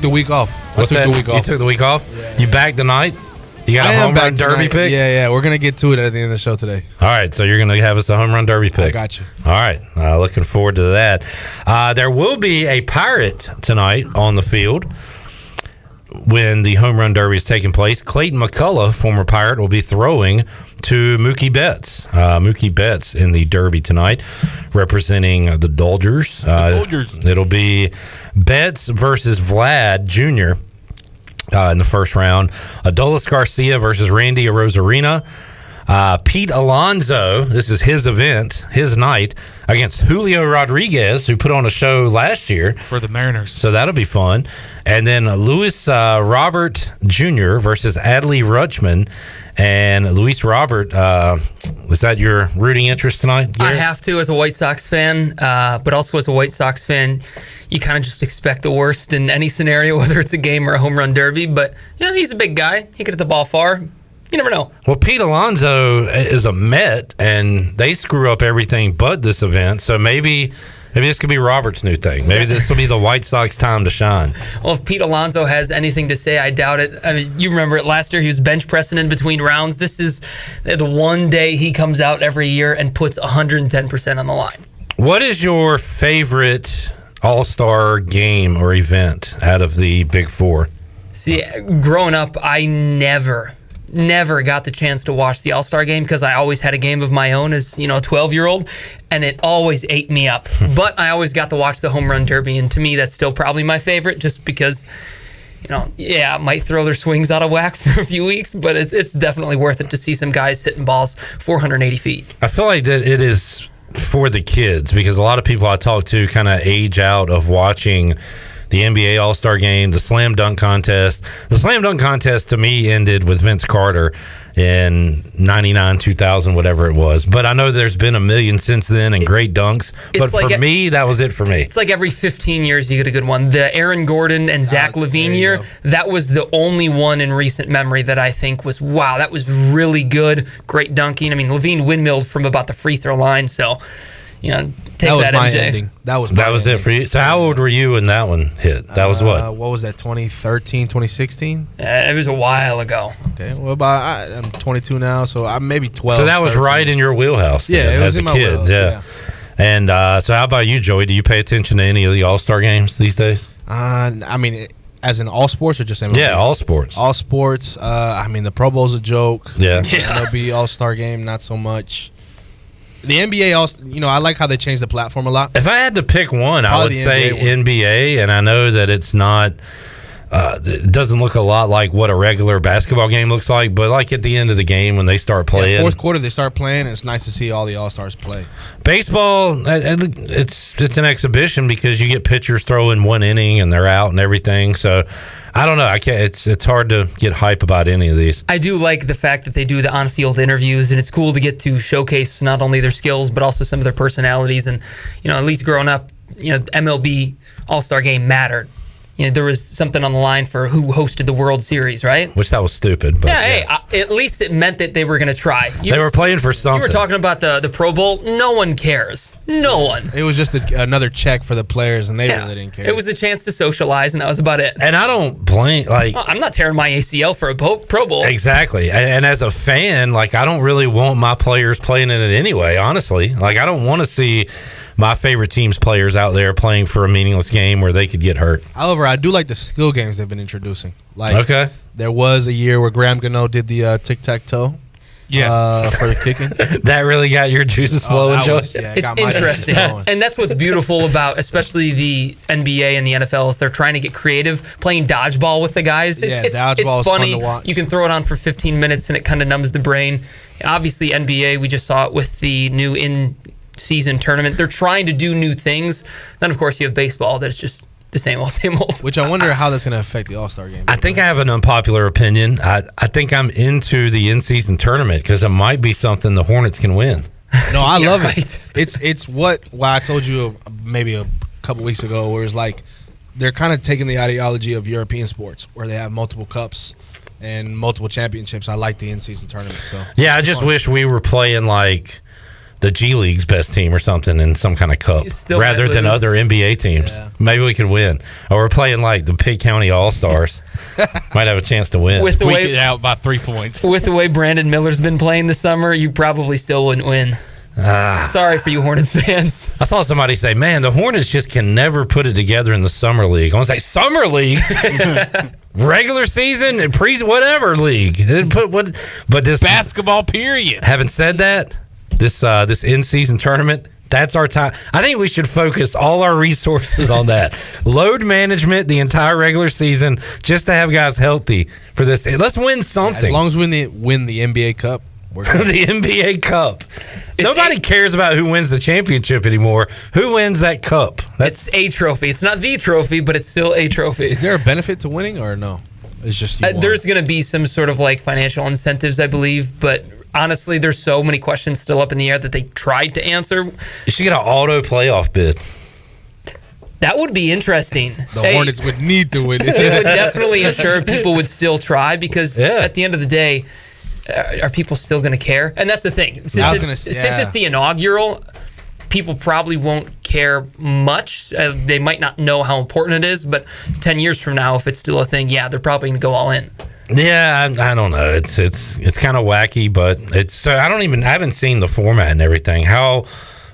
The week off. What's that? You took the week off? Yeah. You back tonight? You got a home run derby pick? Yeah. We're going to get to it at the end of the show today. All right, so you're going to have us a home run derby pick. I got you. All right, looking forward to that. There will be a Pirate tonight on the field when the home run derby is taking place. Clayton McCullough, former Pirate, will be throwing to Mookie Betts. Mookie Betts in the derby tonight, representing the Dodgers. It'll be Betts versus Vlad Jr. In the first round. Adolis Garcia versus Randy Arozarena. Pete Alonso, this is his event, his night, against Julio Rodriguez, who put on a show last year. For the Mariners. So that'll be fun. And then Luis Robert Jr. versus Adley Rutschman. And Luis Robert, was that your rooting interest tonight, Garrett? I have to as a White Sox fan, but also as a White Sox fan, you kind of just expect the worst in any scenario, whether it's a game or a home run derby. But, he's a big guy. He could hit the ball far. You never know. Well, Pete Alonso is a Met, and they screw up everything but this event. So maybe this could be Robert's new thing. Maybe this will be the White Sox time to shine. Well, if Pete Alonso has anything to say, I doubt it. I mean, you remember it last year. He was bench pressing in between rounds. This is the one day he comes out every year and puts 110% on the line. What is your favorite All-Star game or event out of the Big Four? See, growing up, I never got the chance to watch the All-Star game because I always had a game of my own as, a 12-year-old, and it always ate me up. But I always got to watch the home run derby, and to me, that's still probably my favorite just because, it might throw their swings out of whack for a few weeks, but it's definitely worth it to see some guys hitting balls 480 feet. I feel like that it is for the kids because a lot of people I talk to kind of age out of watching the NBA All-Star Game, the Slam Dunk Contest. The Slam Dunk Contest, to me, ended with Vince Carter in 99, 2000, whatever it was. But I know there's been a million since then and great dunks. But like for me, that was it for me. It's like every 15 years you get a good one. The Aaron Gordon and Zach LaVine year, that was the only one in recent memory that I think was, wow, that was really good. Great dunking. I mean, LaVine windmilled from about the free throw line, so... take that, my MJ. ending. That was it for you. So how old were you when that one hit? That was what? What was that? 2013, 2016? It was a while ago. Okay. Well, I'm 22 now, so I'm maybe 12. So that was 13. Right in your wheelhouse. Yeah, then, it was as in a my kid. wheelhouse. Yeah. And so how about you, Joey? Do you pay attention to any of the All-Star games these days? I mean, as in all sports or just MLB? Yeah, all sports. All sports. I mean, the Pro Bowl's a joke. Yeah. MLB All-Star game, not so much. The NBA also, I like how they changed the platform a lot. If I had to pick one, I would say NBA, and I know that it's not it doesn't look a lot like what a regular basketball game looks like, but like at the end of the game when they start playing. Fourth quarter, they start playing, and it's nice to see all the All-Stars play. Baseball, it's an exhibition because you get pitchers throwing one inning and they're out and everything. So I don't know. It's hard to get hype about any of these. I do like the fact that they do the on-field interviews, and it's cool to get to showcase not only their skills but also some of their personalities. And at least growing up, MLB All-Star Game mattered. There was something on the line for who hosted the World Series, right? Which that was stupid. But Hey, at least it meant that they were going to try. They were playing for something. You were talking about the Pro Bowl. No one cares. No one. It was just another check for the players, and they really didn't care. It was a chance to socialize, and that was about it. And I don't blame, I'm not tearing my ACL for a Pro Bowl. Exactly. And as a fan, I don't really want my players playing in it anyway, honestly. I don't want to see my favorite team's players out there playing for a meaningless game where they could get hurt. However, I do like the skill games they've been introducing. Okay. There was a year where Graham Gano did the tic-tac-toe. Yes. For the kicking. That really got your juices flowing, Joe? It's interesting. And that's what's beautiful about especially the NBA and the NFL is they're trying to get creative, playing dodgeball with the guys. Dodgeball is funny. fun to watch. You can throw it on for 15 minutes and it kind of numbs the brain. Obviously, NBA, we just saw it with the new in-season tournament. They're trying to do new things. Then, of course, you have baseball that's just the same old. Which I wonder how that's going to affect the All-Star game. I think I have an unpopular opinion. I think I'm into the in-season tournament because it might be something the Hornets can win. No, I love it. It's why I told you maybe a couple weeks ago where it's they're kind of taking the ideology of European sports where they have multiple cups and multiple championships. I like the in-season tournament. So yeah, I just wish we were playing the G League's best team or something in some kind of cup rather than other NBA teams. Yeah. Maybe we could win. Or we're playing the Pitt County All-Stars. Might have a chance to win. Squeak it out by 3 points. With the way Brandon Miller's been playing this summer, you probably still wouldn't win. Sorry for you Hornets fans. I saw somebody say, man, the Hornets just can never put it together in the summer league. I was like, summer league? Regular season and whatever league. But this basketball period. Having said that, this in-season tournament, that's our time. I think we should focus all our resources on that. Load management the entire regular season just to have guys healthy for this. Let's win something. As long as we win the NBA Cup. The NBA Cup. Nobody cares about who wins the championship anymore. Who wins that cup? It's a trophy. It's not the trophy, but it's still a trophy. Is there a benefit to winning or no? It's just there's going to be some sort of financial incentives, I believe, but honestly, there's so many questions still up in the air that they tried to answer. You should get an auto playoff bid. That would be interesting. The Hornets would need to win it. It would definitely ensure people would still try because at the end of the day, are people still going to care? And that's the thing. Since it's the inaugural, people probably won't care much. They might not know how important it is, but 10 years from now, if it's still a thing, they're probably going to go all in. Yeah, I don't know. It's kind of wacky, but I haven't seen the format and everything. How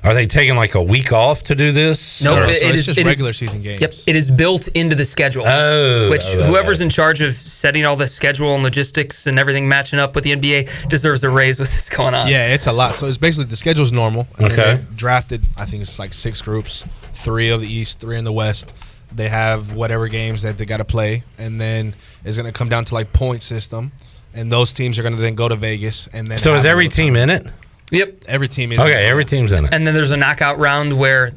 are they taking a week off to do this? No, nope, it's just regular season games. Yep, it is built into the schedule. Whoever's in charge of setting all the schedule and logistics and everything matching up with the NBA deserves a raise with this going on. Yeah, it's a lot. So it's basically the schedule's normal. And okay. They drafted, I think it's 6 groups, 3 of the East, 3 in the West. They have whatever games that they got to play, and then it's going to come down to point system, and those teams are going to then go to Vegas. And then so is every team in it? Yep. Every team is okay, every team's in it. And then there's a knockout round where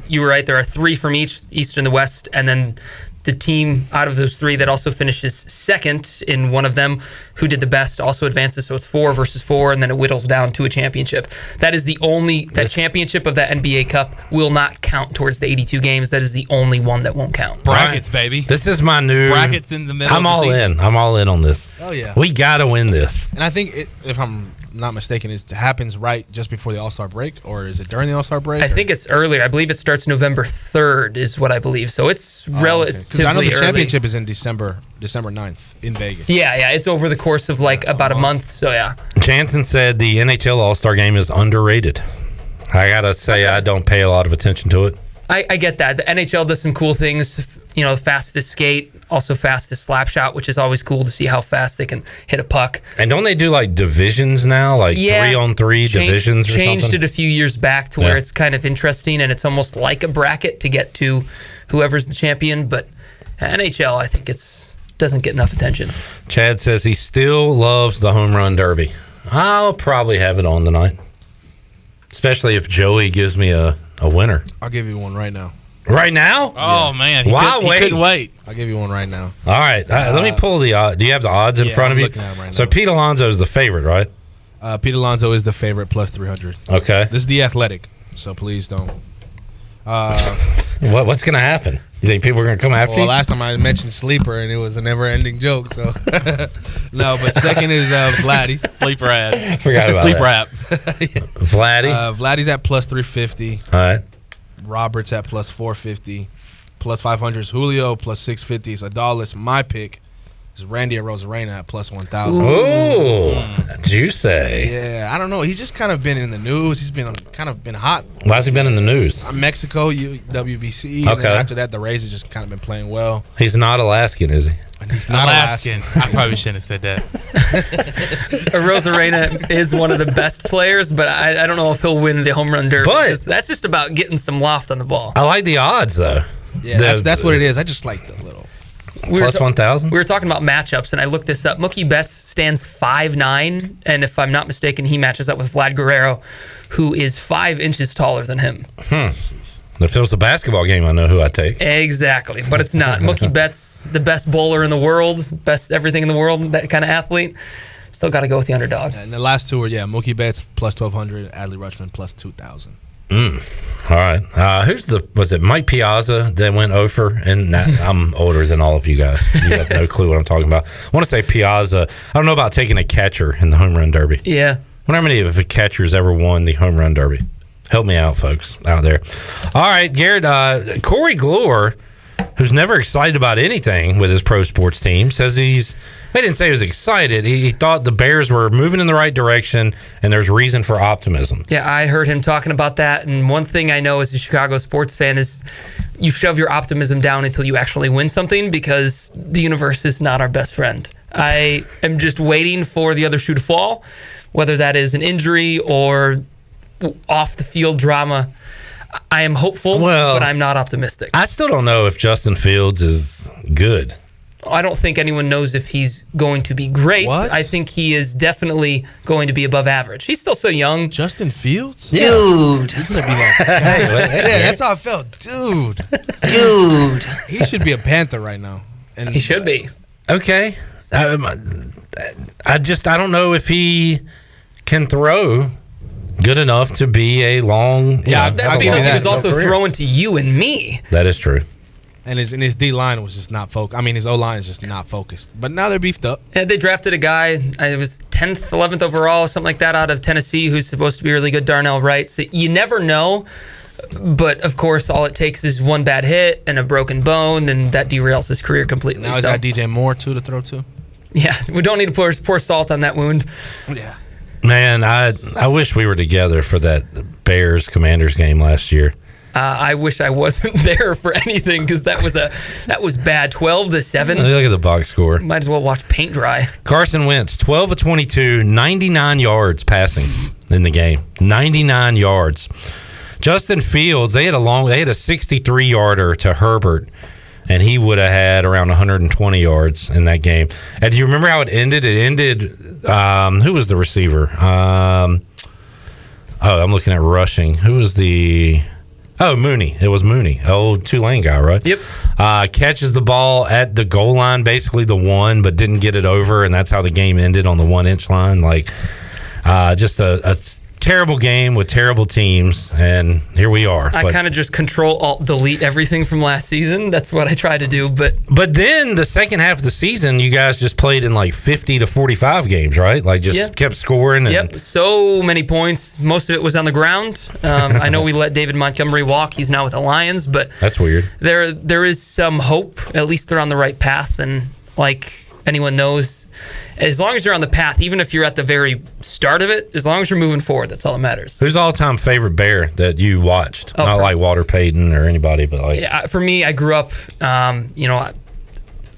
you were right, there are 3 from each, East and the West, and then the team out of those 3 that also finishes second in one of them, who did the best, also advances. So it's 4 versus 4, and then it whittles down to a championship. That is the only championship of that NBA Cup will not count towards the 82 games. That is the only one that won't count. Brackets, baby. This is my new brackets in the middle. I'm all in. I'm all in on this. Oh yeah, we gotta win this. And I think if I'm not mistaken, it happens right just before the All-Star break, or is it during the All-Star break? I think it's earlier. I believe it starts November 3rd is what I believe. So it's relatively I know the early. championship is in December 9th in Vegas. Yeah. It's over the course of about a month. So yeah. Jansen said the NHL All-Star Game is underrated. I gotta say, I don't pay a lot of attention to it. I get that. The NHL does some cool things. Fastest skate, also fastest slap shot, which is always cool to see how fast they can hit a puck. And don't they do divisions now, 3-on-3 divisions or something? Changed it a few years back to where it's kind of interesting, and it's almost like a bracket to get to whoever's the champion. But NHL, I think doesn't get enough attention. Chad says he still loves the home run derby. I'll probably have it on tonight, especially if Joey gives me a winner. I'll give you one right now. Right now? Oh, man. He couldn't wait. I'll give you one right now. All right. Let me pull the odds. Do you have the odds in front of you? Looking at them right so now. Pete Alonso is the favorite, right? Pete Alonso is the favorite plus 300. Okay. This is the Athletic, so please don't. What's going to happen? You think people are going to come after you? Well, last time I mentioned Sleeper, and it was a never-ending joke. So no, but second is Vladdy. Sleeper ad. Forgot about Sleeper that. Vladdy? Vladdy's at plus 350. All right. Robert's at plus 450. Plus 500 is Julio. Plus 650 is Adalis. My pick is Randy Arozarena at plus 1,000. Ooh, juicy. Yeah, I don't know. He's just kind of been in the news. He's been kind of been hot. Why has he been in the news? Mexico, WBC. And Okay. then after that, the Rays have just kind of been playing well. He's not Alaskan, is he? And he's not Alaskan. I probably shouldn't have said that. Rosarena is one of the best players, but I don't know if he'll win the home run derby. But- 'cause that's just about getting some loft on the ball. I like the odds, though. Yeah, that's what it is. I just like the little. Plus 1,000? We were talking about matchups, and I looked this up. Mookie Betts stands 5'9", and if I'm not mistaken, he matches up with Vlad Guerrero, who is 5 inches taller than him. If it was a basketball game, I know who I'd take. Exactly, but it's not. Mookie Betts, the best bowler in the world, best everything in the world, that kind of athlete. Still got to go with the underdog. And the last two were, Mookie Betts plus 1,200, Adley Rutschman plus 2,000. All right. Was it Mike Piazza that went over? And I'm older than all of you guys. You have no clue what I'm talking about. I want to say Piazza. I don't know about taking a catcher in the home run derby. Yeah. I wonder how many of the catchers ever won the home run derby. Help me out, folks, out there. All right, Garrett. Corey Gloor, who's never excited about anything with his pro sports team, says he didn't say he was excited. He thought the Bears were moving in the right direction, and there's reason for optimism. Yeah, I heard him talking about that, and one thing I know as a Chicago sports fan is you shove your optimism down until you actually win something, because the universe is not our best friend. I am just waiting for the other shoe to fall, whether that is an injury or off-the-field drama. I am hopeful, but I'm not optimistic. I still don't know if Justin Fields is good. I don't think anyone knows if he's going to be great. What? I think he is definitely going to be above average. He's still so young. Justin Fields? Dude. He's going to be like, yeah, that's how I felt. Dude. He should be a Panther right now. And He should be. Okay. I don't know if he can throw good enough to be a long. That's because he was also throwing to you and me. That is true. And his D line was just not focused. I mean, his O line is just not focused. But now they're beefed up. Yeah, they drafted a guy, it was 10th, 11th overall, something like that, out of Tennessee, who's supposed to be really good, Darnell Wright. So you never know. But, of course, all it takes is one bad hit and a broken bone, and that derails his career completely. Now he's got DJ Moore, too, to throw to. Yeah, we don't need to pour salt on that wound. Yeah. Man, I wish we were together for that Bears-Commanders game last year. I wish I wasn't there for anything, because that was bad. 12-7. Look at the box score. Might as well watch paint dry. Carson Wentz, 12 of 22, 99 yards passing in the game. 99 yards. Justin Fields, they had a 63-yarder to Herbert, and he would have had around 120 yards in that game. And do you remember how it ended? It ended, who was the receiver? I'm looking at rushing. Who was the... Oh, Mooney. It was Mooney, old Tulane guy, right? Yep. Catches the ball at the goal line, basically the one, but didn't get it over, and that's how the game ended on the 1-inch line. Just a terrible game with terrible teams, and here we are. I kind of just Control-Alt-Delete everything from last season. That's what I try to do. But then the second half of the season, you guys just played in 50 to 45 games, right? Kept scoring. Yep, so many points. Most of it was on the ground. I know we let David Montgomery walk. He's now with the Lions, but that's weird. There is some hope. At least they're on the right path, and like anyone knows, as long as you're on the path, even if you're at the very start of it, as long as you're moving forward, that's all that matters. Who's the all-time favorite Bear that you watched? Not like Walter Payton or anybody, but like... Yeah, for me, I grew up, I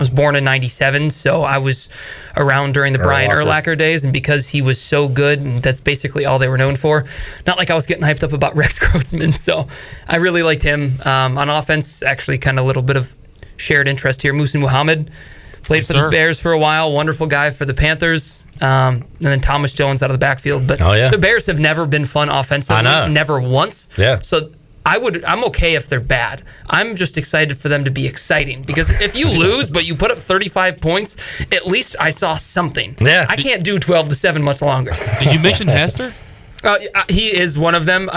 was born in 97, so I was around during the Brian Urlacher days, and because he was so good, and that's basically all they were known for, not like I was getting hyped up about Rex Grossman, so I really liked him. On offense, actually kind of a little bit of shared interest here. Muhsin Muhammad played for the Bears for a while. Wonderful guy for the Panthers. And then Thomas Jones out of the backfield. But the Bears have never been fun offensively. I know. Never once. Yeah. So I'm okay if they're bad. I'm just excited for them to be exciting, because if you lose but you put up 35 points, at least I saw something. Yeah. I can't do 12-7 much longer. Did you mention Hester? He is one of them.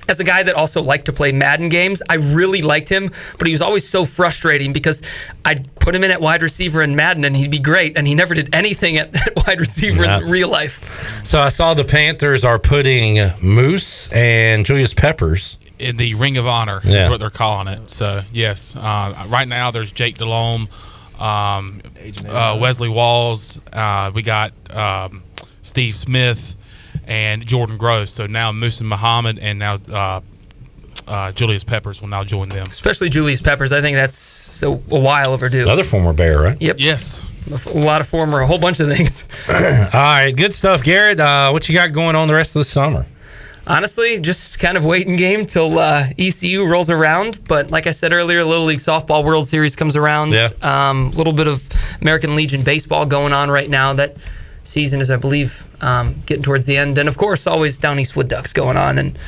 As a guy that also liked to play Madden games, I really liked him, but he was always so frustrating because I'd put him in at wide receiver in Madden and he'd be great, and he never did anything at wide receiver in real life. So I saw the Panthers are putting Moose and Julius Peppers in the Ring of Honor is what they're calling it. So, yes. Right now there's Jake Delhomme, Wesley Walls. We got Steve Smith and Jordan Gross. So now Muhsin Muhammad and now Julius Peppers will now join them. Especially Julius Peppers. I think that's a while overdue. Another former Bear, right? Yep. Yes. A lot of former, a whole bunch of things. All right, good stuff, Garrett. What you got going on the rest of the summer? Honestly, just kind of waiting game till ECU rolls around. But like I said earlier, Little League Softball World Series comes around. Yeah. Little bit of American Legion Baseball going on right now. That season is, I believe, getting towards the end. And, of course, always Down East Wood Ducks going on. And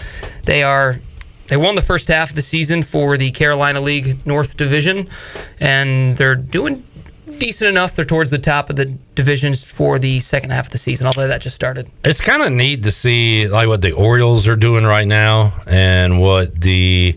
they won the first half of the season for the Carolina League North Division. And they're doing decent enough. They're towards the top of the divisions for the second half of the season, although that just started. It's kind of neat to see like what the Orioles are doing right now and what the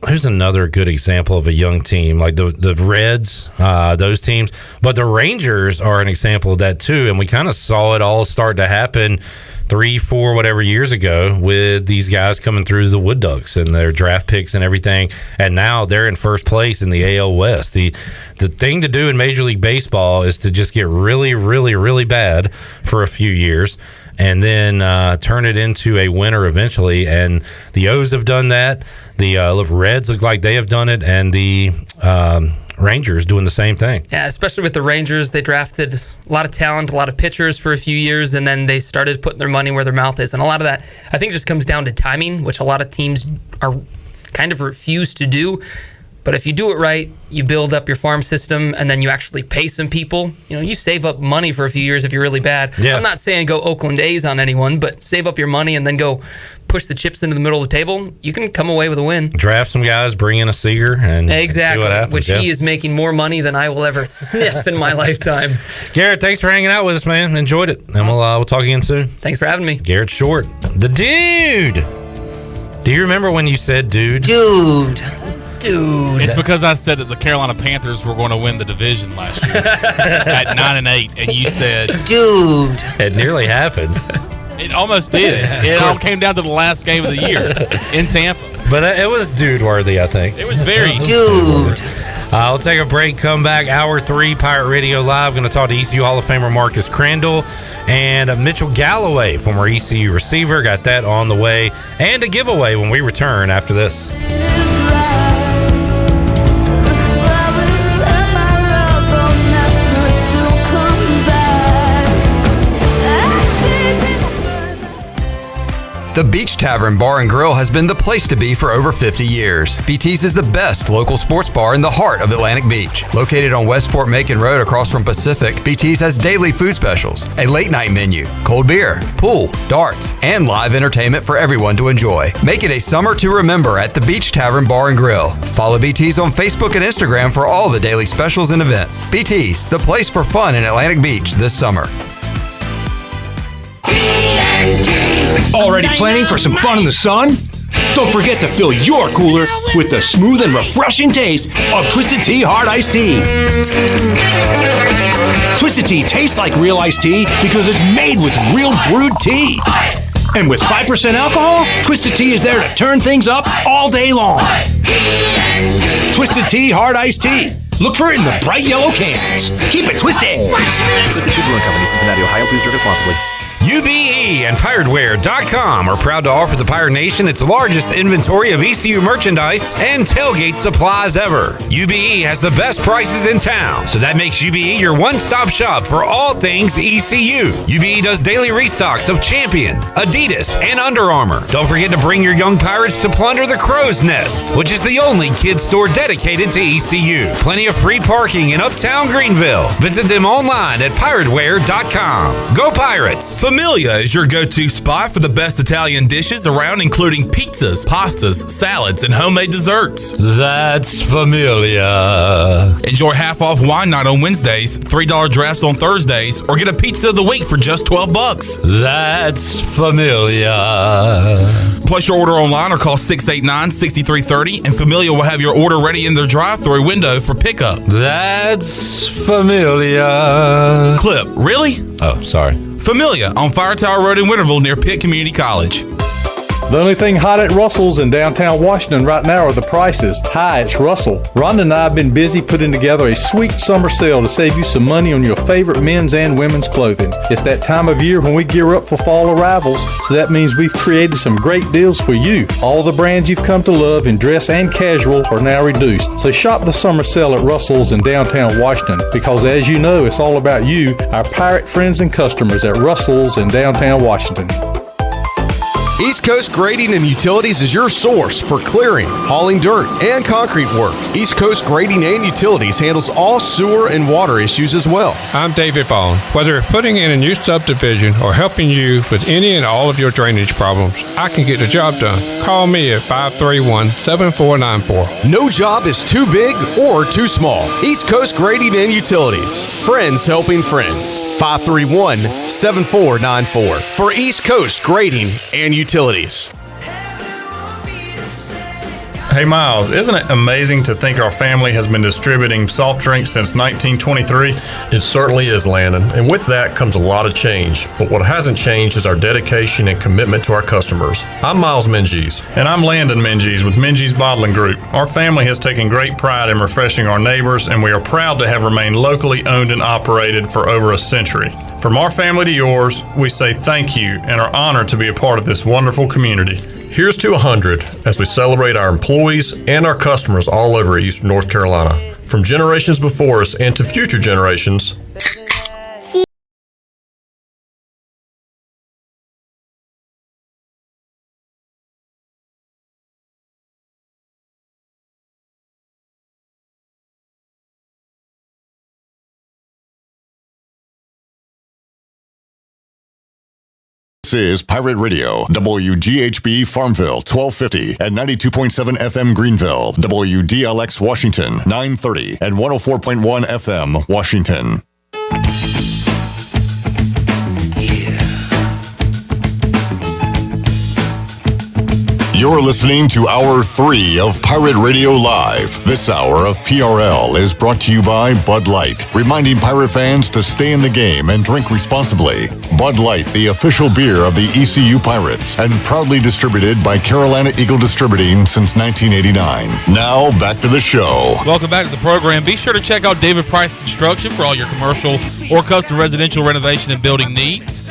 here's another good example of a young team like the Reds, those teams, but the Rangers are an example of that too, and we kind of saw it all start to happen 3-4 whatever years ago with these guys coming through the Wood Ducks and their draft picks and everything, and now they're in first place in the AL West. The thing to do in Major League Baseball is to just get really, really, really bad for a few years and then turn it into a winner eventually, and the O's have done that. The Reds look like they have done it, and the Rangers doing the same thing. Yeah, especially with the Rangers. They drafted a lot of talent, a lot of pitchers for a few years, and then they started putting their money where their mouth is. And a lot of that, I think, just comes down to timing, which a lot of teams are kind of refuse to do. But if you do it right, you build up your farm system, and then you actually pay some people. You save up money for a few years if you're really bad. Yeah. I'm not saying go Oakland A's on anyone, but save up your money and then go push the chips into the middle of the table. You can come away with a win. Draft some guys, bring in a Seager, and exactly, see what happens. Which he is making more money than I will ever sniff in my lifetime. Garrett, thanks for hanging out with us, man. Enjoyed it, and we'll talk again soon. Thanks for having me. Garrett Short, the dude. Do you remember when you said dude? Dude. It's because I said that the Carolina Panthers were going to win the division last year at 9-8, and you said, dude. It nearly happened. It almost did. It all came down to the last game of the year in Tampa. But it was dude worthy, I think. It was very dude. We'll take a break, come back. Hour 3, Pirate Radio Live. Going to talk to ECU Hall of Famer Marcus Crandell and Mitchell Galloway, former ECU receiver. Got that on the way. And a giveaway when we return after this. The Beach Tavern Bar and Grill has been the place to be for over 50 years. BT's is the best local sports bar in the heart of Atlantic Beach. Located on West Fort Macon Road across from Pacific, BT's has daily food specials, a late night menu, cold beer, pool, darts, and live entertainment for everyone to enjoy. Make it a summer to remember at the Beach Tavern Bar and Grill. Follow BT's on Facebook and Instagram for all the daily specials and events. BT's, the place for fun in Atlantic Beach this summer. Already planning for some fun in the sun? Don't forget to fill your cooler with the smooth and refreshing taste of Twisted Tea Hard Iced Tea. Twisted Tea tastes like real iced tea because it's made with real brewed tea. And with 5% alcohol, Twisted Tea is there to turn things up all day long. Twisted Tea Hard Iced Tea. Look for it in the bright yellow cans. Keep it twisted. Twisted Tea Brewing Company, Cincinnati, Ohio. Please drink responsibly. UBE and PirateWear.com are proud to offer the Pirate Nation its largest inventory of ECU merchandise and tailgate supplies ever. UBE has the best prices in town, so that makes UBE your one-stop shop for all things ECU. UBE does daily restocks of Champion, Adidas, and Under Armour. Don't forget to bring your young pirates to plunder the Crow's Nest, which is the only kids store dedicated to ECU. Plenty of free parking in Uptown Greenville. Visit them online at PirateWear.com. Go Pirates! Familia is your go-to spot for the best Italian dishes around, including pizzas, pastas, salads, and homemade desserts. That's Familia. Enjoy half-off wine night on Wednesdays, $3 drafts on Thursdays, or get a pizza of the week for just $12. That's Familia. Place your order online or call 689-6330, and Familia will have your order ready in their drive-thru window for pickup. That's Familia. Clip, really? Oh, sorry. Familia on Fire Tower Road in Winterville near Pitt Community College. The only thing hot at Russell's in downtown Washington right now are the prices. Hi, it's Russell. Rhonda and I have been busy putting together a sweet summer sale to save you some money on your favorite men's and women's clothing. It's that time of year when we gear up for fall arrivals, so that means we've created some great deals for you. All the brands you've come to love in dress and casual are now reduced. So shop the summer sale at Russell's in downtown Washington, because as you know, it's all about you, our pirate friends and customers at Russell's in downtown Washington. East Coast Grading and Utilities is your source for clearing, hauling dirt, and concrete work. East Coast Grading and Utilities handles all sewer and water issues as well. I'm David Bone. Whether putting in a new subdivision or helping you with any and all of your drainage problems, I can get the job done. Call me at 531-7494. No job is too big or too small. East Coast Grading and Utilities. Friends helping friends. 531-7494 for East Coast Grading and Utilities. Hey Miles, isn't it amazing to think our family has been distributing soft drinks since 1923? It certainly is, Landon, and with that comes a lot of change. But what hasn't changed is our dedication and commitment to our customers. I'm Miles Minges. And I'm Landon Minges with Minges Bottling Group. Our family has taken great pride in refreshing our neighbors, and we are proud to have remained locally owned and operated for over a century. From our family to yours, we say thank you and are honored to be a part of this wonderful community. Here's to 100 as we celebrate our employees and our customers all over Eastern North Carolina. From generations before us and to future generations. This is Pirate Radio, WGHB Farmville, 1250 and 92.7 FM Greenville, WDLX Washington, 930 and 104.1 FM Washington. You're listening to Hour 3 of Pirate Radio Live. This hour of PRL is brought to you by Bud Light, reminding pirate fans to stay in the game and drink responsibly. Bud Light, the official beer of the ECU Pirates, and proudly distributed by Carolina Eagle Distributing since 1989. Now, back to the show. Welcome back to the program. Be sure to check out David Price Construction for all your commercial or custom residential renovation and building needs.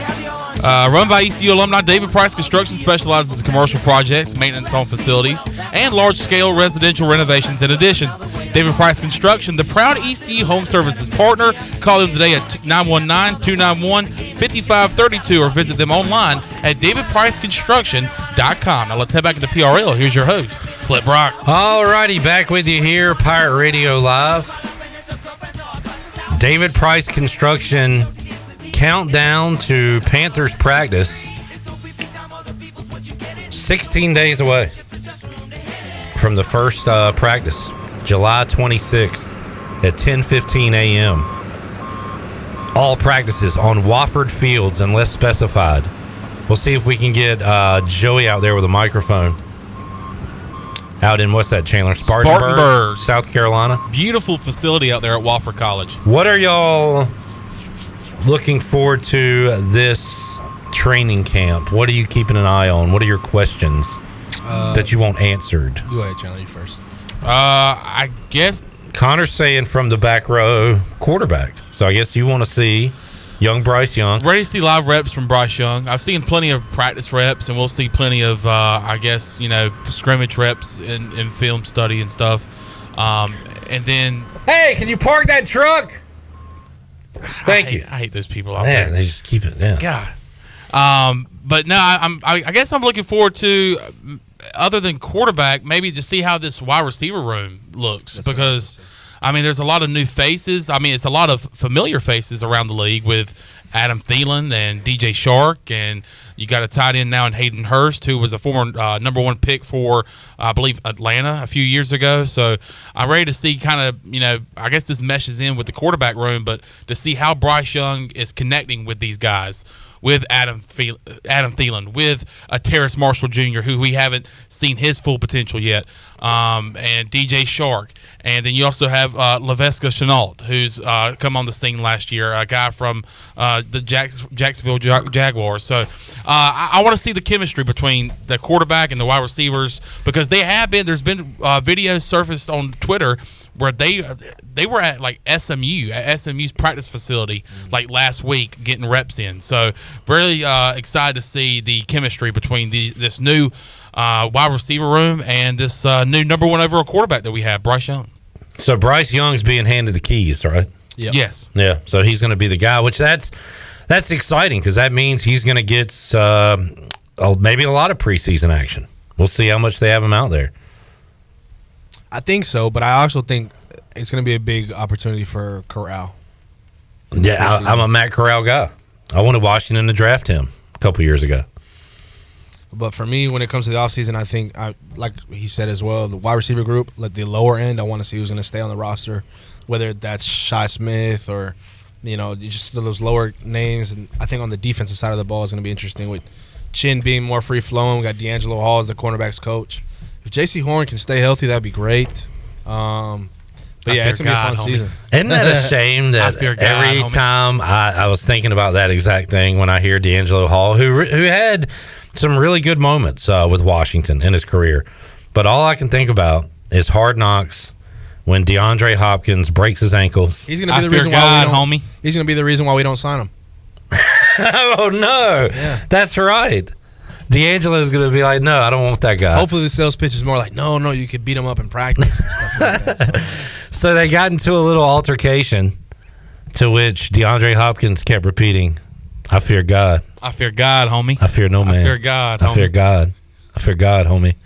Run by ECU alumni, David Price Construction specializes in commercial projects, maintenance on facilities, and large-scale residential renovations and additions. David Price Construction, the proud ECU Home Services partner. Call them today at 919-291-5532 or visit them online at davidpriceconstruction.com. Now let's head back into PRL. Here's your host, Clip Brock. All righty, back with you here, Pirate Radio Live. David Price Construction. Countdown to Panthers practice. 16 days away from the first practice, July 26th at 10:15 a.m. All practices on Wofford Fields unless specified. We'll see if we can get Joey out there with a microphone. Out in, what's that, Chandler? Spartanburg, South Carolina. Beautiful facility out there at Wofford College. What are y'all looking forward to this training camp? What are you keeping an eye on? What are your questions that you want answered? Go ahead, Chandler, you first. I guess Connor's saying from the back row quarterback. So I guess you want to see Young Bryce Young. Ready to see live reps from Bryce Young. I've seen plenty of practice reps, and we'll see plenty of, I guess, scrimmage reps and film study and stuff. And then, hey, can you park that truck? Thank you. I hate those people out Man, there. they just keep it. Yeah. God. But no, I guess I'm looking forward to, other than quarterback, maybe to see how this wide receiver room looks because. There's a lot of new faces. It's a lot of familiar faces around the league with Adam Thielen and DJ Shark, and you got a tight end now in Hayden Hurst, who was a former number 1 pick for, I believe, Atlanta a few years ago. So I'm ready to see kind of, I guess this meshes in with the quarterback room, but to see how Bryce Young is connecting with these guys. With Adam Thielen, with Terrace Marshall Jr., who we haven't seen his full potential yet, and DJ Shark. And then you also have Laveska Chenault, who's come on the scene last year, a guy from the Jacksonville Jaguars. So I want to see the chemistry between the quarterback and the wide receivers because there's been videos surfaced on Twitter where they were at SMU's practice facility like last week getting reps in. So very excited to see the chemistry between this new wide receiver room and this new number 1 overall quarterback that we have, Bryce Young. So Bryce Young's being handed the keys, right? Yep. Yes. Yeah. So he's going to be the guy, which that's exciting because that means he's going to get maybe a lot of preseason action. We'll see how much they have him out there. I think so, but I also think it's going to be a big opportunity for Corral. Yeah, I'm a Matt Corral guy. I wanted Washington to draft him a couple years ago. But for me, when it comes to the offseason, I think, like he said as well, the wide receiver group, like the lower end, I want to see who's going to stay on the roster, whether that's Shi Smith or, just those lower names. And I think on the defensive side of the ball is going to be interesting with Chin being more free-flowing. We got D'Angelo Hall as the cornerbacks coach. If J.C. Horn can stay healthy, that'd be great. But yeah, it's going to be a fun season. Isn't that a shame that every time I was thinking about that exact thing when I hear D'Angelo Hall, who had some really good moments with Washington in his career. But all I can think about is Hard Knocks when DeAndre Hopkins breaks his ankles. He's going to be the reason why homie. He's going to be the reason why we don't sign him. Oh, no. Yeah. That's right. D'Angelo is going to be like, no, I don't want that guy. Hopefully the sales pitch is more like, no, you could beat him up in practice. And stuff like that, so they got into a little altercation to which DeAndre Hopkins kept repeating, I fear God. I fear God, homie. I fear no man. I fear God, homie. I fear God. I fear God, homie.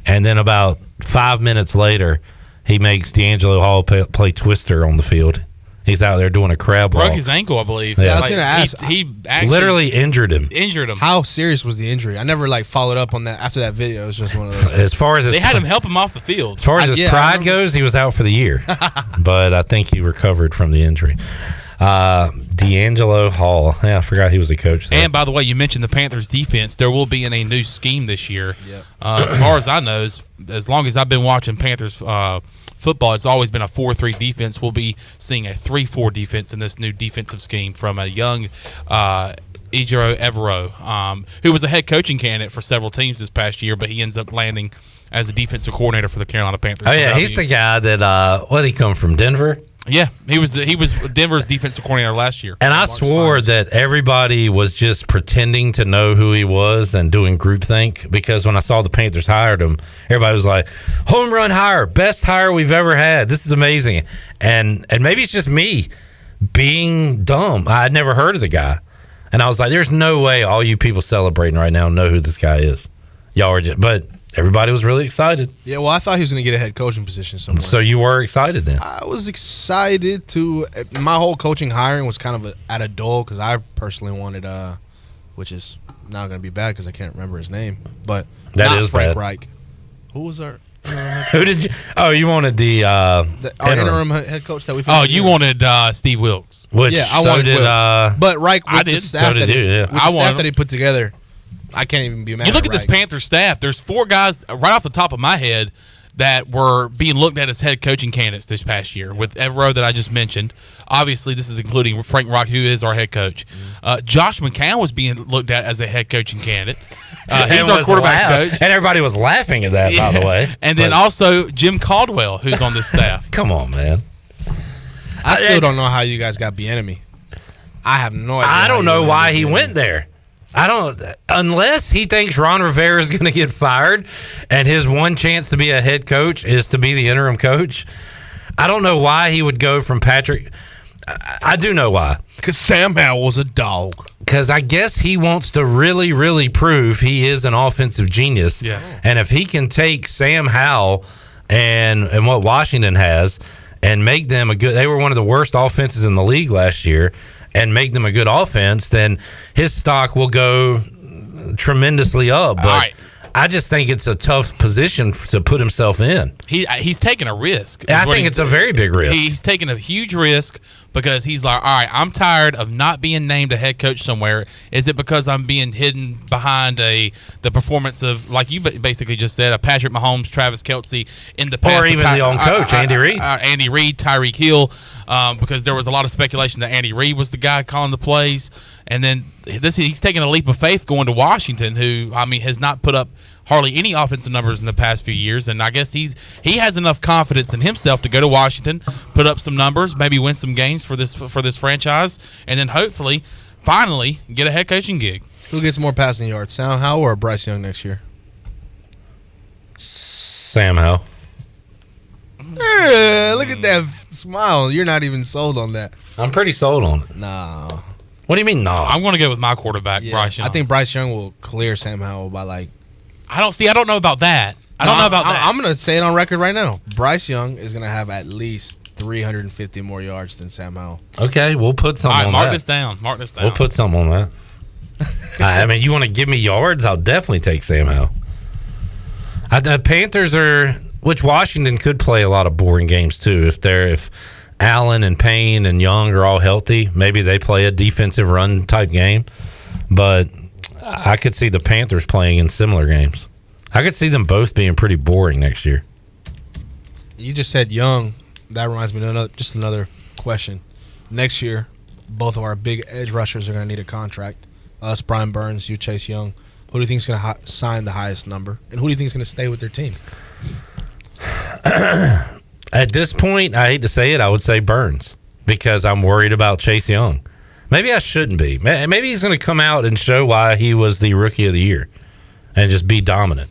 And then about 5 minutes later, he makes D'Angelo Hall play Twister on the field. He's out there doing a crab walk. Broke his ankle, I believe. Yeah. I was going to ask. He actually literally injured him. How serious was the injury? I never followed up on that after that video. It was just one of those. As far as they had him help him off the field. As far as his pride goes, he was out for the year. But I think he recovered from the injury. D'Angelo Hall. Yeah, I forgot he was the coach there. And by the way, you mentioned the Panthers defense. There will be in a new scheme this year. Yep. As far as I know, as long as I've been watching Panthers football, it's always been a 4-3 defense. We'll be seeing a 3-4 defense in this new defensive scheme from a young Ejiro Evero, who was a head coaching candidate for several teams this past year, but he ends up landing as a defensive coordinator for the Carolina Panthers. Oh, yeah, he's the guy that, what did he come from, Denver? Yeah, he was Denver's defensive coordinator last year. And I swore that everybody was just pretending to know who he was and doing groupthink because when I saw the Panthers hired him, everybody was like, home run hire, best hire we've ever had. This is amazing. And maybe it's just me being dumb. I had never heard of the guy. And I was like, there's no way all you people celebrating right now know who this guy is. Y'all are just, but everybody was really excited. Yeah, well, I thought he was going to get a head coaching position somewhere. So you were excited then? I was excited to. My whole coaching hiring was kind of at a dull because I personally wanted, which is not going to be bad because I can't remember his name, but that not is Frank bad. Reich. Who was our? Who did you? Oh, you wanted our interim head coach that we. Oh, you wanted Steve Wilkes. Which I wanted Wilkes. But Reich with the staff that he put together. I can't even be mad. You look at this Panther staff. There's 4 guys right off the top of my head that were being looked at as head coaching candidates this past year. With Evero that I just mentioned. Obviously, this is including Frank Reich, who is our head coach. Josh McCown was being looked at as a head coaching candidate. He's our quarterback coach, and everybody was laughing at that. By the way, and then also Jim Caldwell, who's on this staff. Come on, man. I still don't know how you guys got Bieniemy. I have no idea. I don't know why he went there. Unless he thinks Ron Rivera is going to get fired and his one chance to be a head coach is to be the interim coach. I don't know why he would go from Patrick. I do know why. Because Sam Howell was a dog. Because I guess he wants to really, really prove he is an offensive genius. Yeah. And if he can take Sam Howell and what Washington has and make them they were one of the worst offenses in the league last year, and make them a good offense, then his stock will go tremendously up. But I just think it's a tough position to put himself in. He's taking a risk. I think it's a very big risk. He's taking a huge risk because he's like, all right, I'm tired of not being named a head coach somewhere. Is it because I'm being hidden behind the performance of, like you basically just said, a Patrick Mahomes, Travis Kelce in the past? Or even the own coach, Andy Reid. Andy Reid, Tyreek Hill, because there was a lot of speculation that Andy Reid was the guy calling the plays. And then he's taking a leap of faith going to Washington, who, has not put up hardly any offensive numbers in the past few years, and I guess he has enough confidence in himself to go to Washington, put up some numbers, maybe win some games for this franchise, and then hopefully, finally, get a head coaching gig. Who gets more passing yards, Sam Howell or Bryce Young next year? Sam Howell. Look at that smile. You're not even sold on that. I'm pretty sold on it. No. What do you mean, no? I'm going to go with my quarterback, Yeah, Bryce Young. I think Bryce Young will clear Sam Howell by I don't know about that. I don't know about that. I'm going to say it on record right now. Bryce Young is going to have at least 350 more yards than Sam Howell. Okay, we'll put something on mark that. this down. Mark this down. We'll put something on that. You want to give me yards? I'll definitely take Sam Howell. The Panthers which Washington could play a lot of boring games too. If Allen and Payne and Young are all healthy, maybe they play a defensive run type game. But I could see the Panthers playing in similar games. I could see them both being pretty boring next year. You just said Young. That reminds me of just another question. Next year, both of our big edge rushers are going to need a contract. Us, Brian Burns, you, Chase Young. Who do you think is going to sign the highest number? And who do you think is going to stay with their team? At this point, I hate to say it, I would say Burns because I'm worried about Chase Young. Maybe I shouldn't be. Maybe he's going to come out and show why he was the Rookie of the Year and just be dominant.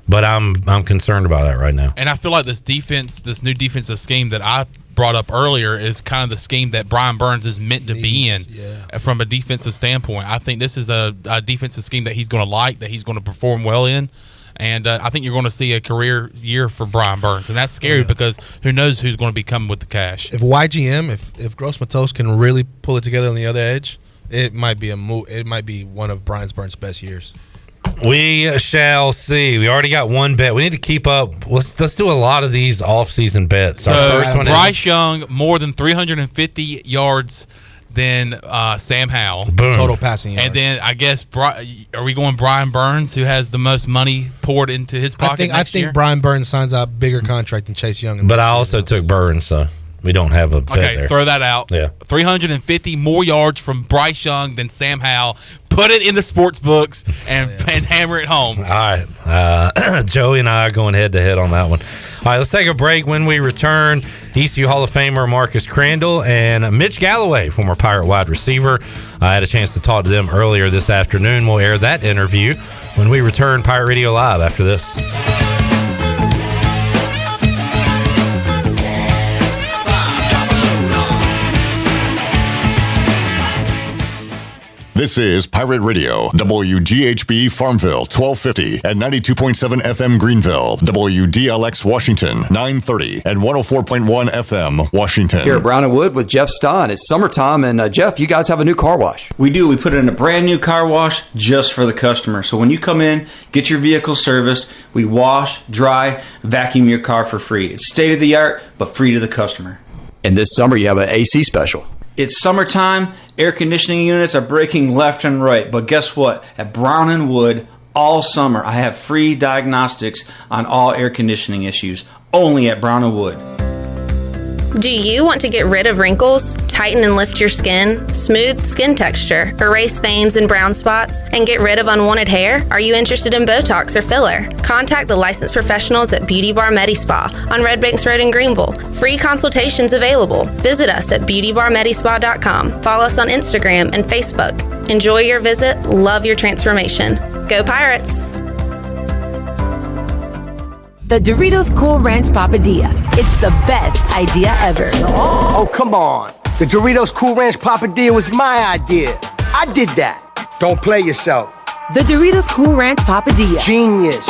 But I'm concerned about that right now. And I feel like this new defensive scheme that I brought up earlier is kind of the scheme that Brian Burns is meant to be in from a defensive standpoint. I think this is a defensive scheme that he's going to like, that he's going to perform well in. And I think you're going to see a career year for Brian Burns. And that's scary because who knows who's going to be coming with the cash. If YGM, if Gross Matos can really pull it together on the other edge, it might be it might be one of Brian Burns' best years. We shall see. We already got one bet. We need to keep up. Let's do a lot of these off-season bets. So Bryce Young, more than 350 yards than Sam Howell. Boom. Total passing yards. And then I guess, are we going Brian Burns, who has the most money poured into his pocket I think Brian Burns signs a bigger contract than Chase Young. But I also took Burns, so we don't have a bet there. Throw that out. Yeah. 350 more yards from Bryce Young than Sam Howell. Put it in the sports books and hammer it home. All right. Joey and I are going head-to-head on that one. All right, let's take a break. When we return, ECU Hall of Famer Marcus Crandell and Mitch Galloway, former Pirate wide receiver. I had a chance to talk to them earlier this afternoon. We'll air that interview when we return Pirate Radio Live after this. This is Pirate Radio, WGHB Farmville, 1250 and 92.7 FM Greenville, WDLX Washington, 930 and 104.1 FM Washington. Here at Brown & Wood with Jeff Stein. It's summertime, and Jeff, you guys have a new car wash. We do. We put in a brand new car wash just for the customer. So when you come in, get your vehicle serviced, we wash, dry, vacuum your car for free. It's state of the art, but free to the customer. And this summer, you have an AC special. It's summertime. Air conditioning units are breaking left and right. But guess what? At Brown & Wood, all summer, I have free diagnostics on all air conditioning issues. Only at Brown & Wood. Do you want to get rid of wrinkles, tighten and lift your skin, smooth skin texture, erase veins and brown spots, and get rid of unwanted hair? Are you interested in Botox or filler? Contact the licensed professionals at Beauty Bar MediSpa on Red Banks Road in Greenville. Free consultations available. Visit us at beautybarmedispa.com. Follow us on Instagram and Facebook. Enjoy your visit. Love your transformation. Go Pirates! The Doritos Cool Ranch Papadilla. It's the best idea ever. Oh, come on. The Doritos Cool Ranch Papadilla was my idea. I did that. Don't play yourself. The Doritos Cool Ranch Papadilla. Genius.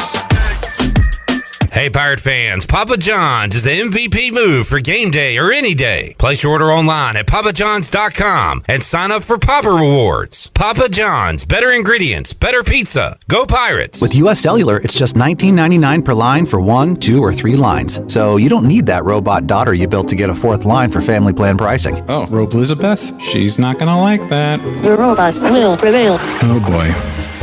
Hey, Pirate fans, Papa John's is the MVP move for game day or any day. Place your order online at papajohns.com and sign up for Papa Rewards. Papa John's, better ingredients, better pizza. Go Pirates! With US Cellular, it's just $19.99 per line for 1, 2, or 3 lines. So you don't need that robot daughter you built to get a 4th line for family plan pricing. Oh, Rope Elizabeth? She's not gonna like that. The robots will prevail. Oh boy.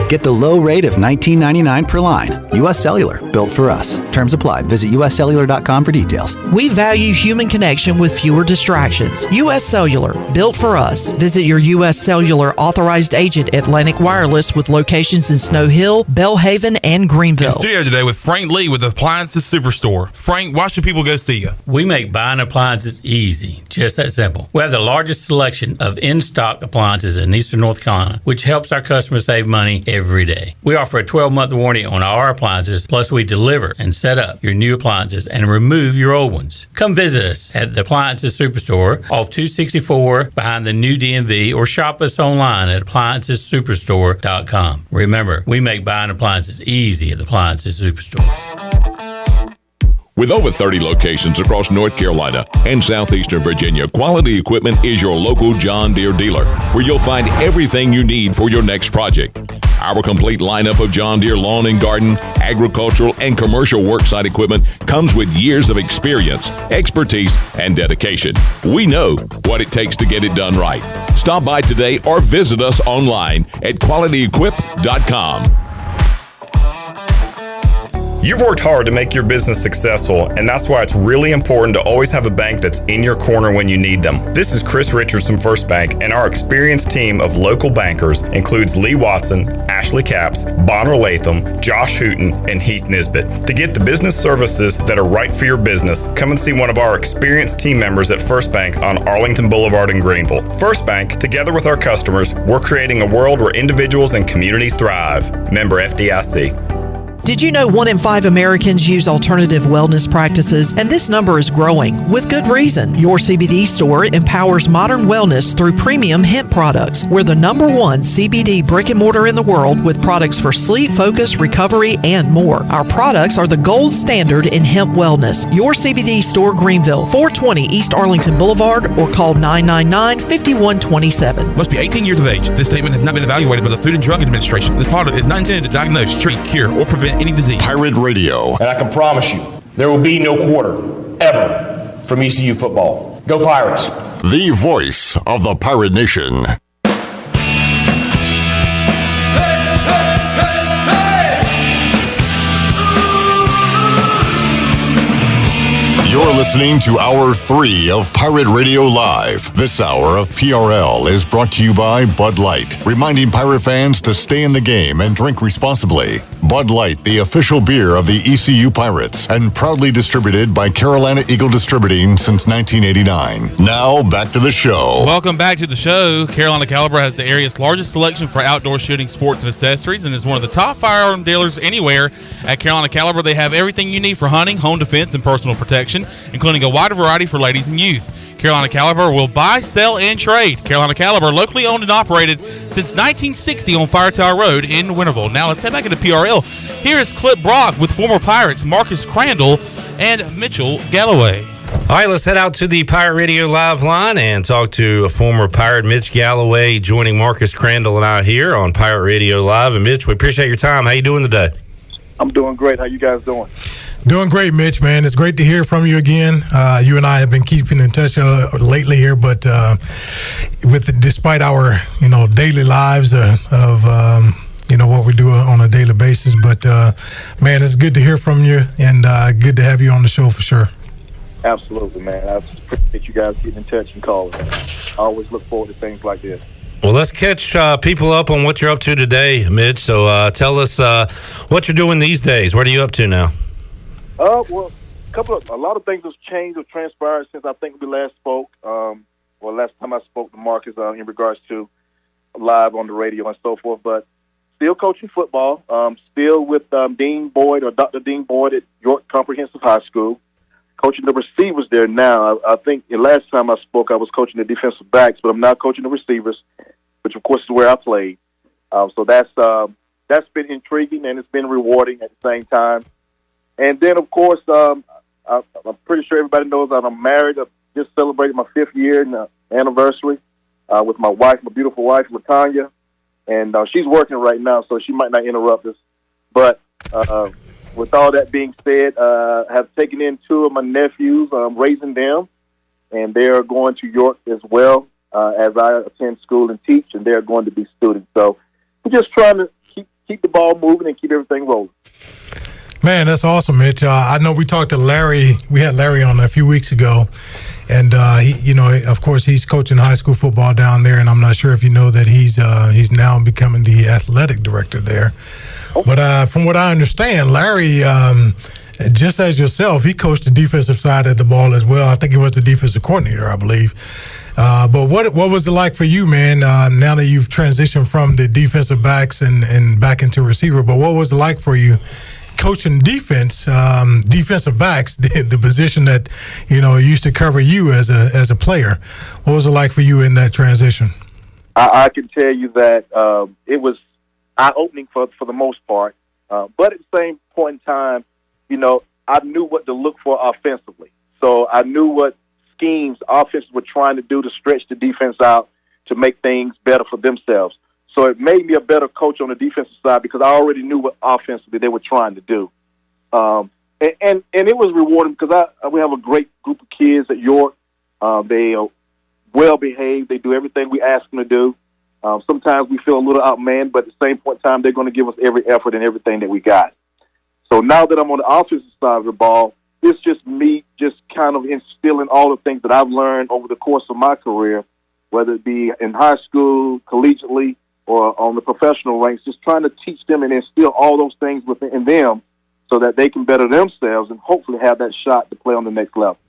Get the low rate of $19.99 per line. US Cellular, built for us. Terms apply. Visit uscellular.com for details. We value human connection with fewer distractions. US Cellular, built for us. Visit your US Cellular authorized agent, Atlantic Wireless, with locations in Snow Hill, Bellhaven, and In Greenville. studio today with Frank Lee with Appliances Superstore. Frank, why should people go see you? We make buying appliances easy, just that simple. We have the largest selection of in-stock appliances in Eastern North Carolina, which helps our customers save money every day. We offer a 12-month warranty on all our appliances, plus we deliver and set up your new appliances and remove your old ones. Come visit us at the Appliances Superstore off 264 behind the new DMV, or shop us online at appliancessuperstore.com. Remember, we make buying appliances easy at the Appliances Superstore. With over 30 locations across North Carolina and southeastern Virginia, Quality Equipment is your local John Deere dealer, where you'll find everything you need for your next project. Our complete lineup of John Deere lawn and garden, agricultural, and commercial worksite equipment comes with years of experience, expertise, and dedication. We know what it takes to get it done right. Stop by today or visit us online at qualityequip.com. You've worked hard to make your business successful, and that's why it's really important to always have a bank that's in your corner when you need them. This is Chris Richards from First Bank, and our experienced team of local bankers includes Lee Watson, Ashley Capps, Bonner Latham, Josh Hooten, and Heath Nisbet. To get the business services that are right for your business, come and see one of our experienced team members at First Bank on Arlington Boulevard in Greenville. First Bank, together with our customers, we're creating a world where individuals and communities thrive. Member FDIC. Did you know 1 in 5 Americans use alternative wellness practices? And this number is growing, with good reason. Your CBD store empowers modern wellness through premium hemp products. We're the #1 CBD brick and mortar in the world, with products for sleep, focus, recovery, and more. Our products are the gold standard in hemp wellness. Your CBD store, Greenville, 420 East Arlington Boulevard, or call 999-5127. Must be 18 years of age. This statement has not been evaluated by the Food and Drug Administration. This product is not intended to diagnose, treat, cure, or prevent any disease. Pirate Radio. And I can promise you, there will be no quarter, ever, from ECU football. Go Pirates. The voice of the Pirate Nation. You're listening to Hour 3 of Pirate Radio Live. This hour of PRL is brought to you by Bud Light, reminding pirate fans to stay in the game and drink responsibly. Bud Light, the official beer of the ECU Pirates, and proudly distributed by Carolina Eagle Distributing since 1989. Now, back to the show. Welcome back to the show. Carolina Caliber has the area's largest selection for outdoor shooting sports and accessories, and is one of the top firearm dealers anywhere. At Carolina Caliber, they have everything you need for hunting, home defense, and personal protection, including a wide variety for ladies and youth. Carolina Caliber will buy, sell, and trade. Carolina Caliber, locally owned and operated since 1960 on Fire Tower Road in Winterville. Now let's head back into PRL. Here is Clip Brock with former Pirates Marcus Crandell and Mitchell Galloway. All right, let's head out to the Pirate Radio Live line and talk to a former Pirate, Mitch Galloway, joining Marcus Crandell and I here on Pirate Radio Live. And Mitch, we appreciate your time. How you doing today? I'm doing great. How you guys doing? Doing great, Mitch, man. It's great to hear from you again. You and I have been keeping in touch lately here, but despite our daily lives of what we do on a daily basis. But man, it's good to hear from you, and good to have you on the show for sure. Absolutely, man. I appreciate you guys getting in touch and calling. I always look forward to things like this. Well, let's catch people up on what you're up to today, Mitch. So tell us what you're doing these days. What are you up to now? Well, a lot of things have changed or transpired since I think we last spoke. Last time I spoke to Marcus in regards to live on the radio and so forth. But still coaching football. Still with Dean Boyd or Dr. Dean Boyd at York Comprehensive High School. Coaching the receivers there now. I think the last time I spoke, I was coaching the defensive backs, but I'm now coaching the receivers, which of course is where I played. So that's been intriguing and it's been rewarding at the same time. And then of course, I'm pretty sure everybody knows that I'm married. I just celebrated my 5th year anniversary with my wife, my beautiful wife, LaTanya, and she's working right now, so she might not interrupt us. But with all that being said, I have taken in 2 of my nephews, raising them, and they are going to York as well as I attend school and teach, and they're going to be students. So we're just trying to keep the ball moving and keep everything rolling. Man, that's awesome, Mitch. I know we talked to Larry. We had Larry on a few weeks ago, and he, of course, he's coaching high school football down there, and I'm not sure if you know that he's now becoming the athletic director there. But from what I understand, Larry, just as yourself, he coached the defensive side of the ball as well. I think he was the defensive coordinator, I believe. But what was it like for you, man, now that you've transitioned from the defensive backs and back into receiver? But what was it like for you coaching defensive backs, the position that, used to cover you as a player? What was it like for you in that transition? I can tell you that it was eye-opening for the most part. But at the same point in time, I knew what to look for offensively. So I knew what schemes offenses were trying to do to stretch the defense out to make things better for themselves. So it made me a better coach on the defensive side because I already knew what offensively they were trying to do. And it was rewarding because we have a great group of kids at York. They are well-behaved. They do everything we ask them to do. Sometimes we feel a little outmanned, but at the same point in time, they're going to give us every effort and everything that we got. So now that I'm on the offensive side of the ball, it's just me just kind of instilling all the things that I've learned over the course of my career, whether it be in high school, collegiately, or on the professional ranks, just trying to teach them and instill all those things within them so that they can better themselves and hopefully have that shot to play on the next level.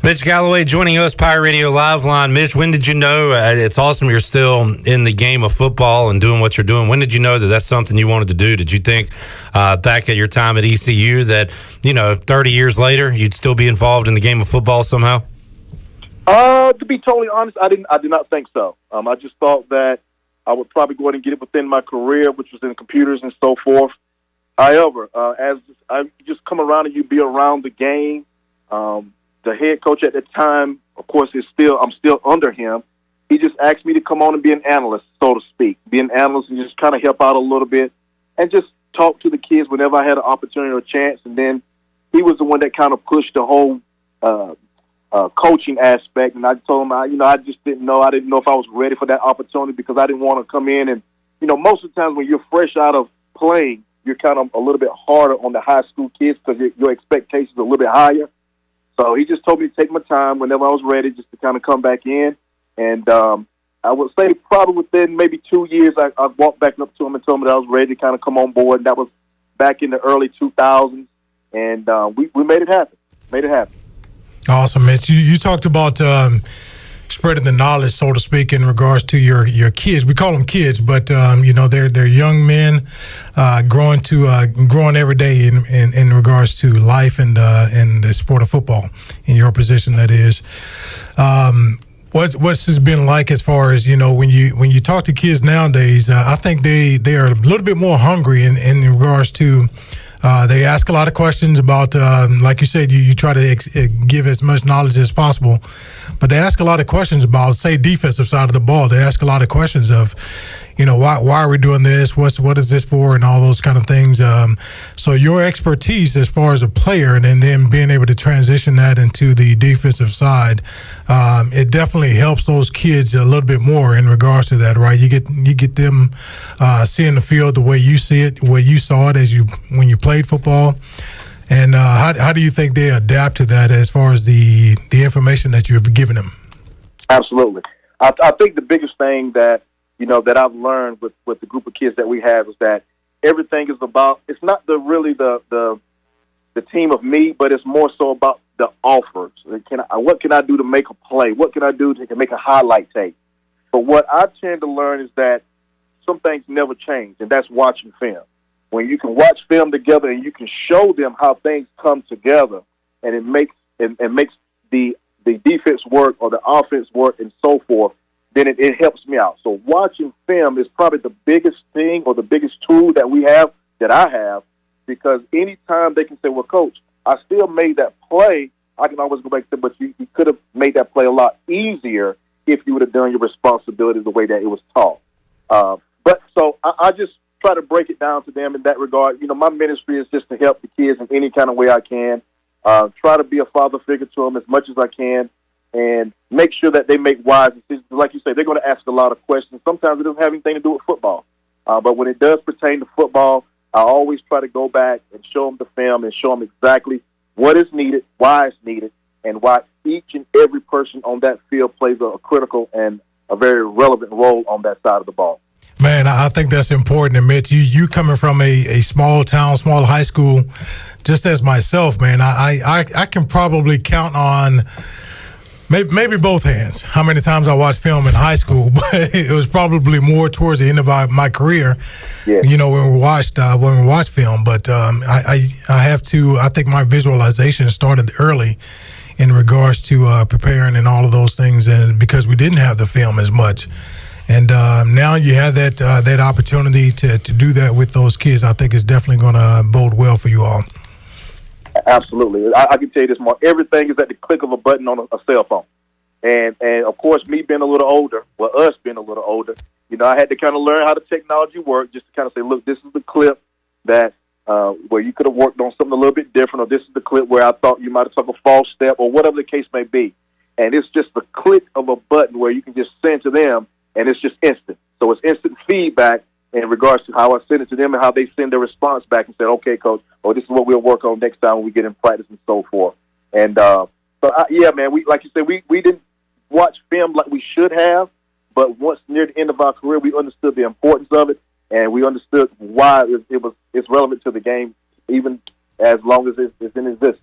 Mitch Galloway joining us, Pirate Radio Live Line. Mitch, when did you know, it's awesome you're still in the game of football and doing what you're doing. When did you know that that's something you wanted to do? Did you think back at your time at ECU that, 30 years later, you'd still be involved in the game of football somehow? To be totally honest, I did not think so. I just thought that I would probably go ahead and get it within my career, which was in computers and so forth. However, as I just come around and you be around the game, the head coach at the time, of course, I'm still under him. He just asked me to come on and be an analyst, so to speak. Be an analyst and just kind of help out a little bit and just talk to the kids whenever I had an opportunity or a chance. And then he was the one that kind of pushed the whole coaching aspect. And I told him, I just didn't know. I didn't know if I was ready for that opportunity because I didn't want to come in. And, most of the times when you're fresh out of playing, you're kind of a little bit harder on the high school kids because your expectations are a little bit higher. So he just told me to take my time whenever I was ready just to kind of come back in. And I would say probably within maybe 2 years, I walked back up to him and told him that I was ready to kind of come on board. And that was back in the early 2000s. And we made it happen. Awesome, Mitch. You talked about spreading the knowledge, so to speak, in regards to your kids. We call them kids, but they're young men growing every day in regards to life and the sport of football in your position. That is, what's this been like as far as when you talk to kids nowadays? I think they are a little bit more hungry in regards to. They ask a lot of questions about, like you said, you try to give as much knowledge as possible, but they ask a lot of questions about, say, defensive side of the ball. They ask a lot of questions of, why are we doing this? What is this for? And all those kind of things. So your expertise as far as a player and then being able to transition that into the defensive side, it definitely helps those kids a little bit more in regards to that, right? You get them seeing the field the way you see it, the way you saw it when you played football. And how do you think they adapt to that as far as the information that you've given them? Absolutely. I think the biggest thing that, that I've learned with the group of kids that we have is that everything is about, it's not really the team of me, but it's more so about the offers. What can I do to make a play? What can I do to make a highlight tape? But what I tend to learn is that some things never change, and that's watching film. When you can watch film together and you can show them how things come together, and it makes the defense work or the offense work and so forth, then it helps me out. So watching film is probably the biggest thing or the biggest tool that I have, because anytime they can say, well, Coach, I still made that play, I can always go back to, but you could have made that play a lot easier if you would have done your responsibility the way that it was taught. But so I just try to break it down to them in that regard. My ministry is just to help the kids in any kind of way I can. Try to be a father figure to them as much as I can, and make sure that they make wise decisions. Like you say, they're going to ask a lot of questions. Sometimes it doesn't have anything to do with football. But when it does pertain to football, I always try to go back and show them the film and show them exactly what is needed, why it's needed, and why each and every person on that field plays a critical and a very relevant role on that side of the ball. Man, I think that's important. And Mitch, you coming from a small town, small high school, just as myself, man, I can probably count on maybe both hands how many times I watched film in high school, but it was probably more towards the end of my career. Yeah. When we watched film. But I think my visualization started early in regards to preparing and all of those things, and because we didn't have the film as much. And now you have that opportunity to do that with those kids. I think it's definitely going to bode well for you all. Absolutely. I can tell you this, Mark. Everything is at the click of a button on a cell phone. And of course, me being a little older, us being a little older, I had to kind of learn how the technology worked, just to kind of say, look, this is the clip that where you could have worked on something a little bit different, or this is the clip where I thought you might have took a false step, or whatever the case may be. And it's just the click of a button where you can just send to them, and it's just instant. So it's instant feedback in regards to how I send it to them and how they send their response back and say, okay, Coach, this is what we'll work on next time when we get in practice and so forth. And man, like you said, we didn't watch film like we should have, but once near the end of our career, we understood the importance of it, and we understood why it's relevant to the game, even as long as it's in existence.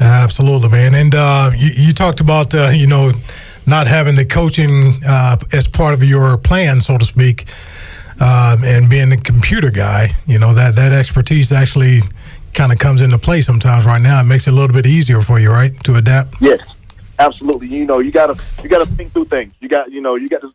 Absolutely, man. And you talked about not having the coaching as part of your plan, so to speak, and being the computer guy. That expertise actually kind of comes into play sometimes. Right now, it makes it a little bit easier for you, right, to adapt. Yes. Absolutely. You gotta think through things. You got to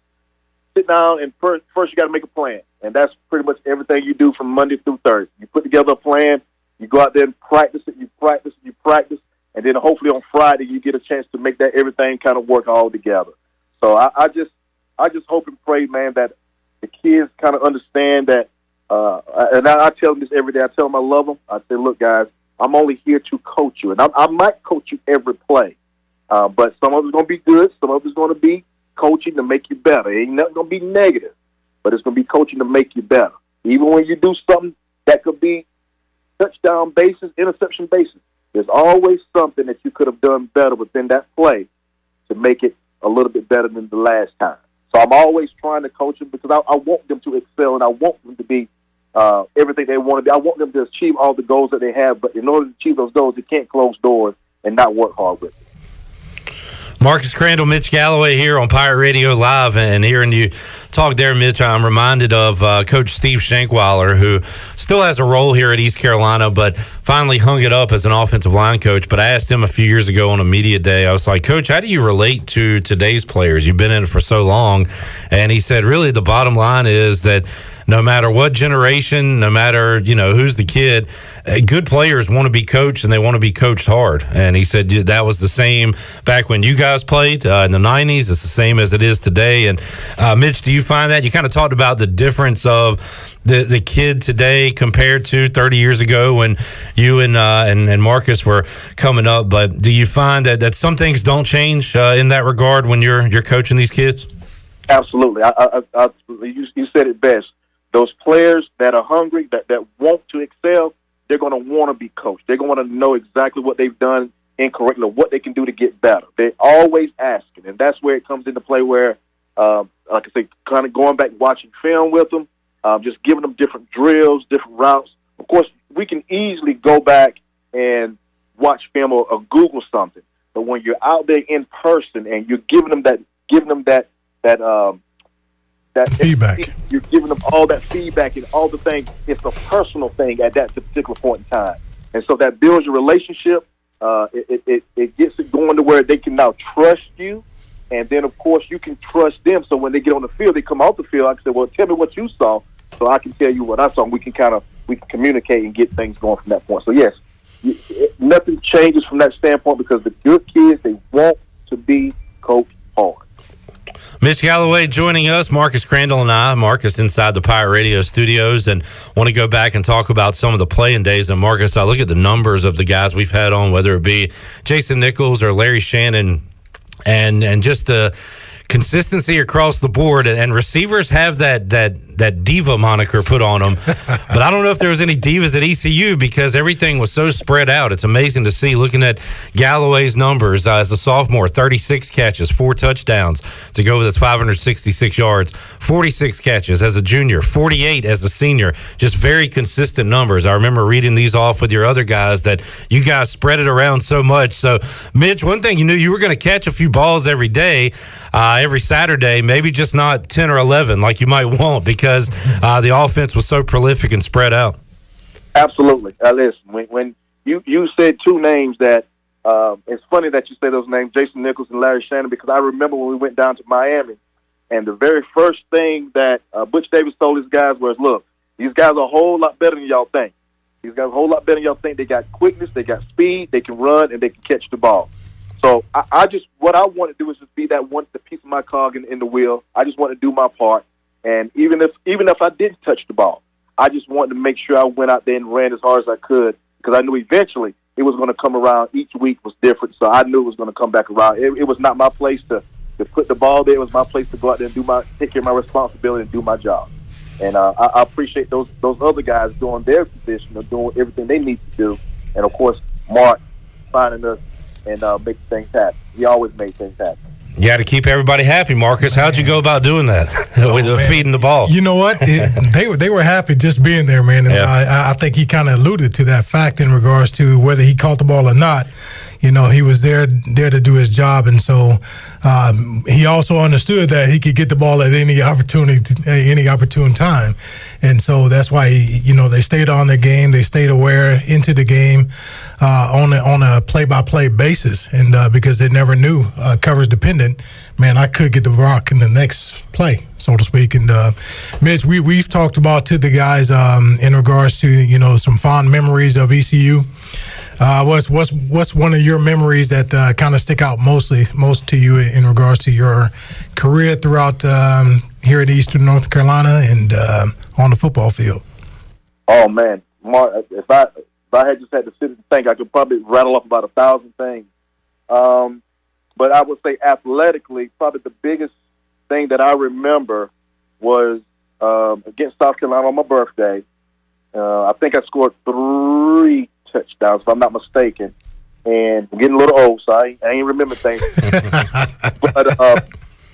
sit down and first you got to make a plan, and that's pretty much everything you do from Monday through Thursday. You put together a plan. You go out there and practice it. You practice, and then hopefully on Friday you get a chance to make that everything kind of work all together. So I just hope and pray, man, that the kids kind of understand that. And I tell them this every day. I tell them I love them. I say, look, guys, I'm only here to coach you, and I might coach you every play. But some of it's going to be good. Some of it's going to be coaching to make you better. It ain't nothing going to be negative, but it's going to be coaching to make you better. Even when you do something that could be touchdown bases, interception bases, there's always something that you could have done better within that play to make it a little bit better than the last time. So I'm always trying to coach them, because I want them to excel, and I want them to be everything they want to be. I want them to achieve all the goals that they have, but in order to achieve those goals, you can't close doors and not work hard with it. Marcus Crandell, Mitch Galloway here on Pirate Radio Live, and hearing you talk there, Mitch, I'm reminded of Coach Steve Shankweiler, who still has a role here at East Carolina, but finally hung it up as an offensive line coach. But I asked him a few years ago on a media day, I was like, Coach, how do you relate to today's players? You've been in it for so long. And he said, really, the bottom line is that no matter what generation, no matter, who's the kid, good players want to be coached, and they want to be coached hard. And he said that was the same back when you guys played in the 90s. It's the same as it is today. And Mitch, do you find that? You kind of talked about the difference of the kid today compared to 30 years ago when you and Marcus were coming up. But do you find that some things don't change in that regard when you're coaching these kids? Absolutely. You said it best. Those players that are hungry, that want to excel, they're going to want to be coached. They're going to want to know exactly what they've done incorrectly, or what they can do to get better. They're always asking, and that's where it comes into play where, like I say, kind of going back, watching film with them, just giving them different drills, different routes. Of course, we can easily go back and watch film or Google something, but when you're out there in person and you're giving them that feedback, you're giving them all that feedback and all the things. It's a personal thing at that particular point in time, and so that builds your relationship. It gets it going to where they can now trust you, and then of course you can trust them. So when they get on the field, they come off the field. I can say, "Well, tell me what you saw," so I can tell you what I saw. And we can communicate and get things going from that point. So yes, nothing changes from that standpoint because the good kids, they want to be coached hard. Mitch Galloway joining us, Marcus Crandell and I. Marcus inside the Pirate Radio studios, and want to go back and talk about some of the playing days. And Marcus, I look at the numbers of the guys we've had on, whether it be Jason Nichols or Larry Shannon, and just the consistency across the board. And receivers have that diva moniker put on them, but I don't know if there was any divas at ECU because everything was so spread out. It's amazing to see, looking at Galloway's numbers as a sophomore: 36 catches, 4 touchdowns to go with his 566 yards, 46 catches as a junior, 48 as a senior. Just very consistent numbers. I remember reading these off with your other guys that you guys spread it around so much. So Mitch, one thing you knew, you were going to catch a few balls every day, every Saturday, maybe just not 10 or 11 like you might want, because the offense was so prolific and spread out. Absolutely. Listen, when you said two names that it's funny that you say those names, Jason Nichols and Larry Shannon, because I remember when we went down to Miami, and the very first thing that Butch Davis told his guys was, look, these guys are a whole lot better than y'all think. These guys are a whole lot better than y'all think. They got quickness, they got speed, they can run, and they can catch the ball. So what I want to do is just be that the piece of my cog in the wheel. I just want to do my part. And even if I didn't touch the ball, I just wanted to make sure I went out there and ran as hard as I could, because I knew eventually it was going to come around. Each week was different, so I knew it was going to come back around. It was not my place to put the ball there. It was my place to go out there and take care of my responsibility and do my job. And I appreciate those other guys doing their position, doing everything they need to do. And of course, Mark finding us and making things happen. He always made things happen. You got to keep everybody happy, Marcus. How'd you go about doing that with feeding the ball? You know what? They were happy just being there, man. And I think he kind of alluded to that fact in regards to whether he caught the ball or not. You know, he was there to do his job, and so he also understood that he could get the ball at any opportune time, and so that's why they stayed on their game, they stayed aware into the game on a play-by-play basis, and because they never knew coverage dependent. Man, I could get the rock in the next play, so to speak. And Mitch, we've talked about to the guys in regards to some fond memories of ECU. What's one of your memories that kind of stick out most to you in regards to your career throughout here in Eastern North Carolina and on the football field? Oh man, Mark, if I had just had to sit and think, I could probably rattle off about 1,000 things. But I would say athletically, probably the biggest thing that I remember was against South Carolina on my birthday. I think I scored 3 touchdowns, if I'm not mistaken. And I'm getting a little old, so I ain't remember things.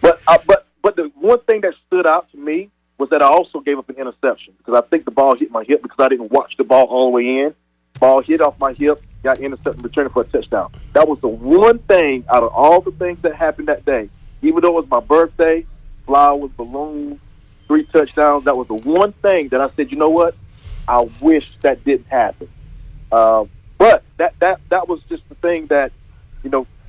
But the one thing that stood out to me was that I also gave up an interception, because I think the ball hit my hip because I didn't watch the ball all the way in. Ball hit off my hip, got intercepted, returning for a touchdown. That was the one thing out of all the things that happened that day. Even though it was my birthday, flowers, balloons, 3 touchdowns, that was the one thing that I said, you know what? I wish that didn't happen. But that was just the thing that,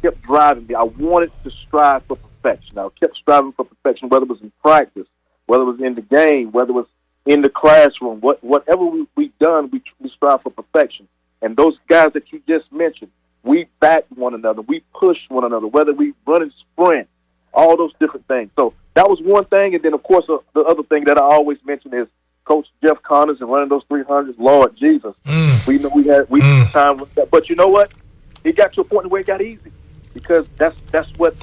kept driving me. I wanted to strive for perfection. I kept striving for perfection, whether it was in practice, whether it was in the game, whether it was in the classroom, whatever we've done, we strive for perfection. And those guys that you just mentioned, we back one another, we push one another, whether we run and sprint, all those different things. So that was one thing. And then, of course, the other thing that I always mention is Coach Jeff Connors and running those 300s. Lord Jesus, we know we had time with that. But you know what? It got to a point where it got easy, because that's what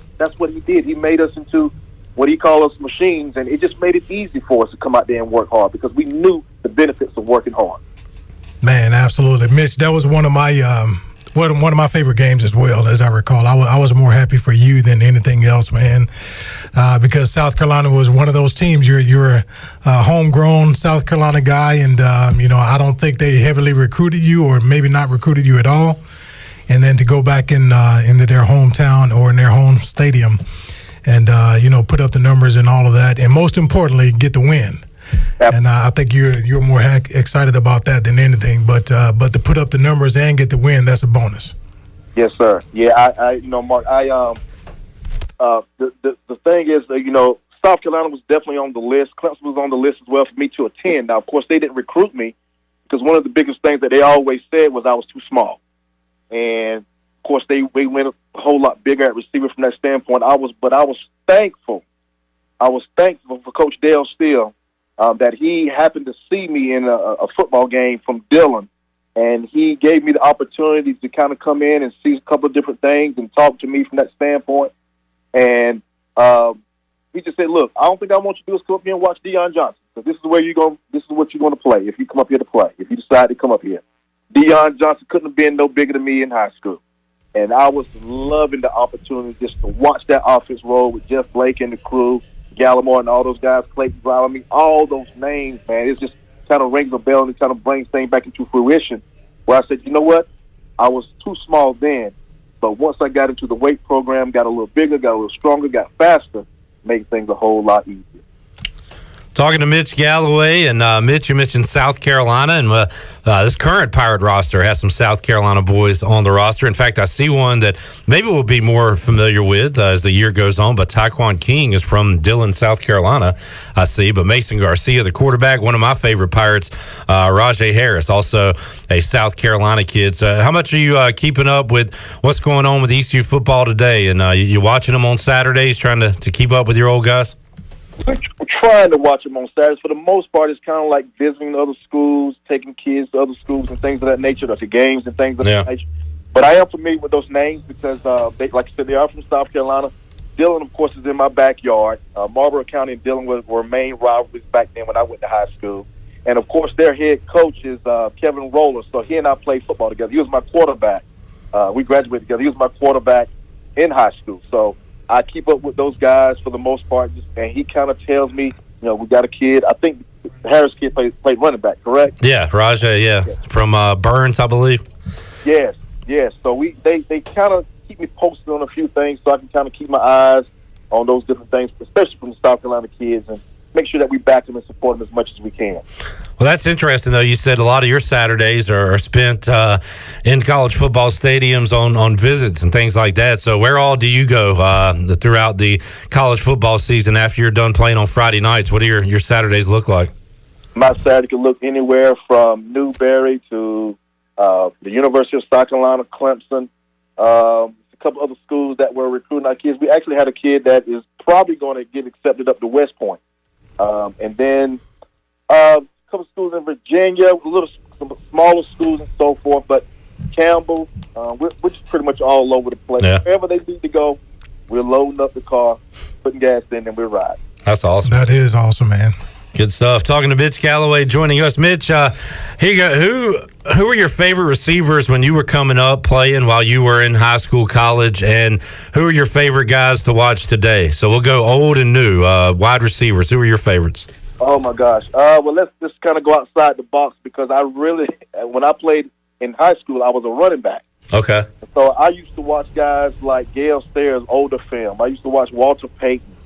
he did. He made us into what he called us machines, and it just made it easy for us to come out there and work hard, because we knew the benefits of working hard. Man, Absolutely, Mitch. That was one of my favorite games as well, as I recall. I was more happy for you than anything else, man, because South Carolina was one of those teams. You're a homegrown South Carolina guy, and I don't think they heavily recruited you, or maybe not recruited you at all. And then to go back into their hometown or in their home stadium, and put up the numbers and all of that, and most importantly, get the win. And I think you're more excited about that than anything. But to put up the numbers and get the win, that's a bonus. Yes, sir. Yeah, Mark. The thing is, South Carolina was definitely on the list. Clemson was on the list as well for me to attend. Now, of course, they didn't recruit me because one of the biggest things that they always said was I was too small. And of course, they went a whole lot bigger at receiver from that standpoint. I was thankful. I was thankful for Coach Dale Steele. That he happened to see me in a football game from Dillon, and he gave me the opportunity to kind of come in and see a couple of different things and talk to me from that standpoint. And he just said, "Look, I don't think I want you to do is come up here and watch Deion Johnson, because this is where you go. This is what you're going to play if you come up here to play. If you decide to come up here, Deion Johnson couldn't have been no bigger than me in high school." And I was loving the opportunity just to watch that offense roll with Jeff Blake and the crew. Galloway and all those guys, Clayton Brown, all those names, man, it just kind of rings a bell and it kind of brings things back into fruition. Where I said, you know what? I was too small then, but once I got into the weight program, got a little bigger, got a little stronger, got faster, made things a whole lot easier. Talking to Mitch Galloway, and Mitch, you mentioned South Carolina, and this current Pirate roster has some South Carolina boys on the roster. In fact, I see one that maybe we'll be more familiar with as the year goes on, but Taekwon King is from Dillon, South Carolina, I see. But Mason Garcia, the quarterback, one of my favorite Pirates, Rajay Harris, also a South Carolina kid. So how much are you keeping up with what's going on with ECU football today? And you watching them on Saturdays, trying to keep up with your old guys? We're trying to watch them on Saturdays. For the most part, it's kind of like visiting other schools, taking kids to other schools and things of that nature, like the games and things of that nature. But I am familiar with those names because, they, like I said, they are from South Carolina. Dillon, of course, is in my backyard. Marlboro County and Dillon were main rivalries back then when I went to high school. And, of course, their head coach is Kevin Roller, so he and I played football together. He was my quarterback. We graduated together. He was my quarterback in high school. So I keep up with those guys for the most part, and he kind of tells me, we got a kid. I think the Harris kid played running back, correct? Yeah, Rajay, from Burns, I believe. Yes. So they kind of keep me posted on a few things so I can kind of keep my eyes on those different things, especially from the South Carolina kids, and make sure that we back them and support them as much as we can. Well, that's interesting, though. You said a lot of your Saturdays are spent in college football stadiums on visits and things like that. So where all do you go throughout the college football season after you're done playing on Friday nights? What do your Saturdays look like? My Saturday can look anywhere from Newberry to the University of South Carolina, Clemson, a couple other schools that were recruiting our kids. We actually had a kid that is probably going to get accepted up to West Point. And then a couple schools in Virginia, some smaller schools and so forth. But Campbell, we're just pretty much all over the place. Yeah. Wherever they need to go, we're loading up the car, putting gas in, and we're riding. That's awesome. That is awesome, man. Good stuff. Talking to Mitch Galloway, joining us. Mitch, here you go. Who were your favorite receivers when you were coming up playing while you were in high school, college, and who are your favorite guys to watch today? So we'll go old and new. Wide receivers. Who are your favorites? Oh my gosh. Well, let's just kind of go outside the box because when I played in high school, I was a running back. Okay. So I used to watch guys like Gale Stairs, older film. I used to watch Walter Payton.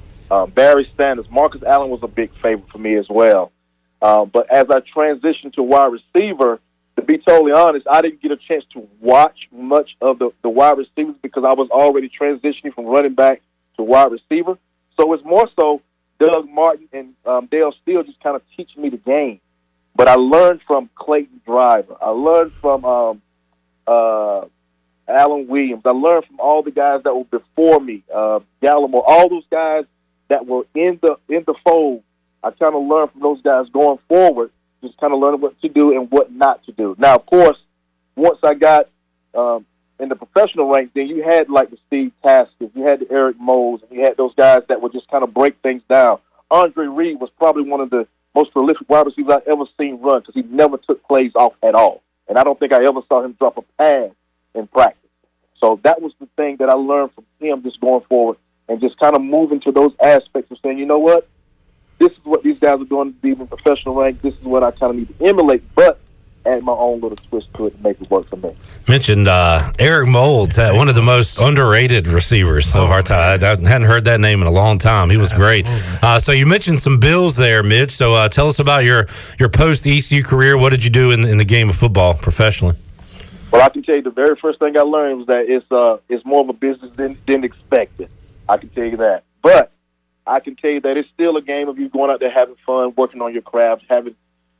Barry Sanders, Marcus Allen was a big favorite for me as well. But as I transitioned to wide receiver, to be totally honest, I didn't get a chance to watch much of the wide receivers because I was already transitioning from running back to wide receiver. So it's more so Doug Martin and Dale Steele just kind of teaching me the game. But I learned from Clayton Driver. I learned from Alan Williams. I learned from all the guys that were before me, Galloway, all those guys that were in the fold. I kind of learned from those guys going forward, just kind of learning what to do and what not to do. Now, of course, once I got in the professional ranks, then you had like the Steve Taskett, you had the Eric Moles, and you had those guys that would just kind of break things down. Andre Reed was probably one of the most prolific wide receivers I've ever seen run because he never took plays off at all. and I don't think I ever saw him drop a pass in practice. So that was the thing that I learned from him just going forward and just kind of moving to those aspects of saying, you know what, this is what these guys are doing to be in the professional rank. This is what I kind of need to emulate, but add my own little twist to it to make it work for me. Mentioned Eric Moulds, one of the most underrated receivers of our time. I hadn't heard that name in a long time. He was great. So you mentioned some Bills there, Mitch. So tell us about your post-ECU career. What did you do in the game of football professionally? Well, I can tell you the very first thing I learned was that it's more of a business than expected. I can tell you that. But I can tell you that it's still a game of you going out there having fun, working on your craft,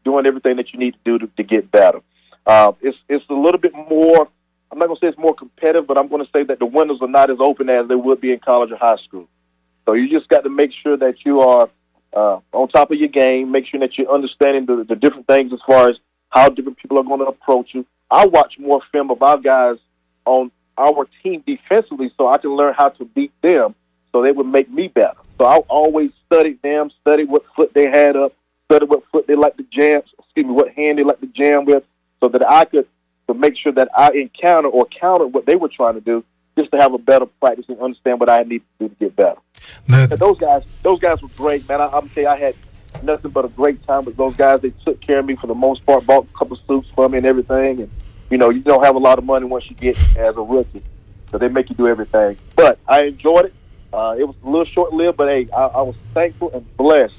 doing everything that you need to do to get better. It's a little bit more, I'm not going to say it's more competitive, but I'm going to say that the windows are not as open as they would be in college or high school. So you just got to make sure that you are on top of your game, make sure that you're understanding the different things as far as how different people are going to approach you. I watch more film of our guys on our team defensively so I can learn how to beat them so they would make me better. So I always studied them, studied what foot they had up, studied what foot they like to jam, what hand they like to jam with, so that I could make sure that I encounter or counter what they were trying to do, just to have a better practice and understand what I need to do to get better. And those guys were great, man. I'm telling you, I had nothing but a great time with those guys. They took care of me for the most part, bought a couple suits for me and everything. And you don't have a lot of money once you get as a rookie, so they make you do everything. But I enjoyed it. It was a little short-lived, but hey, I was thankful and blessed.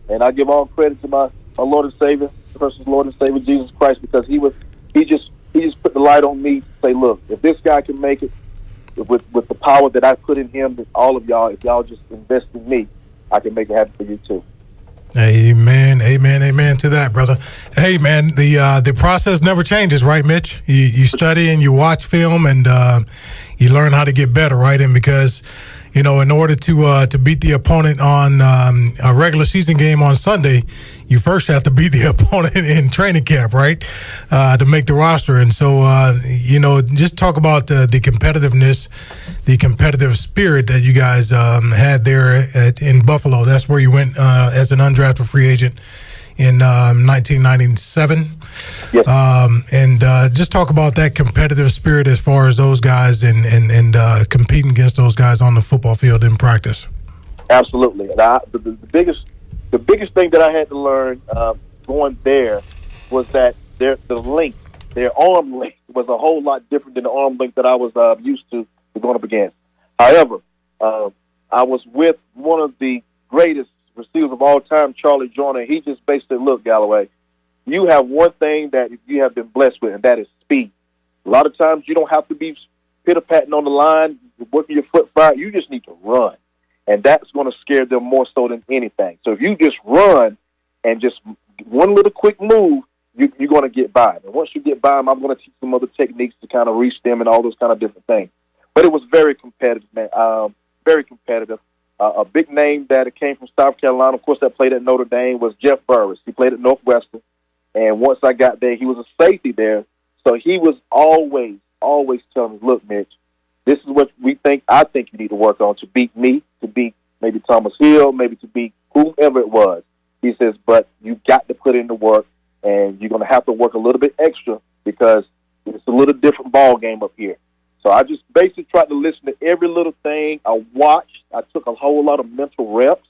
And I give all credit to my Lord and Savior, versus Lord and Savior Jesus Christ, because he just put the light on me to say, look, if this guy can make it with the power that I put in him, that all of y'all, if y'all just invest in me, I can make it happen for you too. Amen, amen, amen to that, brother. Hey, man, the process never changes, right, Mitch? You study and you watch film and you learn how to get better, right? And because in order to beat the opponent on a regular season game on Sunday, you first have to beat the opponent in training camp, right, to make the roster. And so, just talk about the competitiveness, the competitive spirit that you guys had there in Buffalo. That's where you went as an undrafted free agent in 1997. Yes. And just talk about that competitive spirit as far as those guys and competing against those guys on the football field in practice. Absolutely. And the biggest thing that I had to learn going there was that their arm length was a whole lot different than the arm length that I was used to going up against. However, I was with one of the greatest receivers of all time, Charlie Joyner. He just basically, look, Galloway, you have one thing that you have been blessed with, and that is speed. A lot of times you don't have to be pitter-patting on the line, working your foot fire. You just need to run. And that's going to scare them more so than anything. So if you just run and just one little quick move, you're going to get by them. And once you get by them, I'm going to teach them other techniques to kind of reach them and all those kind of different things. But it was very competitive, man. Very competitive. A big name that came from South Carolina, of course, that played at Notre Dame, was Jeff Burris. He played at Northwestern. And once I got there, he was a safety there. So he was always telling me, look, Mitch, this is what I think you need to work on to beat me, to beat maybe Thomas Hill, maybe to beat whomever it was. He says, but you got to put in the work, and you're going to have to work a little bit extra because it's a little different ball game up here. So I just basically tried to listen to every little thing. I watched. I took a whole lot of mental reps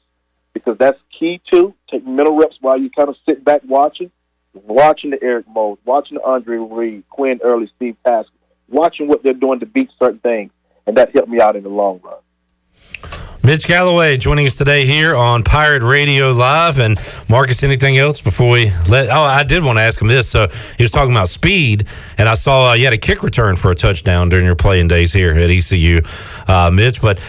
because that's key too. Take mental reps while you kind of sit back watching the Eric Moulds, watching the Andre Reed, Quinn Early, Steve Tasker, watching what they're doing to beat certain things, and that helped me out in the long run. Mitch Galloway joining us today here on Pirate Radio Live. And Marcus, anything else before we I did want to ask him this. So he was talking about speed, and I saw you had a kick return for a touchdown during your playing days here at ECU, Mitch. But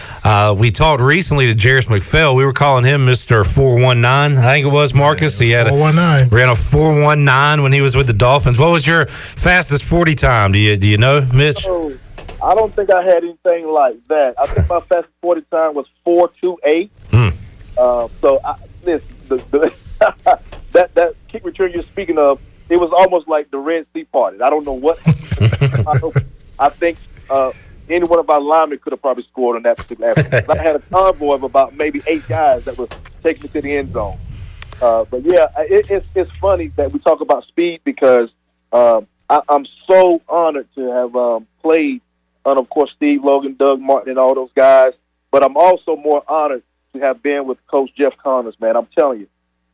we talked recently to Jarris McPhail. We were calling him Mr. 419, I think it was, Marcus. He had 419. Ran a 419 when he was with the Dolphins. What was your fastest 40 time? Do you know, Mitch? I don't think I had anything like that. I think my fastest 40 time was 4.28. So that kick return you're speaking of, it was almost like the Red Sea parted. I don't know what. I think any one of our linemen could have probably scored on that particular effort. I had a convoy of about maybe 8 guys that were taking me to the end zone. But yeah, it's funny that we talk about speed because I'm so honored to have played under, of course, Steve Logan, Doug Martin, and all those guys. But I'm also more honored to have been with Coach Jeff Connors, man. I'm telling you,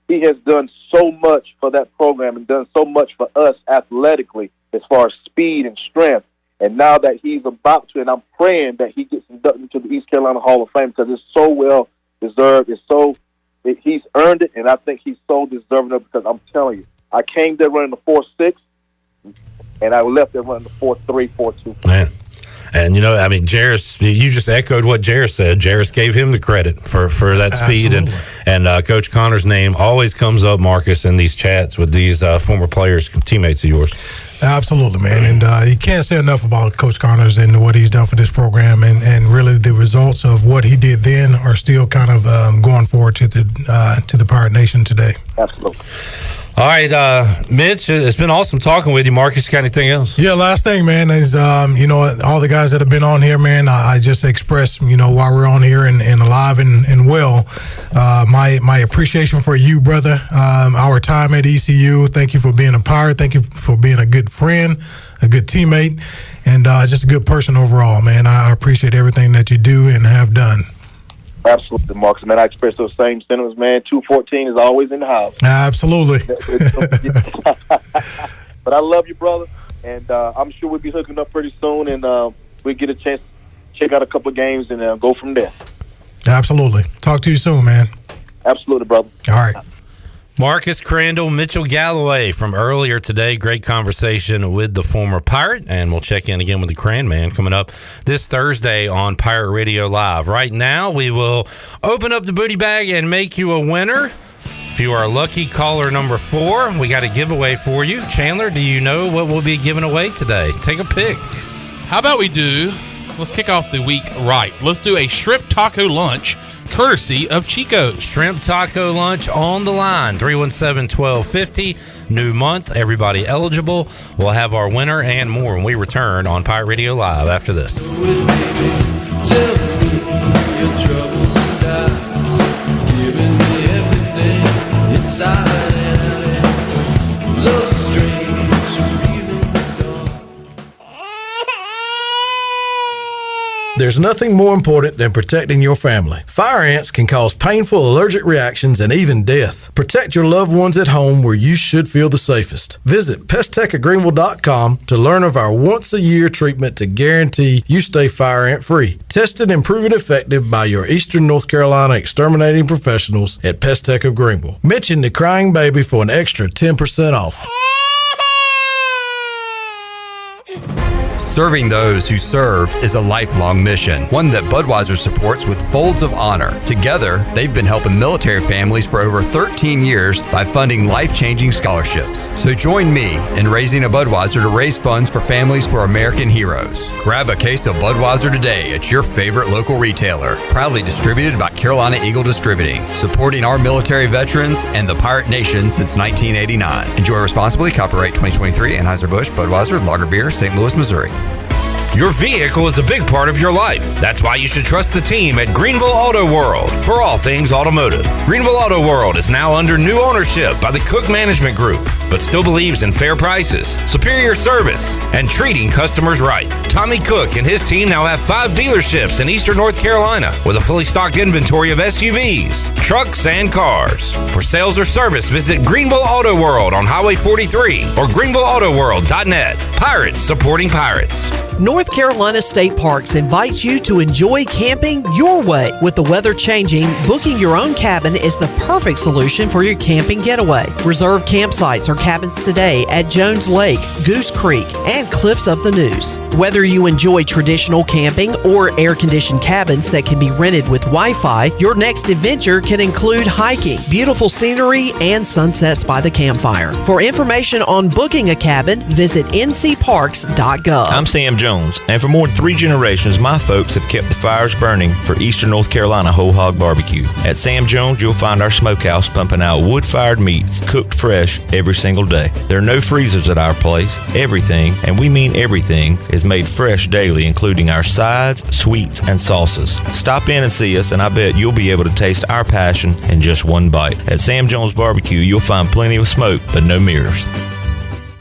he has done so much for that program and done so much for us athletically as far as speed and strength. And now that he's about to, and I'm praying that he gets inducted into the East Carolina Hall of Fame because it's so well deserved. He's earned it, and I think he's so deserving of it because I'm telling you, I came there running the 4.6, and I left there running the 4.3, 4.2. Man. And, Jarris, you just echoed what Jarris said. Jarris gave him the credit for that speed. And Coach Connor's name always comes up, Marcus, in these chats with these former players, teammates of yours. Absolutely, man. And you can't say enough about Coach Connors and what he's done for this program. And really the results of what he did then are still kind of going forward to the Pirate Nation today. Absolutely. All right, Mitch, it's been awesome talking with you. Marcus, got anything else? Yeah, last thing, man, is, all the guys that have been on here, man, I just express, while we're on here and alive and well, my appreciation for you, brother, our time at ECU. Thank you for being a Pirate. Thank you for being a good friend, a good teammate, and just a good person overall, man. I appreciate everything that you do and have done. Absolutely, Marcus. Man, I express those same sentiments, man. 214 is always in the house. Absolutely. But I love you, brother, and I'm sure we'll be hooking up pretty soon, and we'll get a chance to check out a couple of games and go from there. Absolutely. Talk to you soon, man. Absolutely, brother. All right. Marcus Crandell, Mitchell Galloway from earlier today. Great conversation with the former Pirate, and we'll check in again with the Cran Man coming up this Thursday on Pirate Radio Live. Right now, we will open up the booty bag and make you a winner. If you are lucky caller number 4, we got a giveaway for you. Chandler, do you know what we'll be giving away today? Take a pick. How about let's kick off the week right. Let's do a shrimp taco lunch courtesy of Chico's. Shrimp taco lunch on the line, 317-1250. New month, everybody eligible. We'll have our winner and more when we return on Pirate Radio Live after this. There's nothing more important than protecting your family. Fire ants can cause painful allergic reactions and even death. Protect your loved ones at home where you should feel the safest. Visit pesttechofgreenville.com to learn of our once-a-year treatment to guarantee you stay fire ant free. Tested and proven effective by your Eastern North Carolina exterminating professionals at Pest Tech of Greenville. Mention the crying baby for an extra 10% off. Serving those who serve is a lifelong mission, one that Budweiser supports with Folds of Honor. Together, they've been helping military families for over 13 years by funding life-changing scholarships. So join me in raising a Budweiser to raise funds for families for American heroes. Grab a case of Budweiser today at your favorite local retailer. Proudly distributed by Carolina Eagle Distributing, supporting our military veterans and the Pirate Nation since 1989. Enjoy responsibly. Copyright 2023 Anheuser-Busch Budweiser Lager Beer, St. Louis, Missouri. Your vehicle is a big part of your life. That's why you should trust the team at Greenville Auto World for all things automotive. Greenville Auto World is now under new ownership by the Cook Management Group, but still believes in fair prices, superior service, and treating customers right. Tommy Cook and his team now have 5 dealerships in Eastern North Carolina with a fully stocked inventory of SUVs, trucks, and cars. For sales or service, visit Greenville Auto World on Highway 43 or greenvilleautoworld.net. Pirates supporting pirates. North Carolina State Parks invites you to enjoy camping your way. With the weather changing, booking your own cabin is the perfect solution for your camping getaway. Reserve campsites or cabins today at Jones Lake, Goose Creek, and Cliffs of the Neuse. Whether you enjoy traditional camping or air-conditioned cabins that can be rented with Wi-Fi, your next adventure can include hiking, beautiful scenery, and sunsets by the campfire. For information on booking a cabin, visit ncparks.gov. I'm Sam Jones, and for more than 3 generations, my folks have kept the fires burning for Eastern North Carolina Whole Hog Barbecue. At Sam Jones, you'll find our smokehouse pumping out wood-fired meats, cooked fresh every single day. There are no freezers at our place. Everything, and we mean everything, is made fresh daily, including our sides, sweets, and sauces. Stop in and see us, and I bet you'll be able to taste our passion in just one bite. At Sam Jones Barbecue, you'll find plenty of smoke, but no mirrors.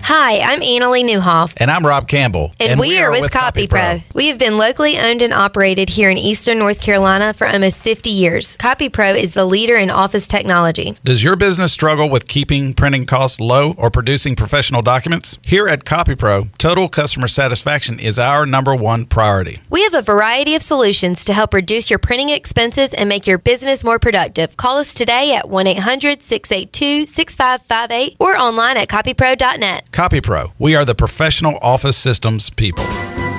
Hi, I'm Annalie Newhoff. And I'm Rob Campbell. And we are with CopyPro. We have been locally owned and operated here in Eastern North Carolina for almost 50 years. CopyPro is the leader in office technology. Does your business struggle with keeping printing costs low or producing professional documents? Here at CopyPro, total customer satisfaction is our #1 priority. We have a variety of solutions to help reduce your printing expenses and make your business more productive. Call us today at 1-800-682-6558 or online at copypro.net. CopyPro, we are the professional office systems people.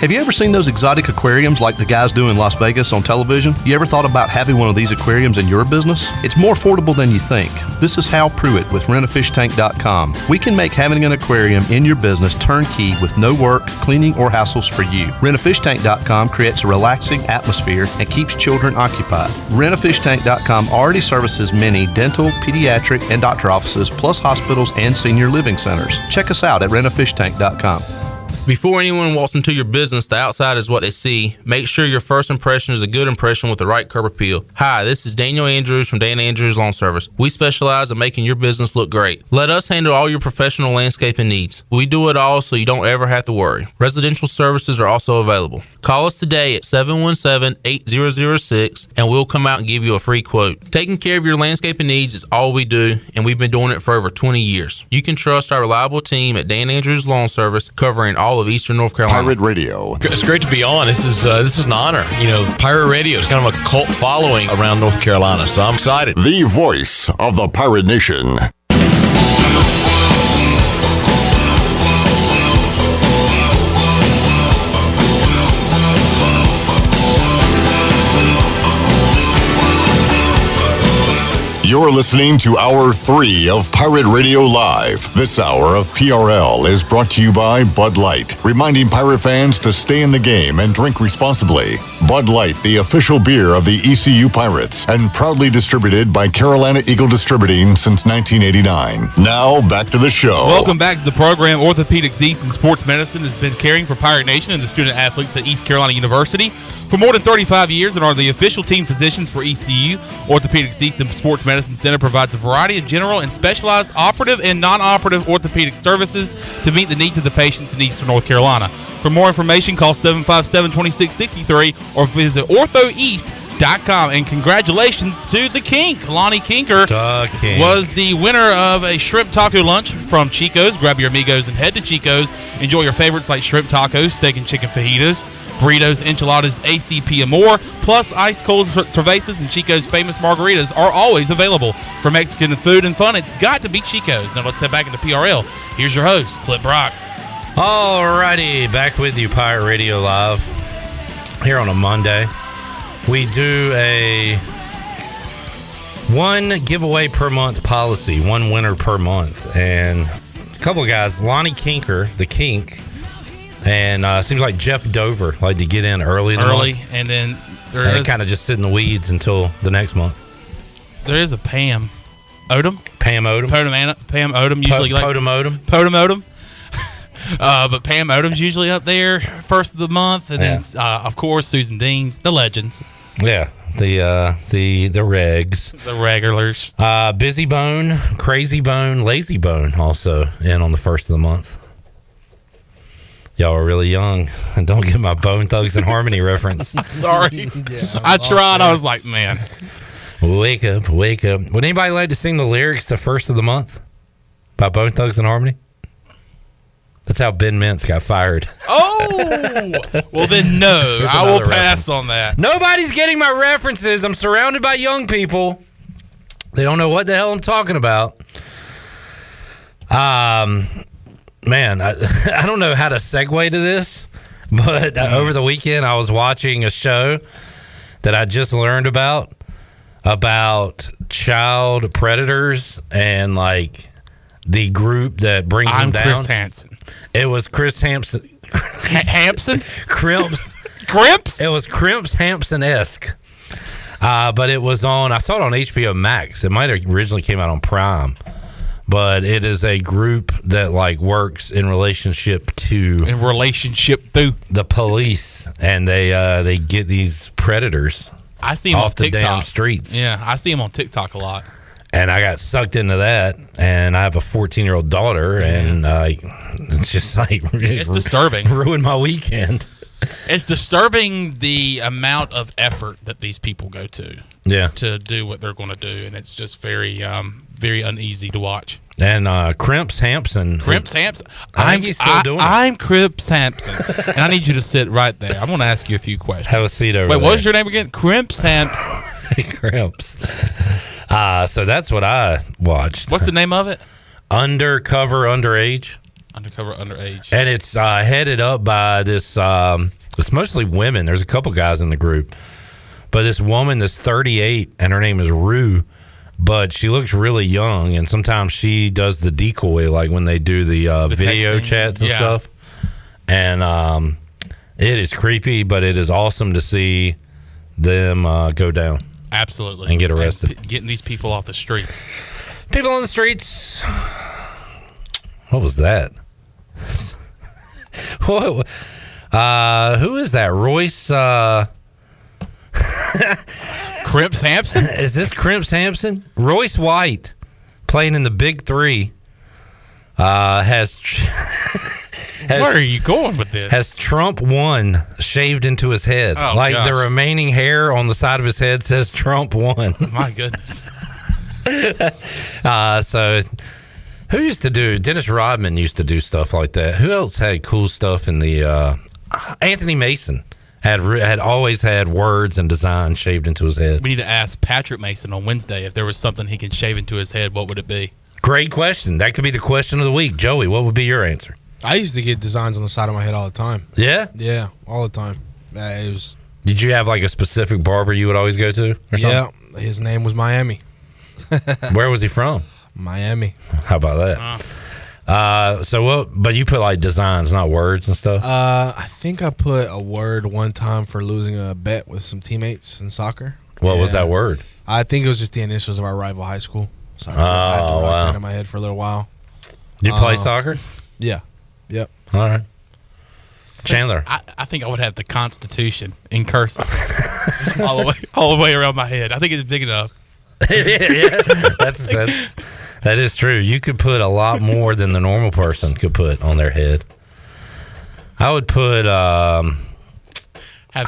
Have you ever seen those exotic aquariums like the guys do in Las Vegas on television? You ever thought about having one of these aquariums in your business? It's more affordable than you think. This is Hal Pruitt with rentafishtank.com. We can make having an aquarium in your business turnkey with no work, cleaning, or hassles for you. Rentafishtank.com creates a relaxing atmosphere and keeps children occupied. Rentafishtank.com already services many dental, pediatric, and doctor offices, plus hospitals and senior living centers. Check us out at rentafishtank.com. Before anyone walks into your business, the outside is what they see. Make sure your first impression is a good impression with the right curb appeal. Hi, this is Daniel Andrews from Dan Andrews Lawn Service. We specialize in making your business look great. Let us handle all your professional landscaping needs. We do it all so you don't ever have to worry. Residential services are also available. Call us today at 717-8006 and we'll come out and give you a free quote. Taking care of your landscaping needs is all we do, and we've been doing it for over 20 years. You can trust our reliable team at Dan Andrews Lawn Service, covering all of Eastern North Carolina. Pirate Radio. It's great to be on. This is an honor. You know, Pirate Radio is kind of a cult following around North Carolina, so I'm excited. The voice of the Pirate Nation. You're listening to Hour 3 of Pirate Radio Live. This hour of PRL is brought to you by Bud Light, reminding Pirate fans to stay in the game and drink responsibly. Bud Light, the official beer of the ECU Pirates, and proudly distributed by Carolina Eagle Distributing since 1989. Now, back to the show. Welcome back to the program. Orthopedics East and Sports Medicine has been caring for Pirate Nation and the student athletes at East Carolina University for more than 35 years and are the official team physicians for ECU. Orthopedics East and Sports Medicine Center provides a variety of general and specialized operative and non-operative orthopedic services to meet the needs of the patients in Eastern North Carolina. For more information, call 757-2663 or visit orthoeast.com. And congratulations to the Kink. Lonnie Kinker was the winner of a shrimp taco lunch from Chico's. Grab your amigos and head to Chico's. Enjoy your favorites like shrimp tacos, steak and chicken fajitas, burritos, enchiladas, ACP, and more. Plus, ice cold cervezas and Chico's famous margaritas are always available. For Mexican food and fun, it's got to be Chico's. Now let's head back into PRL. Here's your host, Clip Brock. Alrighty, back with you, Pirate Radio Live, here on a Monday. We do a one giveaway per month policy, one winner per month. And a couple of guys, Lonnie Kinker, the Kink, and seems like Jeff Dover like to get in early. And then and kind of just sit in the weeds until the next month. There is a Pam Odom. Pam Odom. Pam Odom usually Podem. But Pam Odom's usually up there first of the month, and then of course Susan Dean's, the legends. Yeah, the regs, the regulars. Busy Bone, Crazy Bone, Lazy Bone also in on the first of the month. Y'all are really young, and don't get my Bone Thugs and Harmony reference. Sorry, I tried. I was like, man, wake up, wake up. Would anybody like to sing the lyrics to First of the Month by Bone Thugs and Harmony? That's how Ben Mintz got fired. Oh, well then no, I will pass on that. Nobody's getting my references. I'm surrounded by young people. They don't know what the hell I'm talking about. Man, I don't know how to segue to this, but over the weekend I was watching a show that I just learned about child predators and like the group that brings them down. Chris Hansen. It was Chris Hampson. Hampson? Crimps? Crimps? It was Crimps Hampson-esque. But it was on, I saw it on HBO Max. It might have originally came out on Prime. But it is a group that like works in relationship to the police, and they get these predators. I see them off on the TikTok. damn streets. Yeah, I see them on TikTok a lot. And I got sucked into that, and I have a 14-year-old daughter, and it's just like it's disturbing. Ruined my weekend. It's disturbing the amount of effort that these people go to. Yeah. To do what they're going to do, and it's just very, very uneasy to watch. And Crimps Hampson. I'm doing it. I'm Crimps Hampson, and I need you to sit right there. I'm going to ask you a few questions. Have a seat over Wait, there. what was your name again? Crimps Hampson. Crimps. So that's what I watched. What's the name of it? Undercover Underage. Undercover Underage. And it's headed up by this, it's mostly women. There's a couple guys in the group. But this woman that's 38, and her name is Rue, but she looks really young, and sometimes she does the decoy, like when they do the video texting. chats and stuff. And it is creepy, but it is awesome to see them go down. Absolutely. And get arrested. And getting these people off the streets. People on the streets. What was that? What? Who is that? Royce Crimps Hampson? Is this Crimps Hampson? Royce White, playing in the Big Three, has where are you going with this? Has Trump 1 shaved into his head. Oh, like gosh. the remaining hair on the side of his head says Trump 1. My goodness. So who used to do? Dennis Rodman used to do stuff like that. Who else had cool stuff in the Anthony Mason had always had words and design shaved into his head. We need to ask Patrick Mason on Wednesday if there was something he can shave into his head, what would it be? Great question. That could be the question of the week. Joey, what would be your answer? I used to get designs on the side of my head all the time. Yeah? Yeah, all the time. It was. Did you have like a specific barber you would always go to or something? Yeah, his name was Miami. Where was he from? Miami. How about that? So what? But you put like designs, not words and stuff. I think I put a word one time for losing a bet with some teammates in soccer. What was that word? I think it was just the initials of our rival high school. So I had to rock that in my head for a little while. You play soccer? Yeah. Yep. All right. Chandler. I think I would have the Constitution in cursive all the way around my head. I think it's big enough. Yeah, that is true. You could put a lot more than the normal person could put on their head. I would put have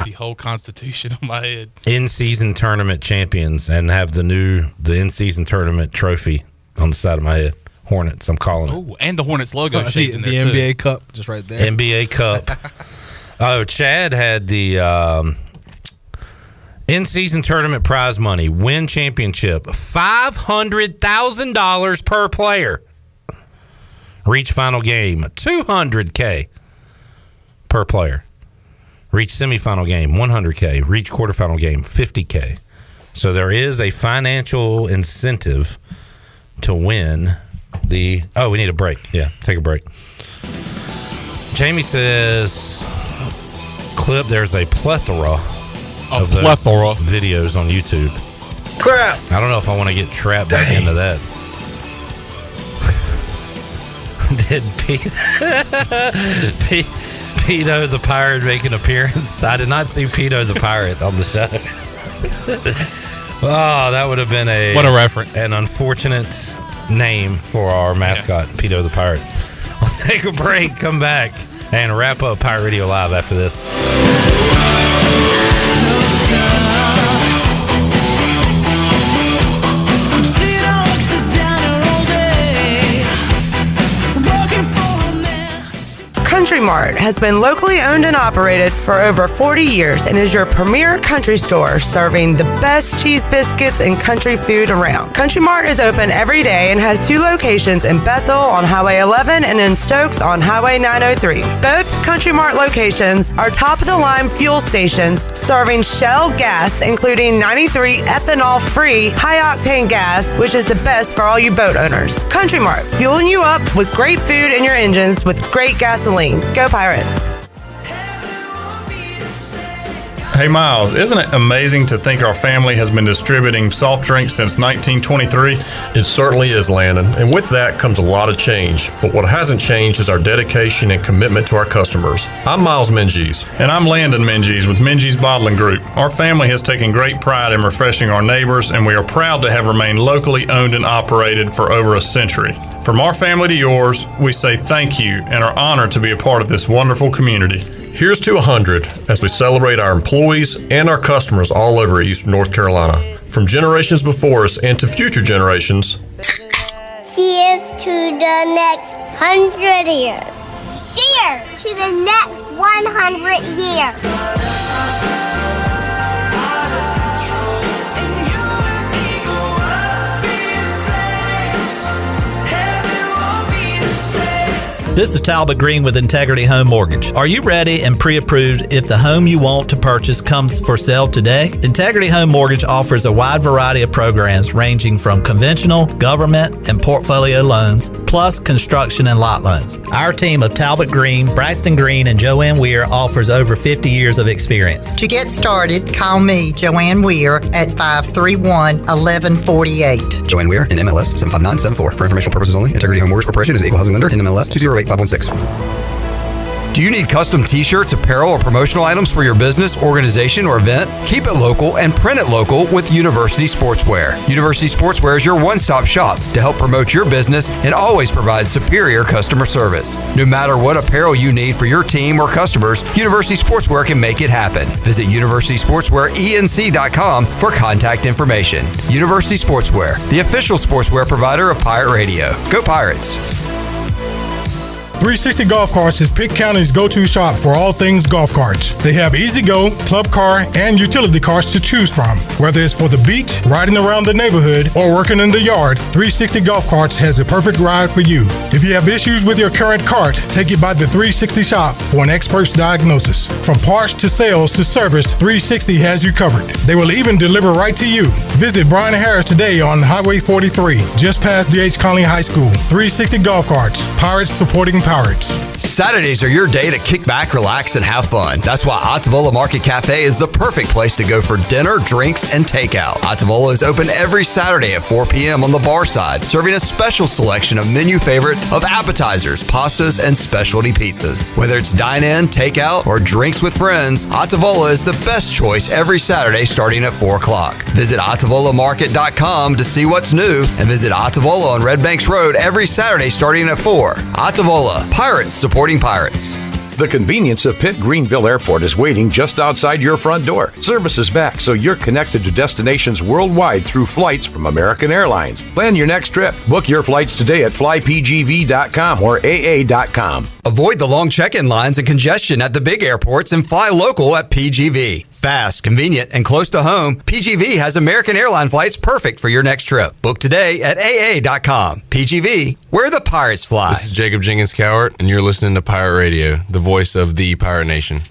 the whole Constitution on my head. In-season tournament champions and have the in-season tournament trophy on the side of my head. Hornets, I'm calling it. Oh, and the Hornets logo shaped in there the too. NBA Cup, just right there. NBA Cup. Oh, Chad had the in-season tournament prize money, win championship, $500,000 per player. Reach final game, $200K per player. Reach semifinal game, $100K. Reach quarterfinal game, $50K. So there is a financial incentive to win the. Oh, we need a break. Yeah, take a break. Jamie says, clip. There's a plethora of videos on YouTube. Crap. I don't know if I want to get trapped back into that. Did Pedo the Pirate make an appearance? I did not see Pedo the Pirate on the show. Oh, that would have been what a reference. An unfortunate name for our mascot, Pedo the Pirate. We'll take a break, come back, and wrap up Pirate Radio Live after this. Country Mart has been locally owned and operated for over 40 years and is your premier country store serving the best cheese biscuits and country food around. Country Mart is open every day and has 2 locations in Bethel on Highway 11 and in Stokes on Highway 903. Both Country Mart locations are top-of-the-line fuel stations serving Shell gas, including 93 ethanol-free high-octane gas, which is the best for all you boat owners. Country Mart, fueling you up with great food in your engines with great gasoline. Go Pirates. Hey Miles, isn't it amazing to think our family has been distributing soft drinks since 1923? It certainly is, Landon, and with that comes a lot of change. But what hasn't changed is our dedication and commitment to our customers. I'm Miles Minges. And I'm Landon Minges with Minges Bottling Group. Our family has taken great pride in refreshing our neighbors, and we are proud to have remained locally owned and operated for over a century. From our family to yours, we say thank you and are honored to be a part of this wonderful community. Here's to 100 as we celebrate our employees and our customers all over Eastern North Carolina. From generations before us and to future generations. Cheers to the next 100 years. Cheers to the next 100 years. This is Talbot Green with Integrity Home Mortgage. Are you ready and pre-approved if the home you want to purchase comes for sale today? Integrity Home Mortgage offers a wide variety of programs ranging from conventional, government, and portfolio loans, plus construction and lot loans. Our team of Talbot Green, Braxton Green, and Joanne Weir offers over 50 years of experience. To get started, call me, Joanne Weir, at 531-1148. Joanne Weir, in MLS 75974. For informational purposes only, Integrity Home Mortgage Corporation is an equal housing lender in MLS 208-516. Do you need custom t-shirts, apparel, or promotional items for your business, organization, or event? Keep it local and print it local with University Sportswear. University Sportswear is your one-stop shop to help promote your business and always provide superior customer service. No matter what apparel you need for your team or customers, University Sportswear can make it happen. Visit universitysportswearenc.com for contact information. University Sportswear, the official sportswear provider of Pirate Radio. Go Pirates! 360 Golf Carts is Pitt County's go-to shop for all things golf carts. They have easy-go, club car, and utility carts to choose from. Whether it's for the beach, riding around the neighborhood, or working in the yard, 360 Golf Carts has the perfect ride for you. If you have issues with your current cart, take it by the 360 shop for an expert's diagnosis. From parts to sales to service, 360 has you covered. They will even deliver right to you. Visit Brian Harris today on Highway 43, just past D.H. Conley High School. 360 Golf Carts, Pirates supporting Pirates. Saturdays are your day to kick back, relax, and have fun. That's why Ottavola Market Cafe is the perfect place to go for dinner, drinks, and takeout. Ottavola is open every Saturday at 4 p.m. on the bar side, serving a special selection of menu favorites of appetizers, pastas, and specialty pizzas. Whether it's dine-in, takeout, or drinks with friends, Ottavola is the best choice every Saturday starting at 4 o'clock. Visit OttavolaMarket.com to see what's new, and visit Ottavola on Red Banks Road every Saturday starting at 4. Ottavola, Pirates supporting Pirates. The convenience of Pitt Greenville Airport is waiting just outside your front door. Service is back, so you're connected to destinations worldwide through flights from American Airlines. Plan your next trip. Book your flights today at flypgv.com or aa.com. Avoid the long check-in lines and congestion at the big airports and fly local at PGV. Fast, convenient, and close to home, PGV has American Airline flights perfect for your next trip. Book today at aa.com. PGV, where the pirates fly. This is Jacob Jenkins Cowart, and you're listening to Pirate Radio, the voice of the Pirate Nation.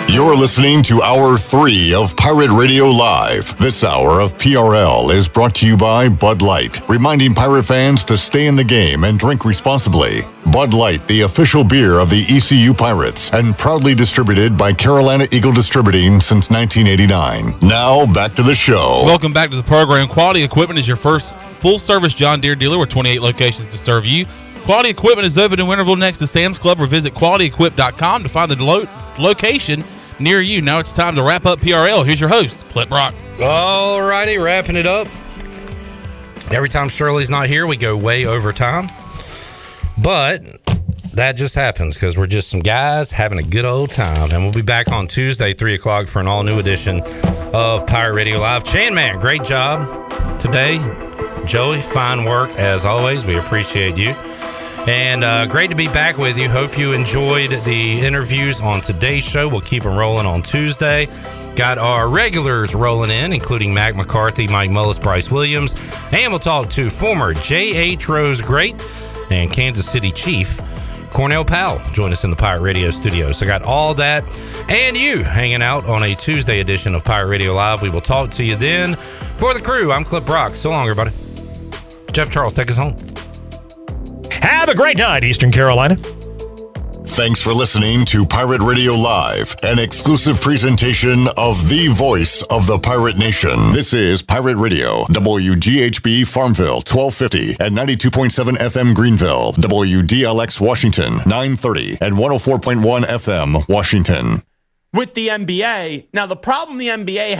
You're listening to Hour 3 of Pirate Radio Live. This hour of PRL is brought to you by Bud Light, reminding pirate fans to stay in the game and drink responsibly. Bud Light, the official beer of the ECU Pirates, and proudly distributed by Carolina Eagle Distributing since 1989. Now, back to the show. Welcome back to the program. Quality Equipment is your first full-service John Deere dealer with 28 locations to serve you. Quality Equipment is open in Winterville next to Sam's Club, or visit qualityequip.com to find the location near you. Now it's time to wrap up PRL. Here's your host, Flip Brock. All righty, wrapping it up. Every time Shirley's not here, we go way over time. But that just happens because we're just some guys having a good old time. And we'll be back on Tuesday, 3 o'clock, for an all-new edition of Pirate Radio Live. Chan Man, great job today. Joey, fine work as always. We appreciate you. And great to be back with you. Hope you enjoyed the interviews on today's show. We'll keep them rolling on Tuesday. Got our regulars rolling in, including Mac McCarthy, Mike Mullis, Bryce Williams. And we'll talk to former J.H. Rose great and Kansas City Chief Cornell Powell join us in the Pirate Radio studios. So I got all that and you hanging out on a Tuesday edition of Pirate Radio Live. We will talk to you then. For the crew, I'm Clip Brock. So long, everybody. Jeff Charles, take us home. Have a great night, Eastern Carolina. Thanks for listening to Pirate Radio Live, an exclusive presentation of the voice of the Pirate Nation. This is Pirate Radio, WGHB Farmville, 1250 and 92.7 FM Greenville, WDLX Washington, 930 and 104.1 FM Washington. With the NBA, now the problem the NBA